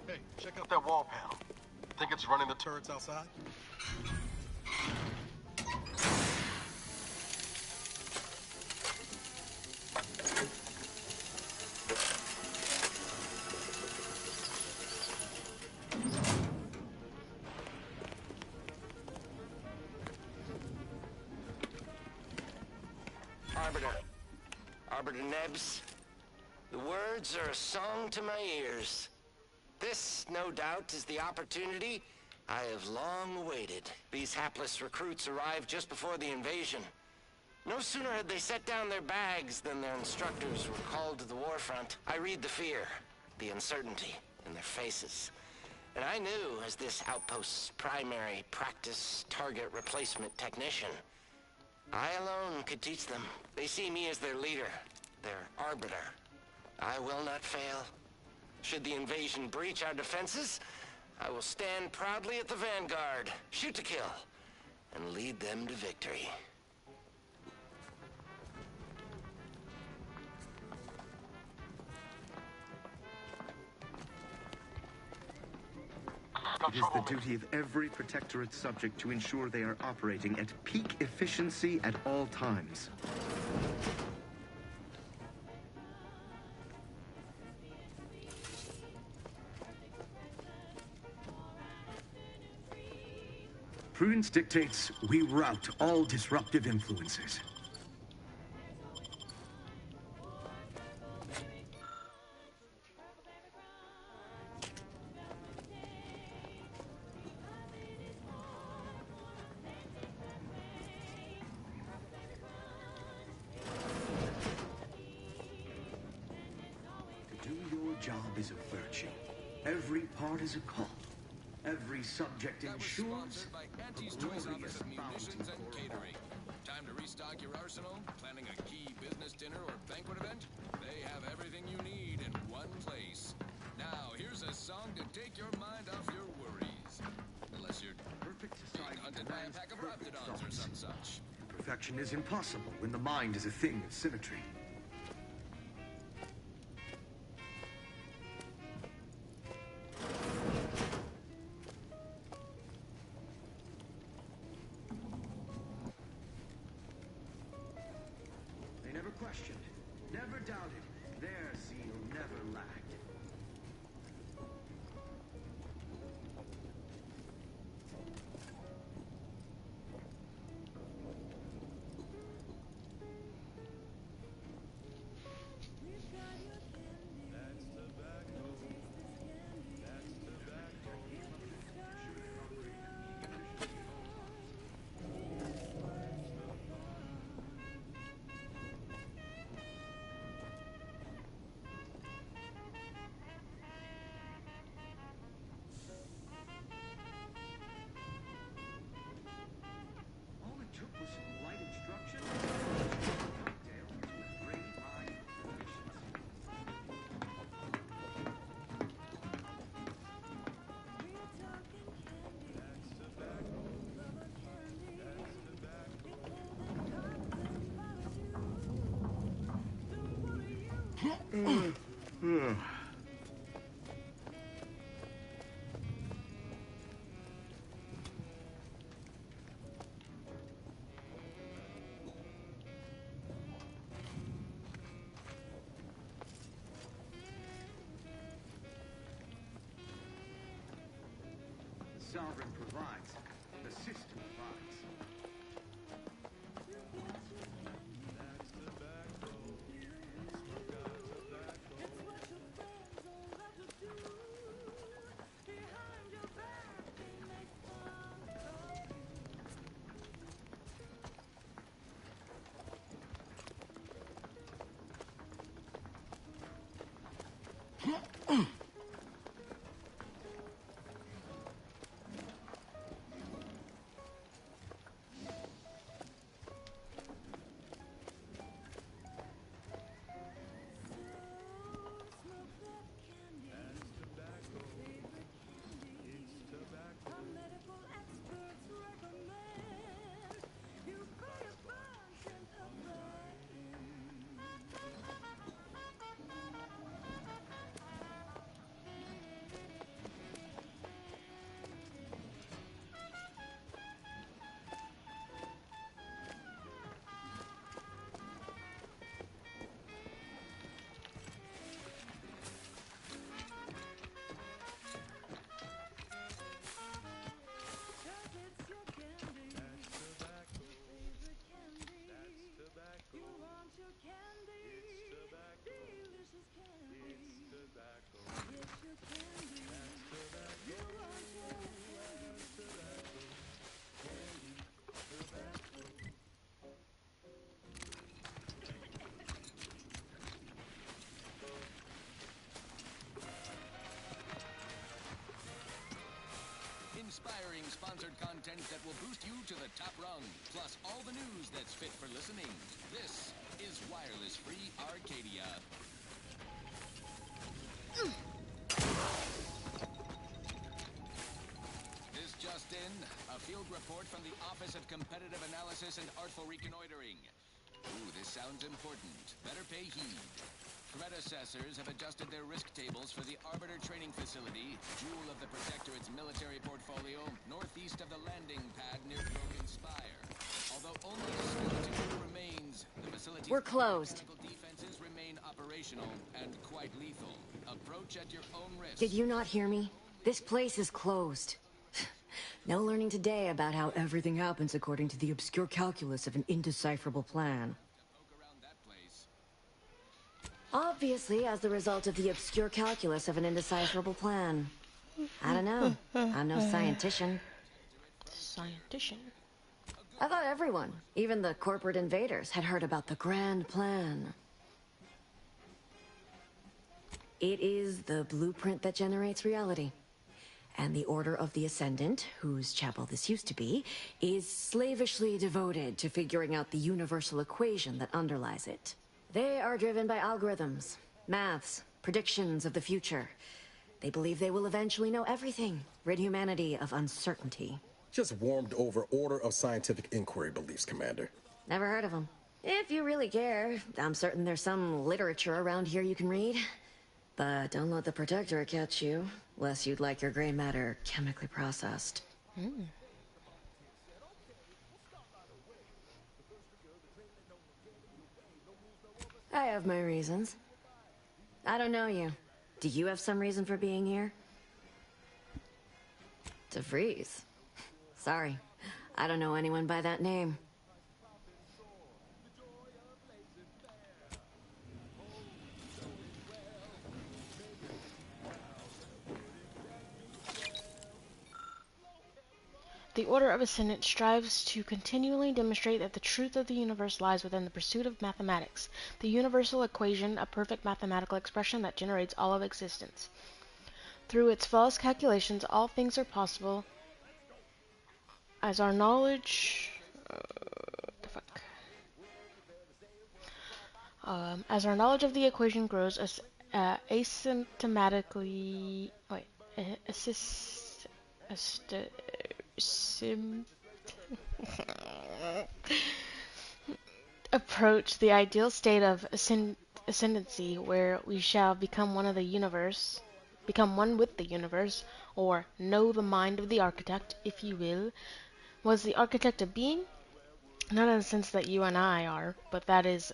Hey, check out that wall panel. Think it's running the turrets outside? Arbiter Nebs, the words are a song to my ears. This, no doubt, is the opportunity I have long awaited. These hapless recruits arrived just before the invasion. No sooner had they set down their bags than their instructors were called to the warfront. I read the fear, the uncertainty in their faces. And I knew, as this outpost's primary practice target replacement technician, I alone could teach them. They see me as their leader, their arbiter. I will not fail. Should the invasion breach our defenses, I will stand proudly at the vanguard, shoot to kill, and lead them to victory. It is the duty of every Protectorate subject to ensure they are operating at peak efficiency at all times. Prudence dictates we rout all disruptive influences. To do your job is a virtue. Every part is a call. Every subject ensures Sponsored by a Auntie's Choice glorious Office of bounty Munitions and for Catering. Time to restock your arsenal? Planning a key business dinner or banquet event? They have everything you need in one place. Now, here's a song to take your mind off your worries. Unless you're perfect being society hunted by a demands pack of perfect raptidons or thoughts. some such. Perfection is impossible when the mind is a thing of symmetry. They never questioned, never doubted. Their zeal never lagged. The sovereign provides. The system provides. Inspiring sponsored content that will boost you to the top rung, plus all the news that's fit for listening. This is Wireless Free Arcadia. This just in, a field report from the Office of Competitive Analysis and Artful Reconnoitering. Ooh, this sounds important. Better pay heed. Predecessors have adjusted their risk tables for the Arbiter Training Facility, jewel of the Protectorate's military portfolio, northeast of the landing pad near Broken Spire. Although only a skeleton crew remains, the facility's We're closed. defenses remain operational and quite lethal. Approach at your own risk. Did you not hear me? This place is closed. No learning today about how everything happens according to the obscure calculus of an indecipherable plan. Obviously, as the result of the obscure calculus of an indecipherable plan. I don't know. I'm no scientician. Scientician? I thought everyone, even the corporate invaders, had heard about the grand plan. It is the blueprint that generates reality. And the Order of the Ascendant, whose chapel this used to be, is slavishly devoted to figuring out the universal equation that underlies it. They are driven by algorithms, maths, predictions of the future. They believe they will eventually know everything, rid humanity of uncertainty. Just warmed over Order of Scientific Inquiry beliefs, Commander. Never heard of them. If you really care, I'm certain there's some literature around here you can read. But don't let the Protectorate catch you, lest you'd like your gray matter chemically processed. I have my reasons. I don't know you. Do you have some reason for being here? To freeze. Sorry. I don't know anyone by that name. The Order of Ascendant strives to continually demonstrate that the truth of the universe lies within the pursuit of mathematics, the universal equation, a perfect mathematical expression that generates all of existence. Through its flawless calculations, all things are possible. As our knowledge... as our knowledge of the equation grows, asymptomatically... approach the ideal state of ascendancy, where we shall become one of the universe, become one with the universe, or know the mind of the architect, if you will. Was the architect a being? Not in the sense that you and I are, but that is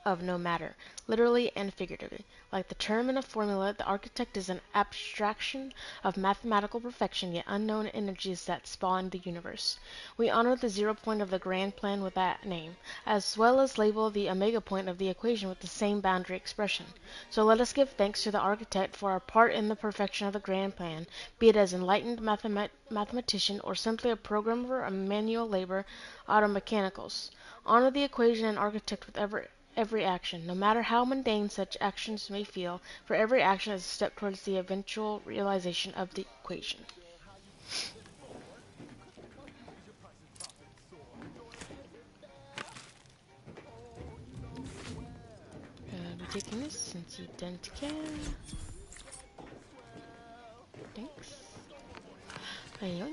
of no matter, literally and figuratively. Like the term in a formula, the architect is an abstraction of mathematical perfection, yet unknown energies that spawn the universe. We honor the 0 point of the grand plan with that name, as well as label the omega point of the equation with the same boundary expression. So let us give thanks to the architect for our part in the perfection of the grand plan, be it as enlightened mathematician or simply a programmer of manual labor automechanicals. Honor the equation and architect with every action, no matter how mundane such actions may feel, for every action is a step towards the eventual realization of the equation. I'll be taking this since you don't care. Thanks. Anyway.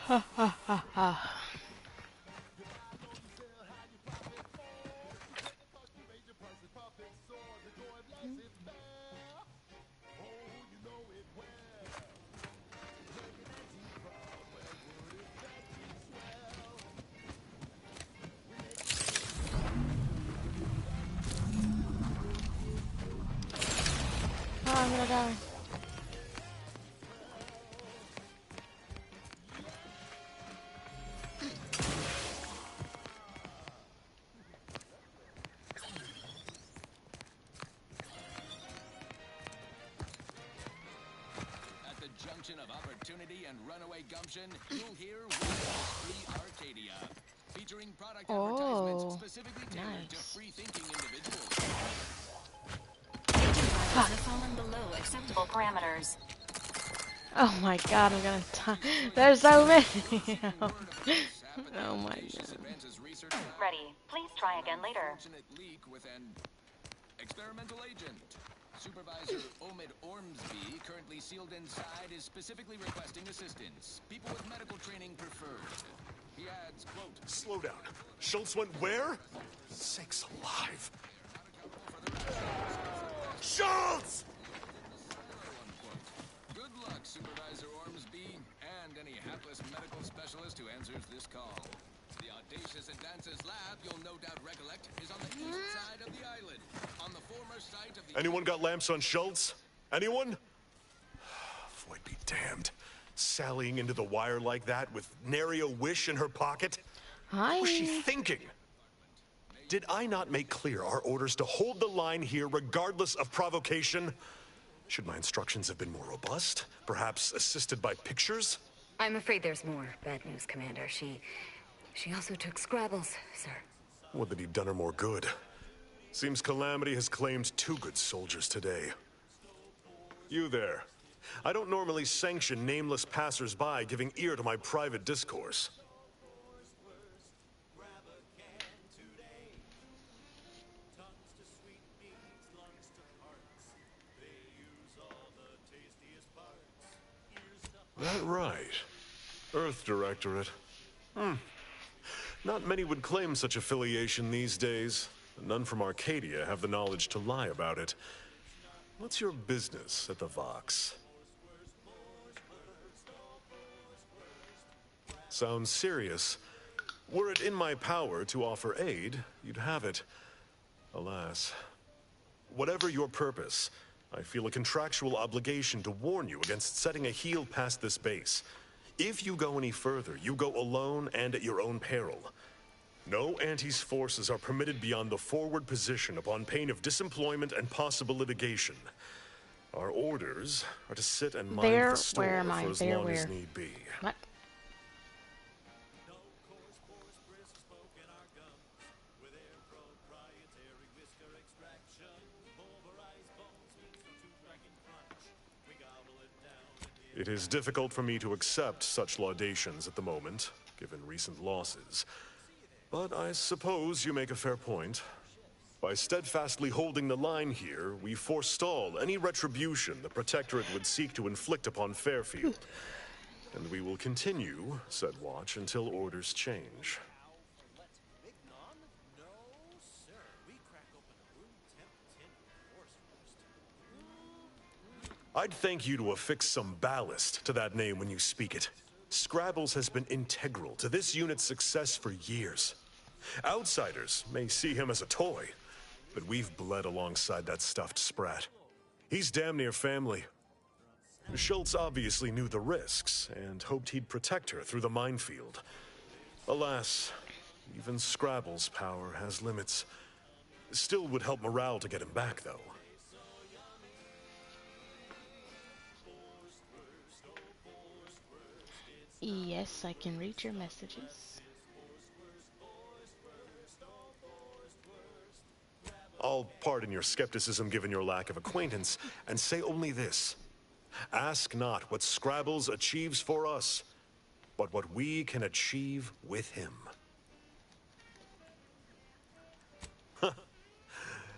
Ha ha ha ha. Oh, I'm gonna die. At the junction of opportunity and runaway gumption, you'll hear Free Arcadia, featuring product advertisements specifically tailored to free-thinking individuals. Have fallen below acceptable parameters. Oh my god, I'm gonna die. There's so many. Oh my god. Ready. Please try again later. Leak with an experimental agent. Supervisor Omid Ormsby, currently sealed inside, is specifically requesting assistance. People with medical training preferred. He adds, quote, Slow down. Schultz went where? Sakes alive. Schultz! Good luck, Supervisor Ormsby, and any hapless medical specialist who answers this call. The Audacious Advances Lab, you'll no doubt recollect, is on the east side of the island, on the former site of the... Anyone got lamps on Schultz? Anyone? Void be damned. Sallying into the wire like that with nary a wish in her pocket? Hi. What was she thinking? Did I not make clear our orders to hold the line here regardless of provocation? Should my instructions have been more robust? Perhaps assisted by pictures? I'm afraid there's more bad news, Commander. She also took Scrabbles, sir. Would that he'd done her more good. Seems Calamity has claimed 2 good soldiers today. You there. I don't normally sanction nameless passers-by giving ear to my private discourse. That right. Earth Directorate. Not many would claim such affiliation these days. None from Arcadia have the knowledge to lie about it. What's your business at the Vox? Sounds serious. Were it in my power to offer aid, you'd have it. Alas. Whatever your purpose, I feel a contractual obligation to warn you against setting a heel past this base. If you go any further, you go alone and at your own peril. No Anti's forces are permitted beyond the forward position upon pain of disemployment and possible litigation. Our orders are to sit and mind the store for as long as need be. What? It is difficult for me to accept such laudations at the moment, given recent losses. But I suppose you make a fair point. By steadfastly holding the line here, we forestall any retribution the Protectorate would seek to inflict upon Fairfield. And we will continue said watch until orders change. I'd thank you to affix some ballast to that name when you speak it. Scrabbles has been integral to this unit's success for years. Outsiders may see him as a toy, but we've bled alongside that stuffed sprat. He's damn near family. Schultz obviously knew the risks and hoped he'd protect her through the minefield. Alas, even Scrabble's power has limits. Still would help morale to get him back, though. Yes, I can read your messages. I'll pardon your skepticism given your lack of acquaintance, and say only this. Ask not what Scrabbles achieves for us, but what we can achieve with him.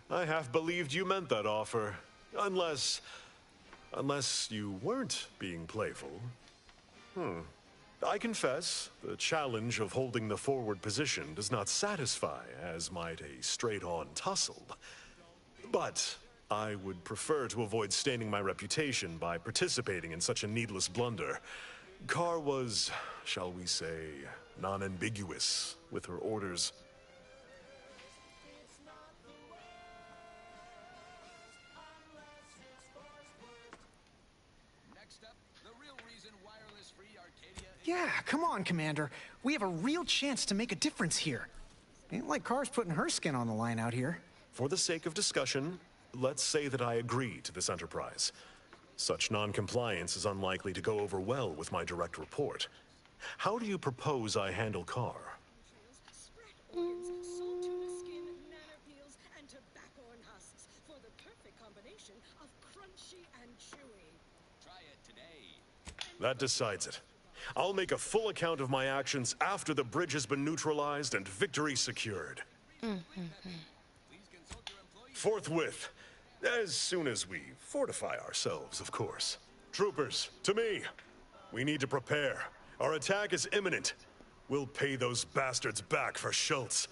I half believed you meant that offer. Unless you weren't being playful. I confess, the challenge of holding the forward position does not satisfy, as might a straight-on tussle. But I would prefer to avoid staining my reputation by participating in such a needless blunder. Carr was, shall we say, non-ambiguous with her orders. Yeah, come on, Commander. We have a real chance to make a difference here. Ain't like Carr's putting her skin on the line out here. For the sake of discussion, let's say that I agree to this enterprise. Such non-compliance is unlikely to go over well with my direct report. How do you propose I handle Carr? That decides it. I'll make a full account of my actions after the bridge has been neutralized and victory secured. Forthwith, as soon as we fortify ourselves, of course. Troopers, to me. We need to prepare. Our attack is imminent. We'll pay those bastards back for Schultz.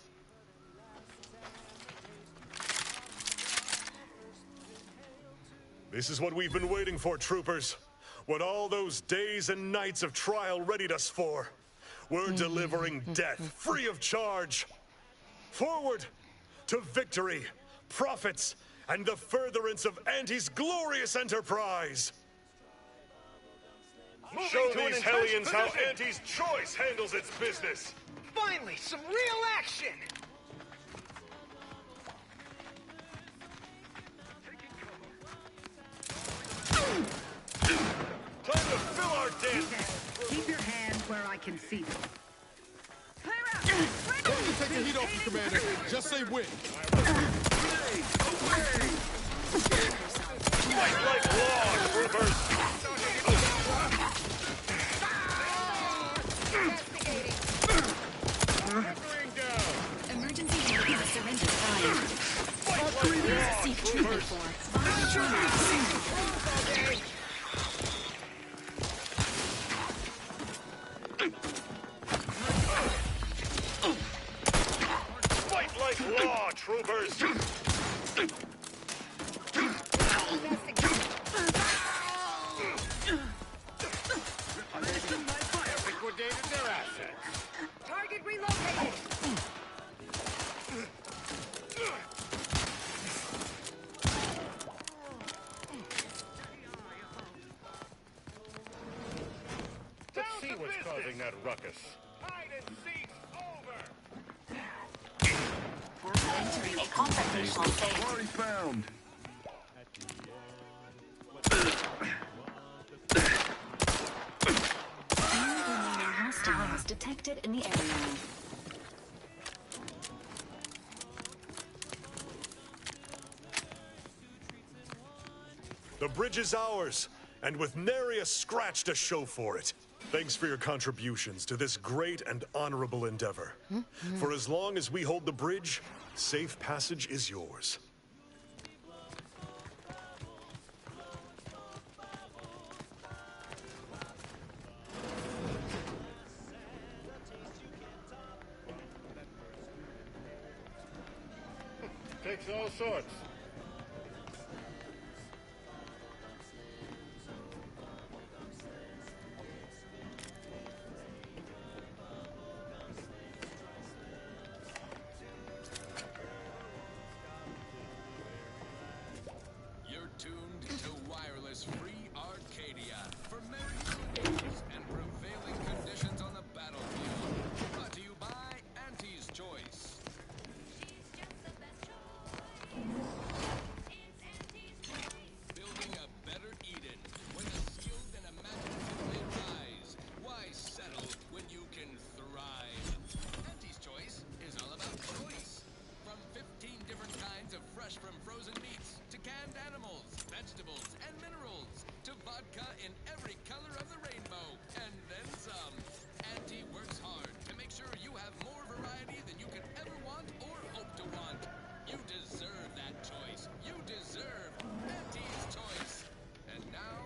This is what we've been waiting for, troopers. What all those days and nights of trial readied us for. We're delivering death, free of charge. Forward to victory, profits, and the furtherance of Auntie's glorious enterprise. Show these hellions how Auntie's choice handles its business. Finally, some real action! Time to fill our den! Keep your hands where I can see them. Don't take the heat off you, Commander. Just say when. Fight like law, troopers! Emergency vehicle surrender prime. Fight like law, Seek treatment troopers! for viral trauma. Fight like law, troopers! Liquidated their assets. Target relocated. Let's see what's causing that ruckus. Hide and seek's over! Entering a confrontational phase. Already found. Remaining hostiles detected in the area. The bridge is ours, and with nary a scratch to show for it. Thanks for your contributions to this great and honorable endeavor. For as long as we hold the bridge, Safe passage is yours. Takes all sorts. You're tuned to wireless free Arcadia for merry days and prevailing conditions on the battlefield. Brought to you by Auntie's Choice. Building a better Eden when the skilled and imaginative may rise. Why settle when you can thrive? Auntie's Choice is all about choice. From 15 different kinds of fresh from frozen meats to canned animals, vegetables, and minerals to vodka in every color of the rainbow and then some. Auntie works hard to make sure you have more variety than you could ever want or hope to want. You deserve that choice. You deserve Auntie's Choice. And now,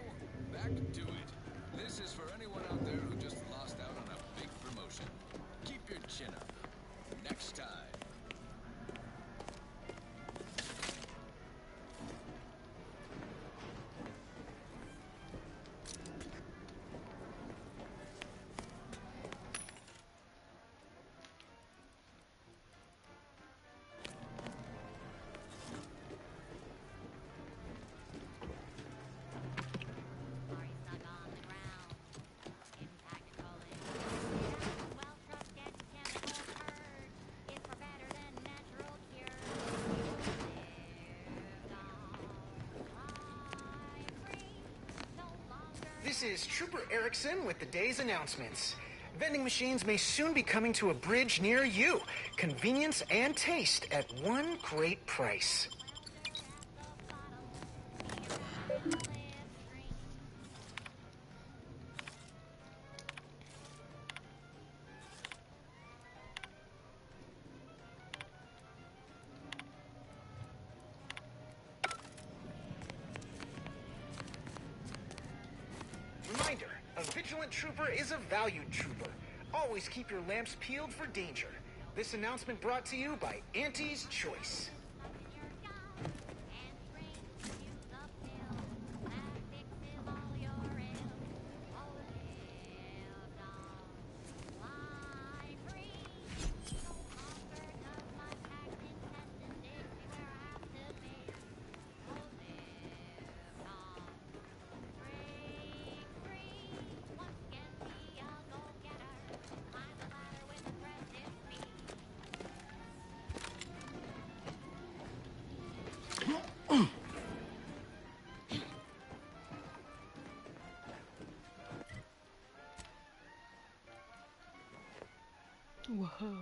back to it. This is for anyone out there who just lost out on a big promotion. Keep your chin up. Next time. This is Trooper Erickson with the day's announcements. Vending machines may soon be coming to a bridge near you. Convenience and taste at one great price. Reminder, a vigilant trooper is a valued trooper. Always keep your lamps peeled for danger. This announcement brought to you by Auntie's Choice. Whoa.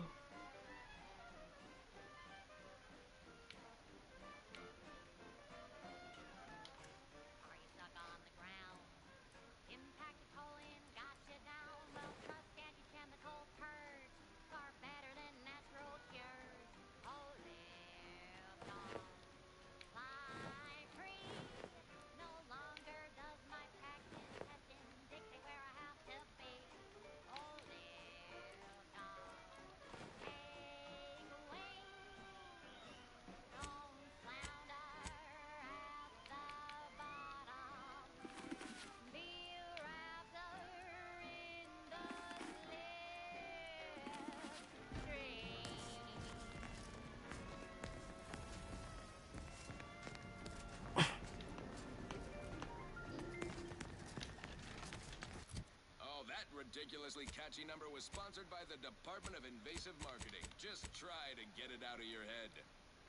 Ridiculously catchy number was sponsored by the Department of Invasive Marketing. Just try to get it out of your head.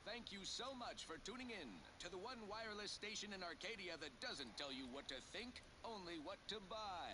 Thank you so much for tuning in to the one wireless station in Arcadia that doesn't tell you what to think, only what to buy.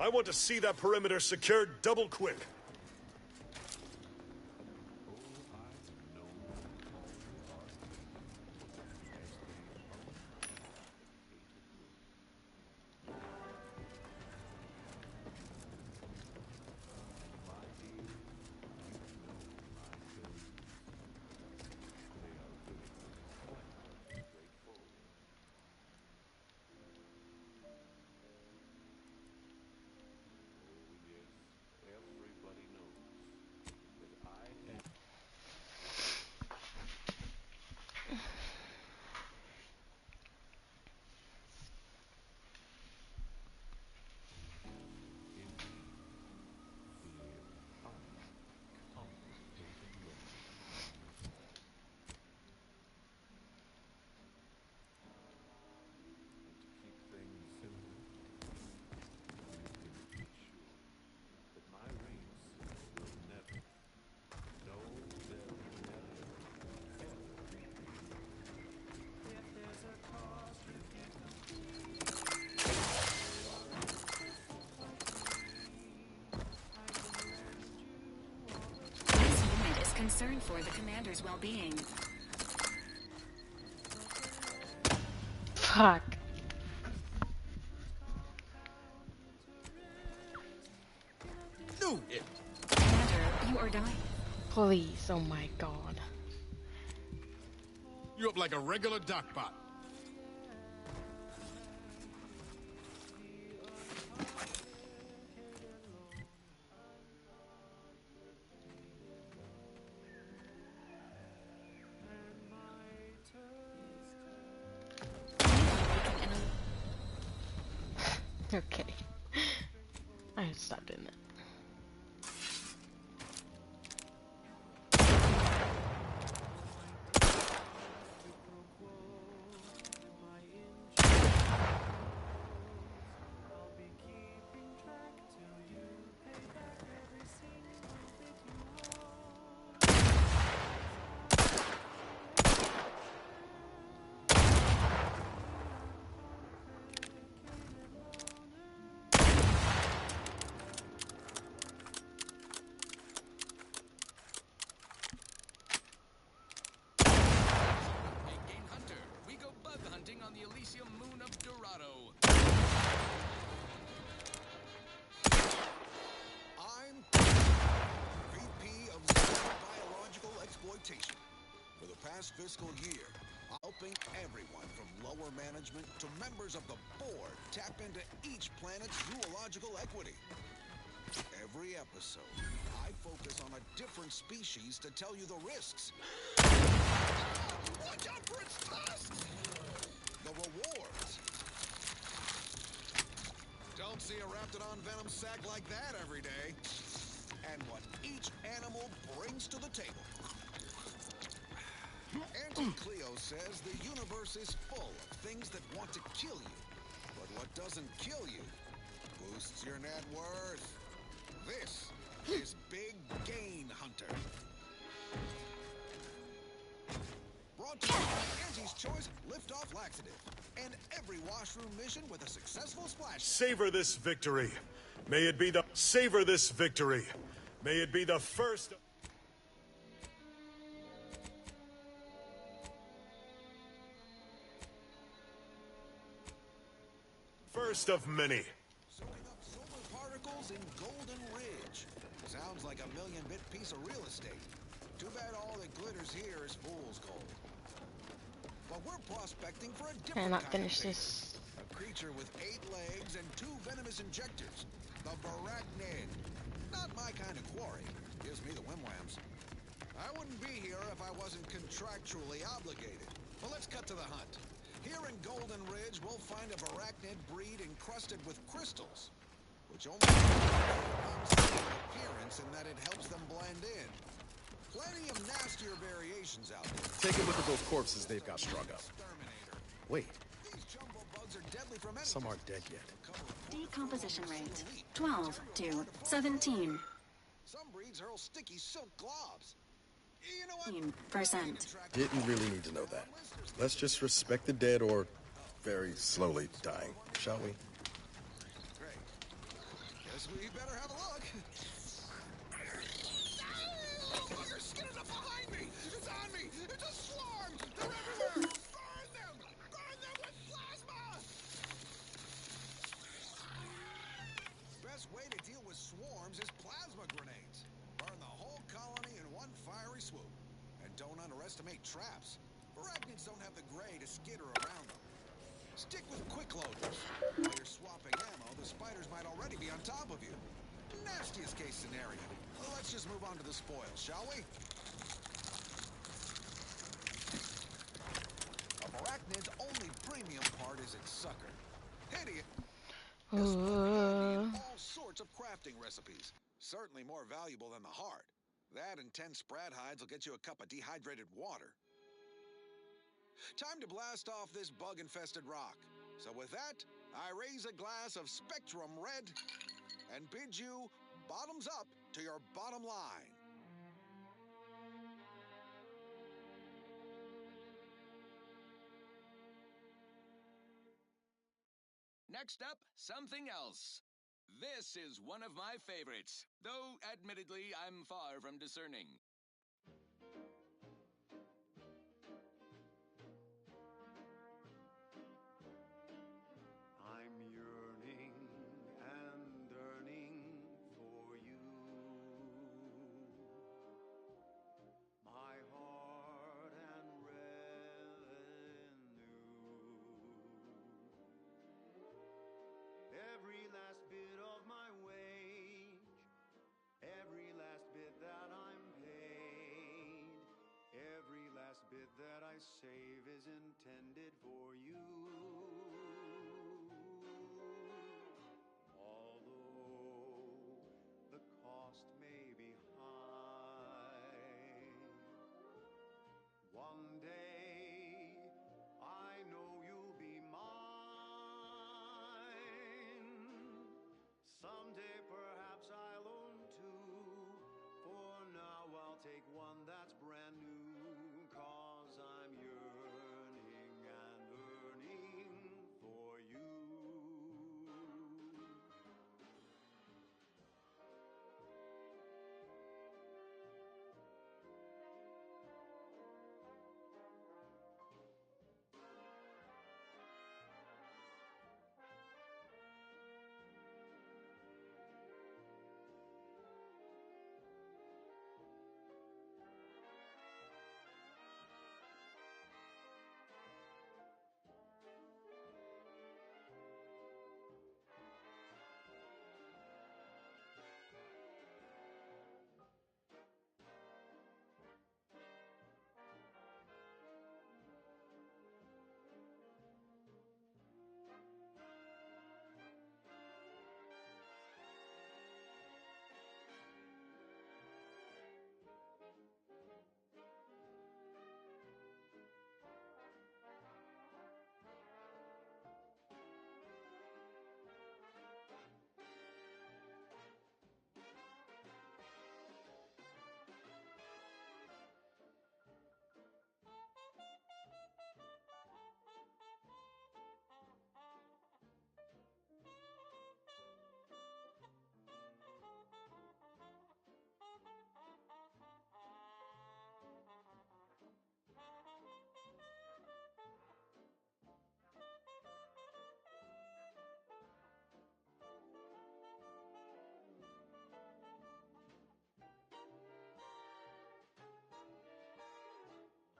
I want to see that perimeter secured double quick. This unit is concerned for the commander's well-being. Fuck. No. Commander, you are dying. Please, oh my god. You up like a regular dockpot. Okay. I have to stop doing that. On the Elysium moon of Dorado. I'm VP of Biological Exploitation. For the past fiscal year, helping everyone from lower management to members of the board tap into each planet's zoological equity. Every episode, I focus on a different species to tell you the risks. Watch out for its tusks! The rewards. Don't see a Raptidon venom sac like that every day. And what each animal brings to the table. Auntie Cleo says the universe is full of things that want to kill you. But what doesn't kill you boosts your net worth. This is Big Gain Hunter. Brought to you by Angie's Choice Lift-Off Laxative. And every washroom mission with a successful splash. Savor this victory. May it be the... Savor this victory. May it be the first... First of many. Soaking up solar particles in Golden Ridge. Sounds like a million-bit piece of real estate. Too bad all that glitters here is fool's gold. But we're prospecting for a different Can I not kind of finish thing. this? A creature with 8 legs and 2 venomous injectors. The Barachnid. Not my kind of quarry. Gives me the wimwams. I wouldn't be here if I wasn't contractually obligated. Well, let's cut to the hunt. Here in Golden Ridge, we'll find a Barachnid breed encrusted with crystals, which only has an appearance in that it helps them blend in. Plenty of nastier variations out there. Take a look at those corpses they've got strung up. Wait, These jumbo bugs are deadly from anything. some aren't dead yet. Decomposition rate 12 to 17%. Some breeds hurl sticky silk globs. You know what? Percent. Didn't really need to know that. Let's just respect the dead or very slowly dying, shall we? guess we better have a look. Oh, buggers! Get it up behind me! It's on me! It's a swarm! They're everywhere! Burn them! Burn them with plasma! Best way to deal with swarms is plasma grenades. Burn the whole colony in one fiery swoop. And don't underestimate traps. Arachnids don't have the gray to skitter around them. Stick with quick loaders. While you're swapping ammo, the spiders might already be on top of you. Nastiest case scenario. Let's just move on to the spoils, shall we? A arachnid's only premium part is its sucker. Hideous, but handy in all sorts of crafting recipes. Certainly more valuable than the heart. That and 10 sprat hides will get you a cup of dehydrated water. Time to blast off this bug-infested rock. So with that, I raise a glass of Spectrum Red and bid you bottoms up to your bottom line. Next up, something else. This is one of my favorites, though admittedly I'm far from discerning. I'm yearning and yearning for you. My heart and revenue. Every last bit of my wage, every last bit that I'm paid, every last bit that I save is intended for you. Although the cost may be high, one day I know you'll be mine. Someday perhaps I'll own two. For now I'll take one that's brand new. 'Cause I'm yearning and yearning for you.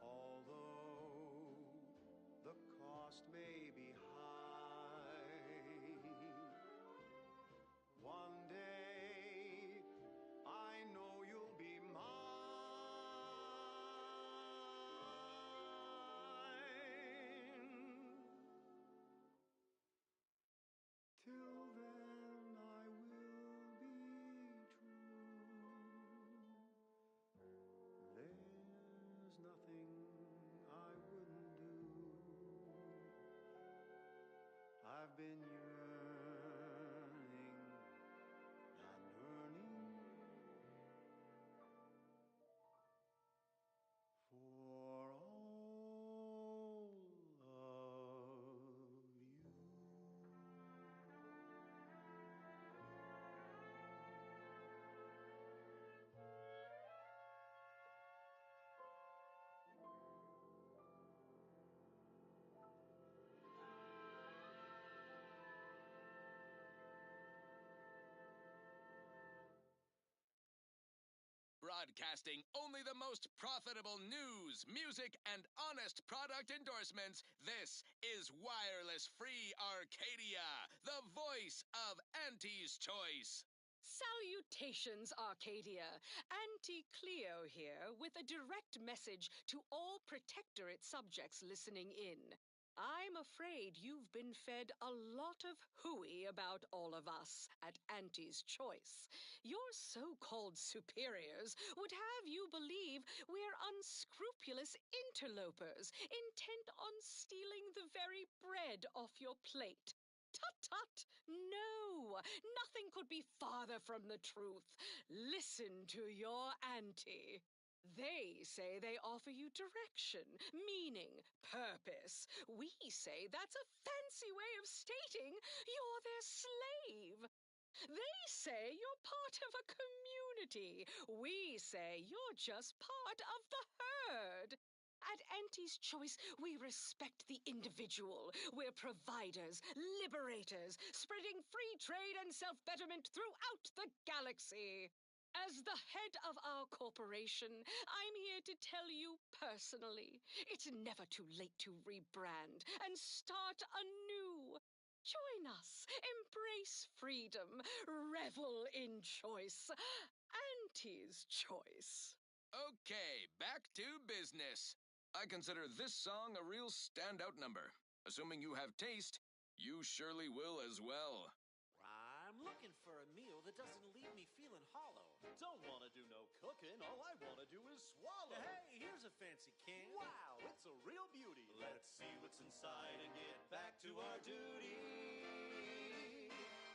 Although the cost may be high, one day I know you'll be mine. Till then I will be true. There's nothing I wouldn't do. I've been yearning and yearning for all of you. Broadcasting only the most profitable news, music, and honest product endorsements, this is Wireless Free Arcadia, the voice of Auntie's Choice. Salutations, Arcadia. Auntie Cleo here with a direct message to all Protectorate subjects listening in. I'm afraid you've been fed a lot of hooey about all of us at Auntie's Choice. Your so-called superiors would have you believe we're unscrupulous interlopers intent on stealing the very bread off your plate. Tut tut! No! Nothing could be farther from the truth. Listen to your auntie. They say they offer you direction, meaning, purpose. We say that's a fancy way of stating you're their slave. They say you're part of a community. We say you're just part of the herd. At Auntie's Choice, we respect the individual. We're providers, liberators, spreading free trade and self-betterment throughout the galaxy. As the head of our corporation, I'm here to tell you personally, it's never too late to rebrand and start anew. Join us, embrace freedom, revel in choice. Auntie's Choice. Okay, back to business. I consider this song a real standout number. Assuming you have taste, you surely will as well. I'm looking for a meal that doesn't leave me feeling hollow. Don't want to do no cooking. All I want to do is swallow. Hey, here's a fancy can. Wow, it's a real beauty. Let's see what's inside and get back to our duty.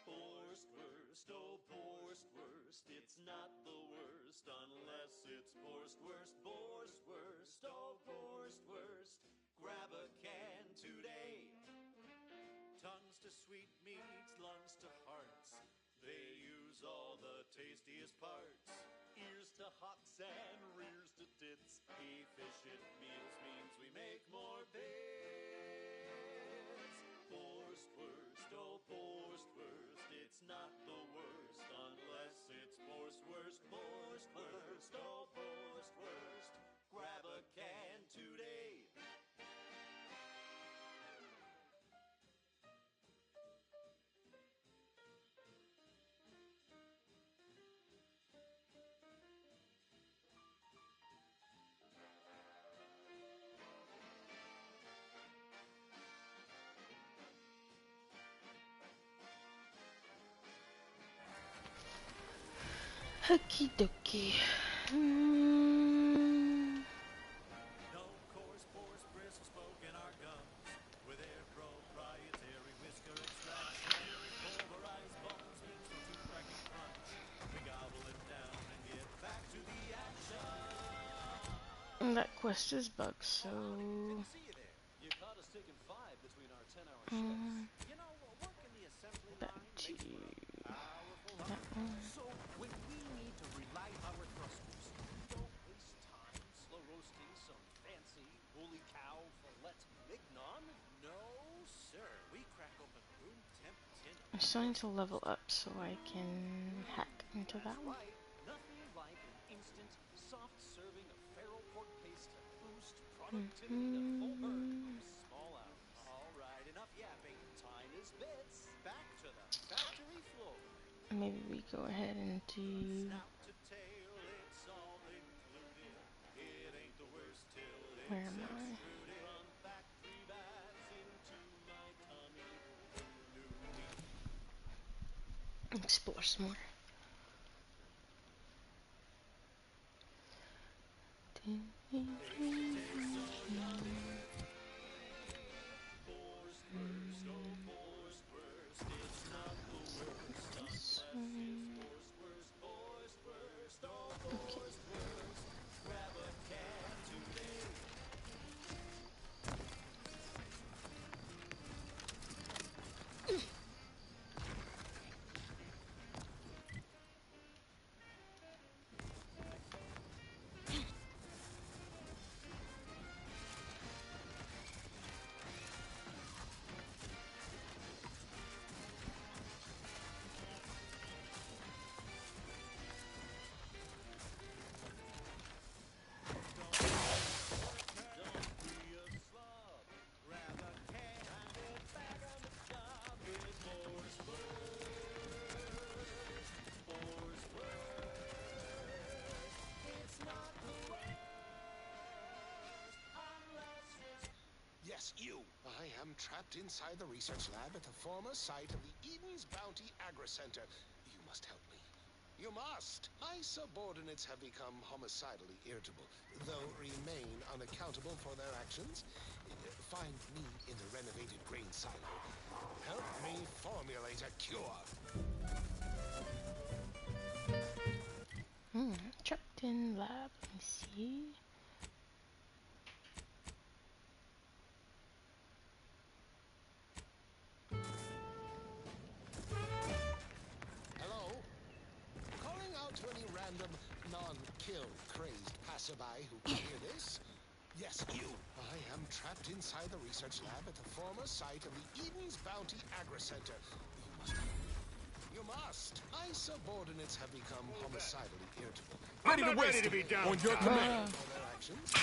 Borstwurst, oh Borstwurst, it's not the worst unless it's Borstwurst. Borstwurst, oh Borstwurst, grab a can today. Tongues to sweetmeats, lungs to hearts. They use all the tastiest parts. Ears to hocks and rears to tits. Efficient meals means we make more bits. Borstwurst, oh Borstwurst, it's not the worst unless it's Borstwurst. Borstwurst, oh Borstwurst, grab a can today. Okie dokie. No coarse pores bristle smoke in our gums. With their proprietary whisker extraction. Pulverized bones mixed with toothbreak and crunch. We gobble it down and get back to the action. That quest is bugged, so... Didn't see you there. You caught us taking 5 between our 10-hour shifts. You know, working the assembly line makes for a powerful hunger. So when we need to relight our thrusters, we don't waste time slow roasting some fancy holy cow fillet mignon. No, sir. We crack open room temp tin. I'm starting to level up so I can hack into that one. Right. Nothing like an instant, soft serving of feral pork paste to boost productivity to full burn from small hours. All right, enough yapping. Time is bits. Back to the factory floor. Maybe we go ahead and do... Snout to tail, it's all included. It ain't the worst till Where it's am I? extruded. From factory bags into my tummy. New meat. Explore some more. trapped inside the research lab at the former site of the Eden's Bounty Agri-Center. You must help me. You must! My subordinates have become homicidally irritable, though remain unaccountable for their actions. Find me in the renovated grain silo. Help me formulate a cure. Trapped in lab. Let me see. Hello? Calling out to any random, non-kill crazed passerby who can hear this? Yes, you. I am trapped inside the research lab at the former site of the Eden's Bounty Agri-Center. You must. My subordinates have become homicidally irritable. Ready to waste it. On your command. For their actions.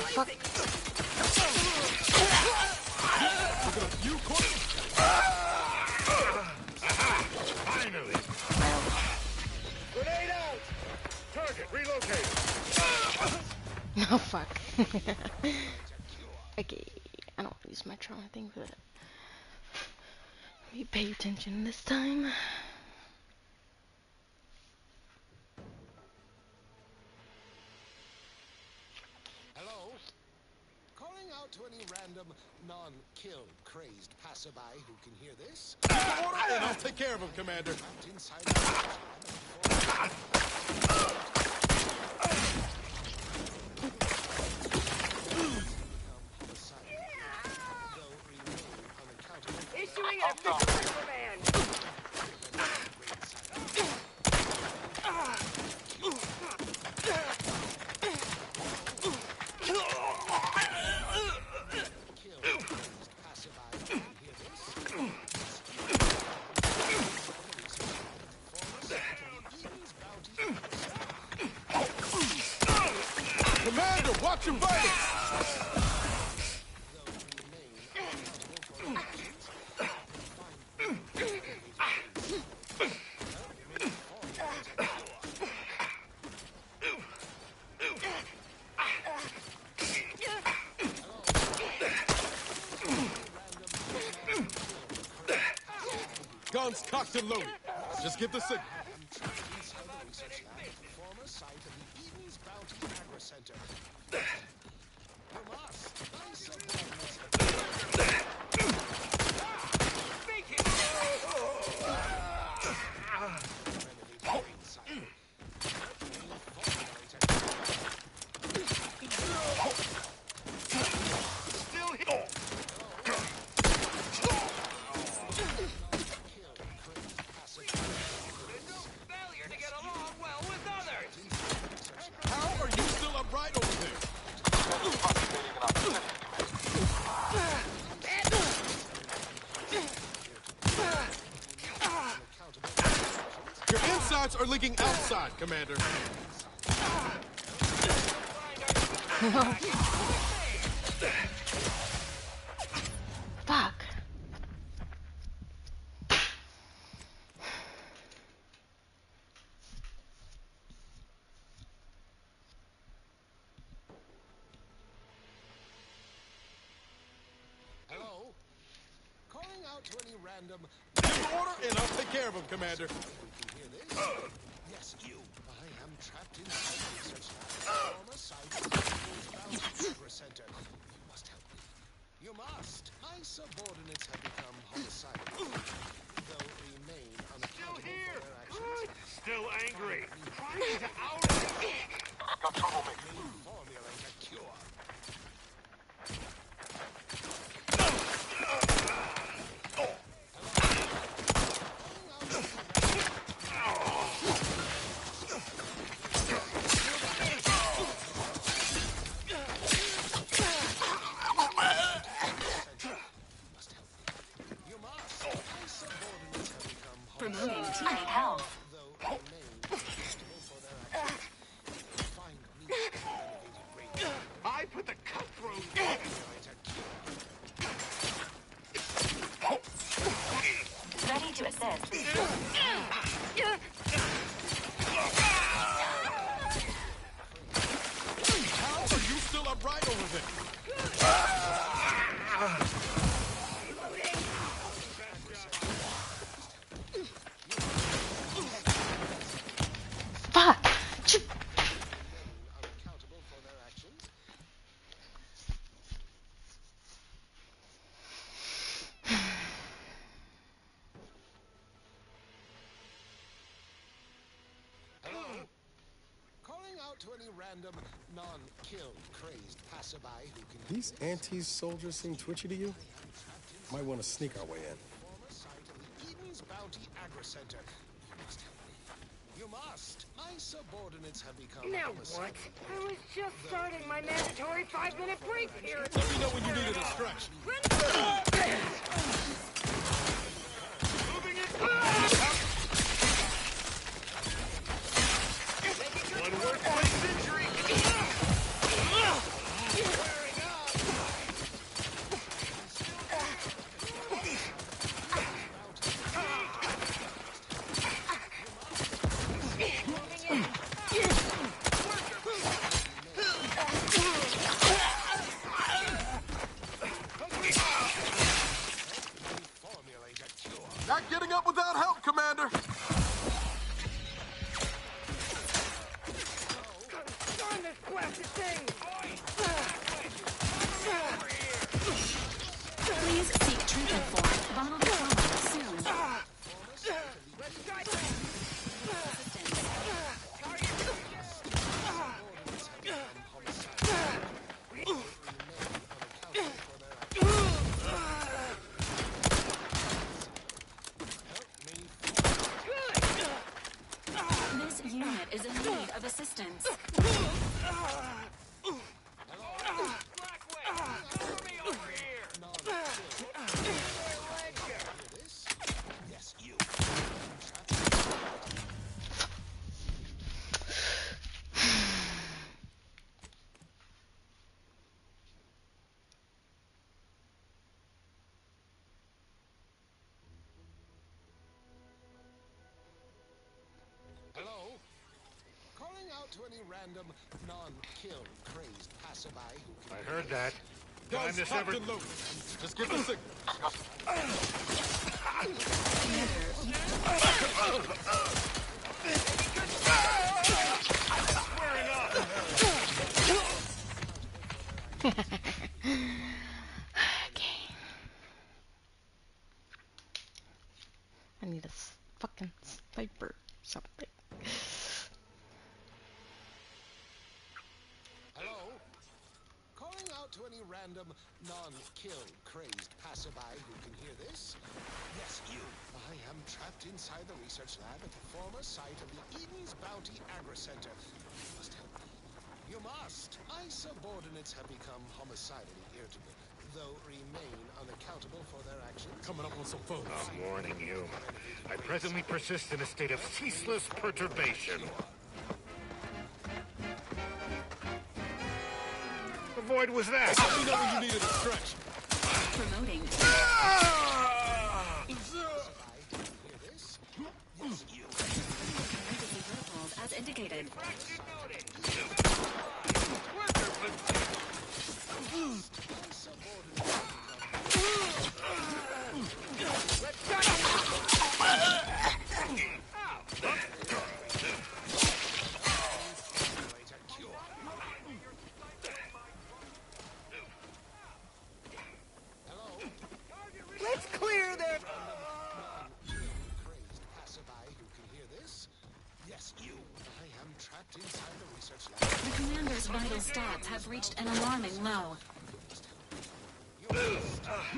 Fuck. You finally. Grenade out. Target relocated. Oh fuck. Okay, I don't use my trauma thing for that. Let me pay attention this time. Hello? Calling out to any random, non-kill crazed passerby who can hear this? Order and I'll take care of him, Commander. Issuing an official command. Commander, watch your vitals. Guns cocked and loaded. Just give the signal. Former site of the Eden's Bounty Agri-Center. You must. My subordinates How are you still upright over there? Your insides are leaking outside, Commander. Fuck. Hello? Calling out to any random... Give order and I'll take care of him, Commander. Hear this? Yes, you. I am trapped inside the research lab. Former site of the Bounty Agri-Center. You must help me. You must. My subordinates have become homicidal, though remain unaccountable for their actions. Still angry. Trying to out it. Got troublemaker. Formulate a cure. Promoting team health. Though remain unaccountable for their actions. Find to assist. How are you still upright over there? Fuck! Hello? Calling out to any random, non-killed, crazed passerby who can... These anti-soldiers seem twitchy to you? Might want to sneak our way in. Former site of the Eden's Bounty Agri-Center. You must help me. You must. My subordinates have become... Now what? I was just starting my mandatory 5-minute break period. Let me know when you needed a stretch. One workplace injury. Not getting up without help, Commander. Darn this blasted thing! Please seek treatment for bottled trauma soon. Let's try that! This unit is in need of assistance. Yes, you. Hello? Calling out to any random, non-killed, crazed passerby who can... I heard that. Guns cocked and loaded. Just give the signal. Okay. I need a fucking sniper or something. Hello? Calling out to any random, non-killed, crazed passerby who can hear this? Yes, you. I am trapped inside the research lab at the former site of the Eden's Bounty Agri-Center. You must help me. You must. My subordinates have become homicidally irritable, though remain unaccountable for their actions. Coming up on some photos. I'm warning you. I presently persist in a state of ceaseless perturbation. What void was that? Let me know when you needed a stretch. Promoting. Emergency protocols as indicated. Let's clear their... Crazed passerby who can hear this? Yes, you. I am trapped inside the research lab. The commander's vital stats have reached an alarming low.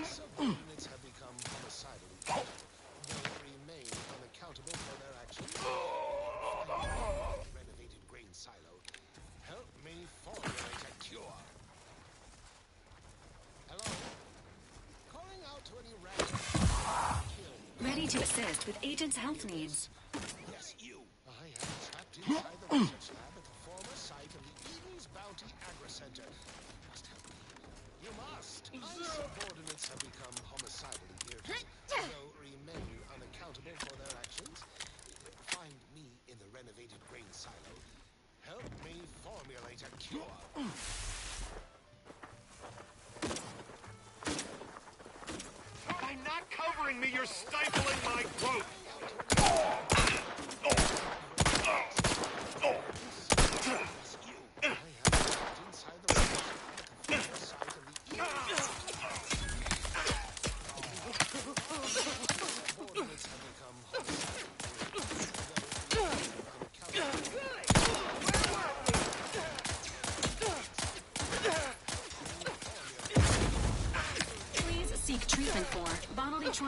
Subordinates have become homicidally irritable, though remain unaccountable for their actions. Renovated grain silo. Help me formulate a cure. Hello? Calling out to any random Ready to assist with agent's health needs. Yes, you. I am trapped inside the research lab at the former site of the Eden's Bounty Agri-Center. You must help me. You must. My subordinates have become homicidally irritable, though remain unaccountable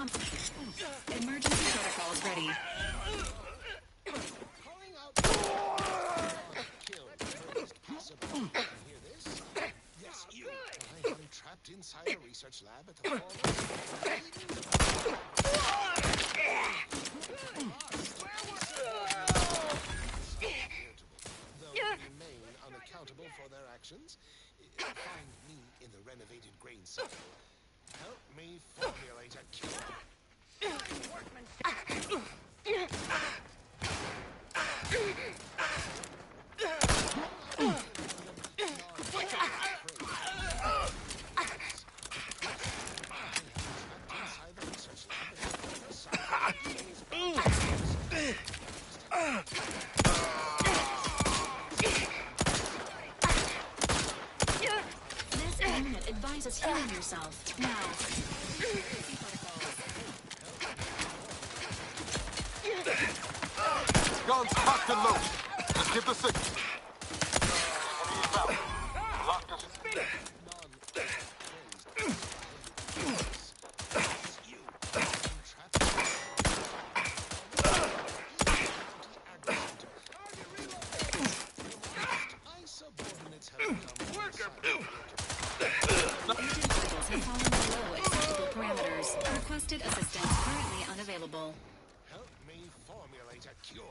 Emergency protocols ready. Calling out kill terrorist passerby. Hear this? Yes, you. I am trapped inside a research lab at the though remain unaccountable for their actions. Find me in the renovated grain silo. Help me formulate a cure. This unit advises healing yourself now. Guns cocked and loaded. Just give the signal. Enemy inbound. Locked and speed. Agent vitals have fallen below acceptable parameters. Requested assistance currently unavailable. Help me formulate a cure.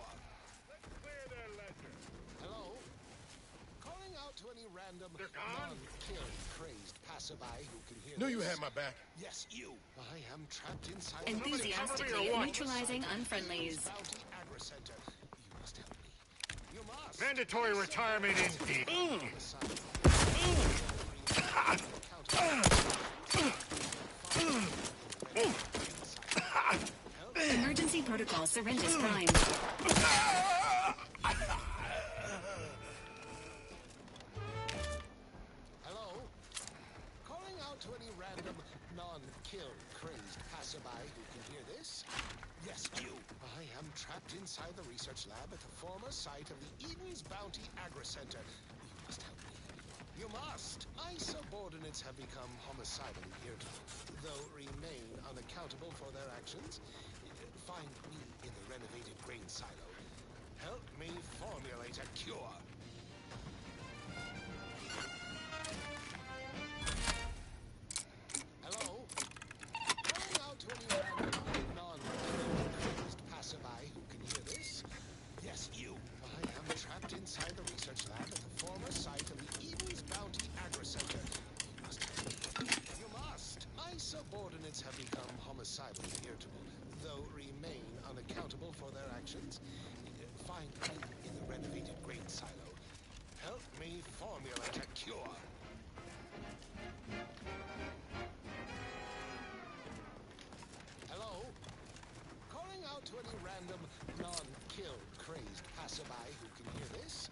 Hello? Calling out to any random non-killed crazed passerby who can hear Knew you this. had my back. Yes, you. I am trapped inside Enthusiastically neutralizing unfriendlies. Bounty Agri Center. You must help me. You must. Mandatory retirement indeed. Emergency protocol syringes primed. Hello? Calling out to any random non-killed crazed passerby who can hear this? Yes, you. I am trapped inside the research lab at the former site of the Eden's Bounty Agri Center. You must help me. You must. My subordinates have become homicidally irritable, though remain unaccountable for their actions. Find me in the renovated grain silo. Help me formulate a cure. Hello? Calling out to any random non-crazed passerby who can hear this? Yes, you. I am trapped inside the research lab at the former site of the Eden's Bounty Agri Center. You must help me. You must. My subordinates have become homicidally irritable, though remain unaccountable for their actions. Find me in the renovated grain silo. Help me formulate a cure. Hello? Calling out to any random non-killed crazed passerby who can hear this?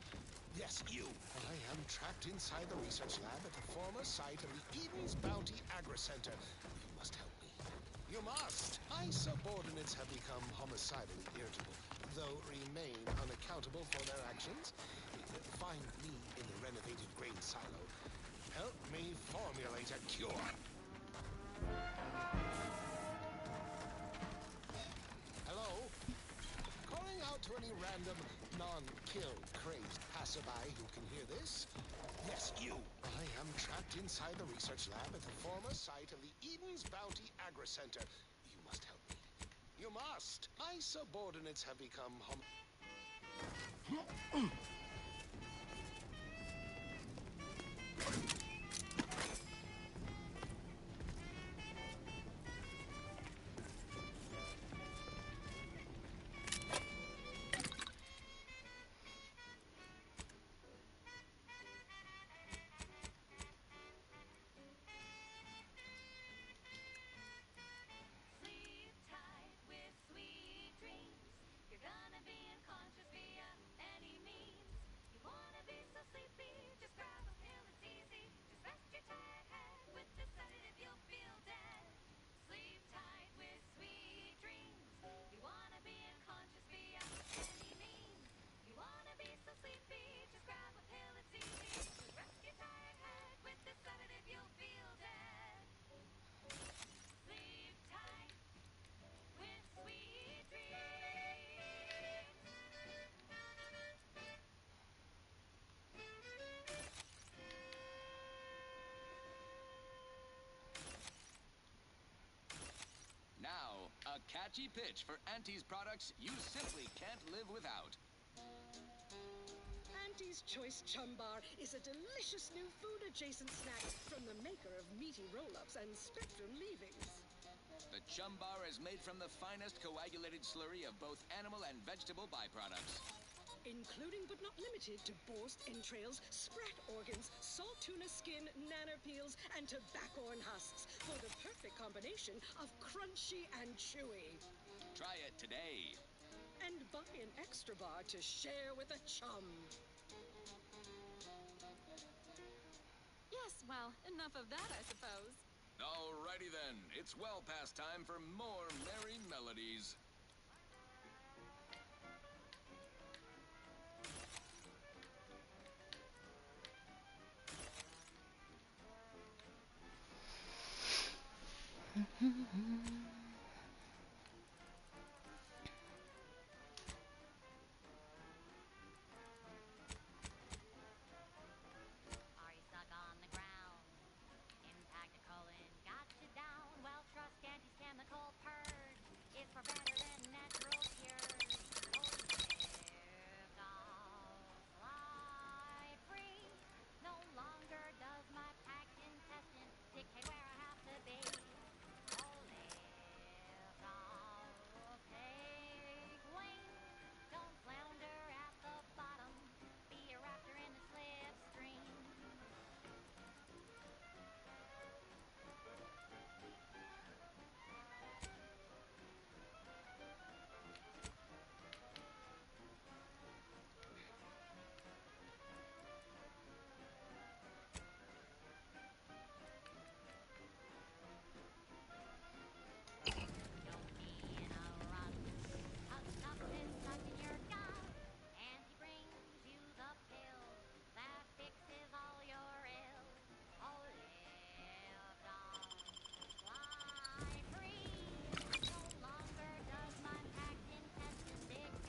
Yes, you. I am trapped inside the research lab at the former site of the Eden's Bounty Agri Center. You must help me. You must. My subordinates have become homicidally irritable, though remain unaccountable for their actions. Find me in the renovated grain silo. Help me formulate a cure. Hello? Calling out to any random non-killed crazed passerby who can hear this? Yes, you. I am trapped inside the research lab at the former site of the Eden's Bounty Agri Center. You must help me. You must. My subordinates have become Sleep tight with sweet dreams. You're gonna be unconscious via any means. catchy pitch for Auntie's products you simply can't live without. Auntie's Choice Chum Bar is a delicious new food-adjacent snack from the maker of meaty roll-ups and Spectrum leavings. The Chum Bar is made from the finest coagulated slurry of both animal and vegetable byproducts. Including but not limited to borscht entrails, sprat organs, salt tuna skin, nanner peels, and tobaccorn husks for the perfect combination of crunchy and chewy. Try it today. And buy an extra bar to share with a chum. Yes, well, enough of that, I suppose. Alrighty then, it's well past time for more merry melodies. Are you stuck on the ground? Impractical and got you down? Well, trust Auntie's chemical purge is for better than natural cures. Oh, live off, fly free. No longer does my packed intestine dictate where I have to be. Oh, live off, take wing. Don't flounder at the bottom. Be a raptor in the slipstream.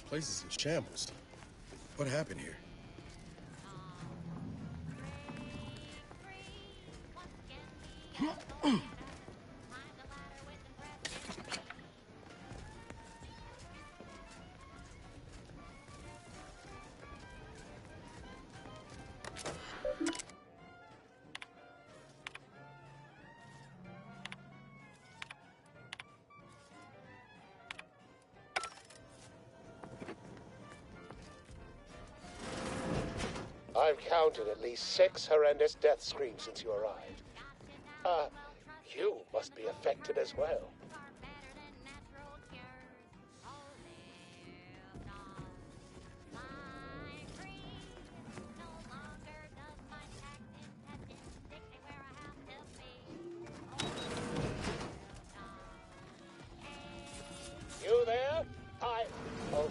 Place is in shambles. What happened here? I've counted at least 6 horrendous death screams since you arrived. You must be affected as well. You there? Oh,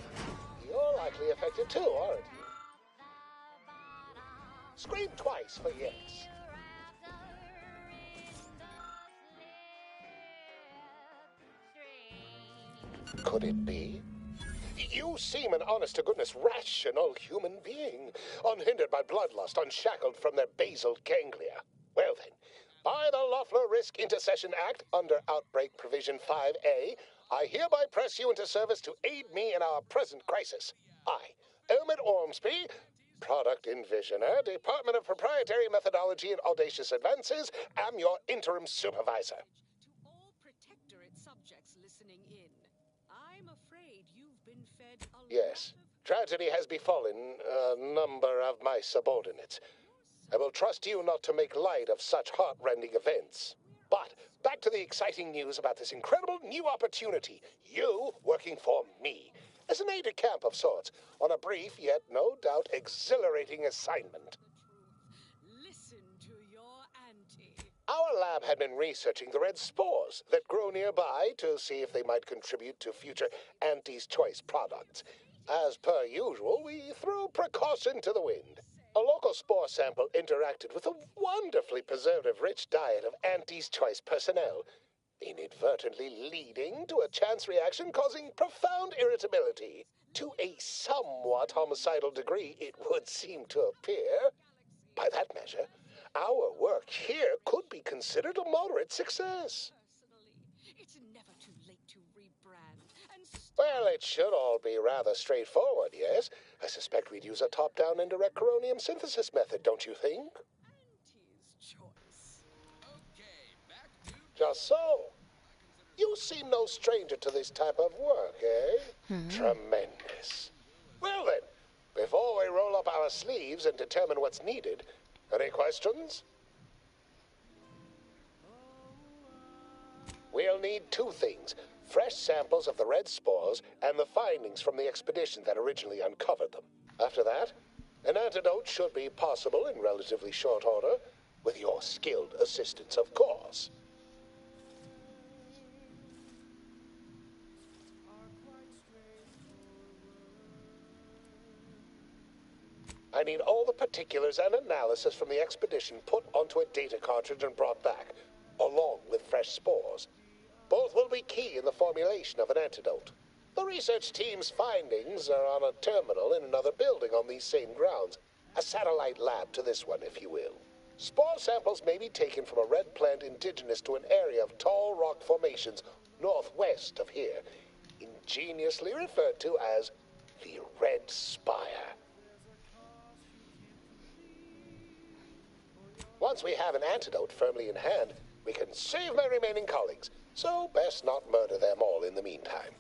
you're likely affected too, aren't you? Scream twice for yes. Could it be? You seem an honest-to-goodness rational human being, unhindered by bloodlust, unshackled from their basal ganglia. Well then, by the Loeffler Risk Intercession Act, under Outbreak Provision 5A, I hereby press you into service to aid me in our present crisis. I, Omid Ormsby, Product Envisioner, Department of Proprietary Methodology and Audacious Advances, am your interim supervisor. To all Protectorate subjects listening in, I'm afraid you've been fed a Yes, tragedy has befallen a number of my subordinates. I will trust you not to make light of such heart-rending events. But back to the exciting news about this incredible new opportunity. You working for me, as an aide-de-camp of sorts, on a brief yet no doubt exhilarating assignment. Listen to your auntie. Our lab had been researching the red spores that grow nearby to see if they might contribute to future Auntie's Choice products. As per usual, we threw precaution to the wind. A local spore sample interacted with a wonderfully preservative-rich diet of Auntie's Choice personnel, inadvertently leading to a chance reaction causing profound irritability. To a somewhat homicidal degree, it would seem to appear. By that measure, our work here could be considered a moderate success. It's never too late to rebrand. it should all be rather straightforward, yes? I suspect we'd use a top-down indirect coronium synthesis method, don't you think? Just so. You seem no stranger to this type of work, eh? Tremendous. Well then, before we roll up our sleeves and determine what's needed, any questions? We'll need two things. Fresh samples of the red spores and the findings from the expedition that originally uncovered them. After that, an antidote should be possible in relatively short order, with your skilled assistance, of course. I need all the particulars and analysis from the expedition put onto a data cartridge and brought back, along with fresh spores. Both will be key in the formulation of an antidote. The research team's findings are on a terminal in another building on these same grounds. A satellite lab to this one, if you will. Spore samples may be taken from a red plant indigenous to an area of tall rock formations northwest of here, ingeniously referred to as the Red Spire. Once we have an antidote firmly in hand, we can save my remaining colleagues, so best not murder them all in the meantime.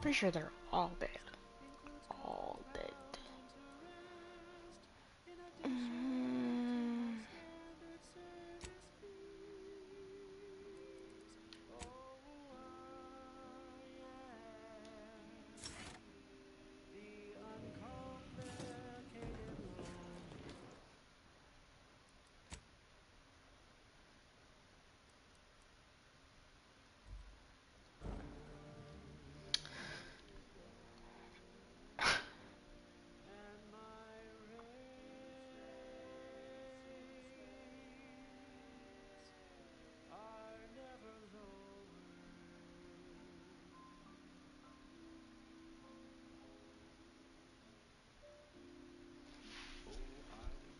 Pretty sure they're all dead. All dead.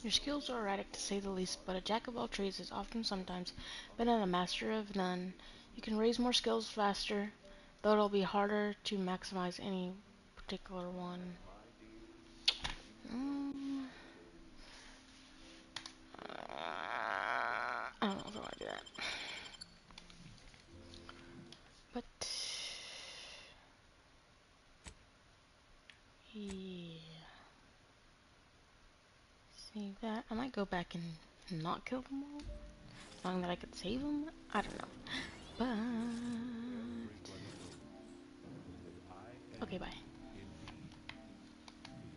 Your skills are erratic to say the least, but a jack of all trades is often sometimes better than a master of none. You can raise more skills faster, though it'll be harder to maximize any particular one. I don't know if I want to do that. But yeah. Save that. I might go back and not kill them all. Knowing that I could save them? I don't know. But okay, bye.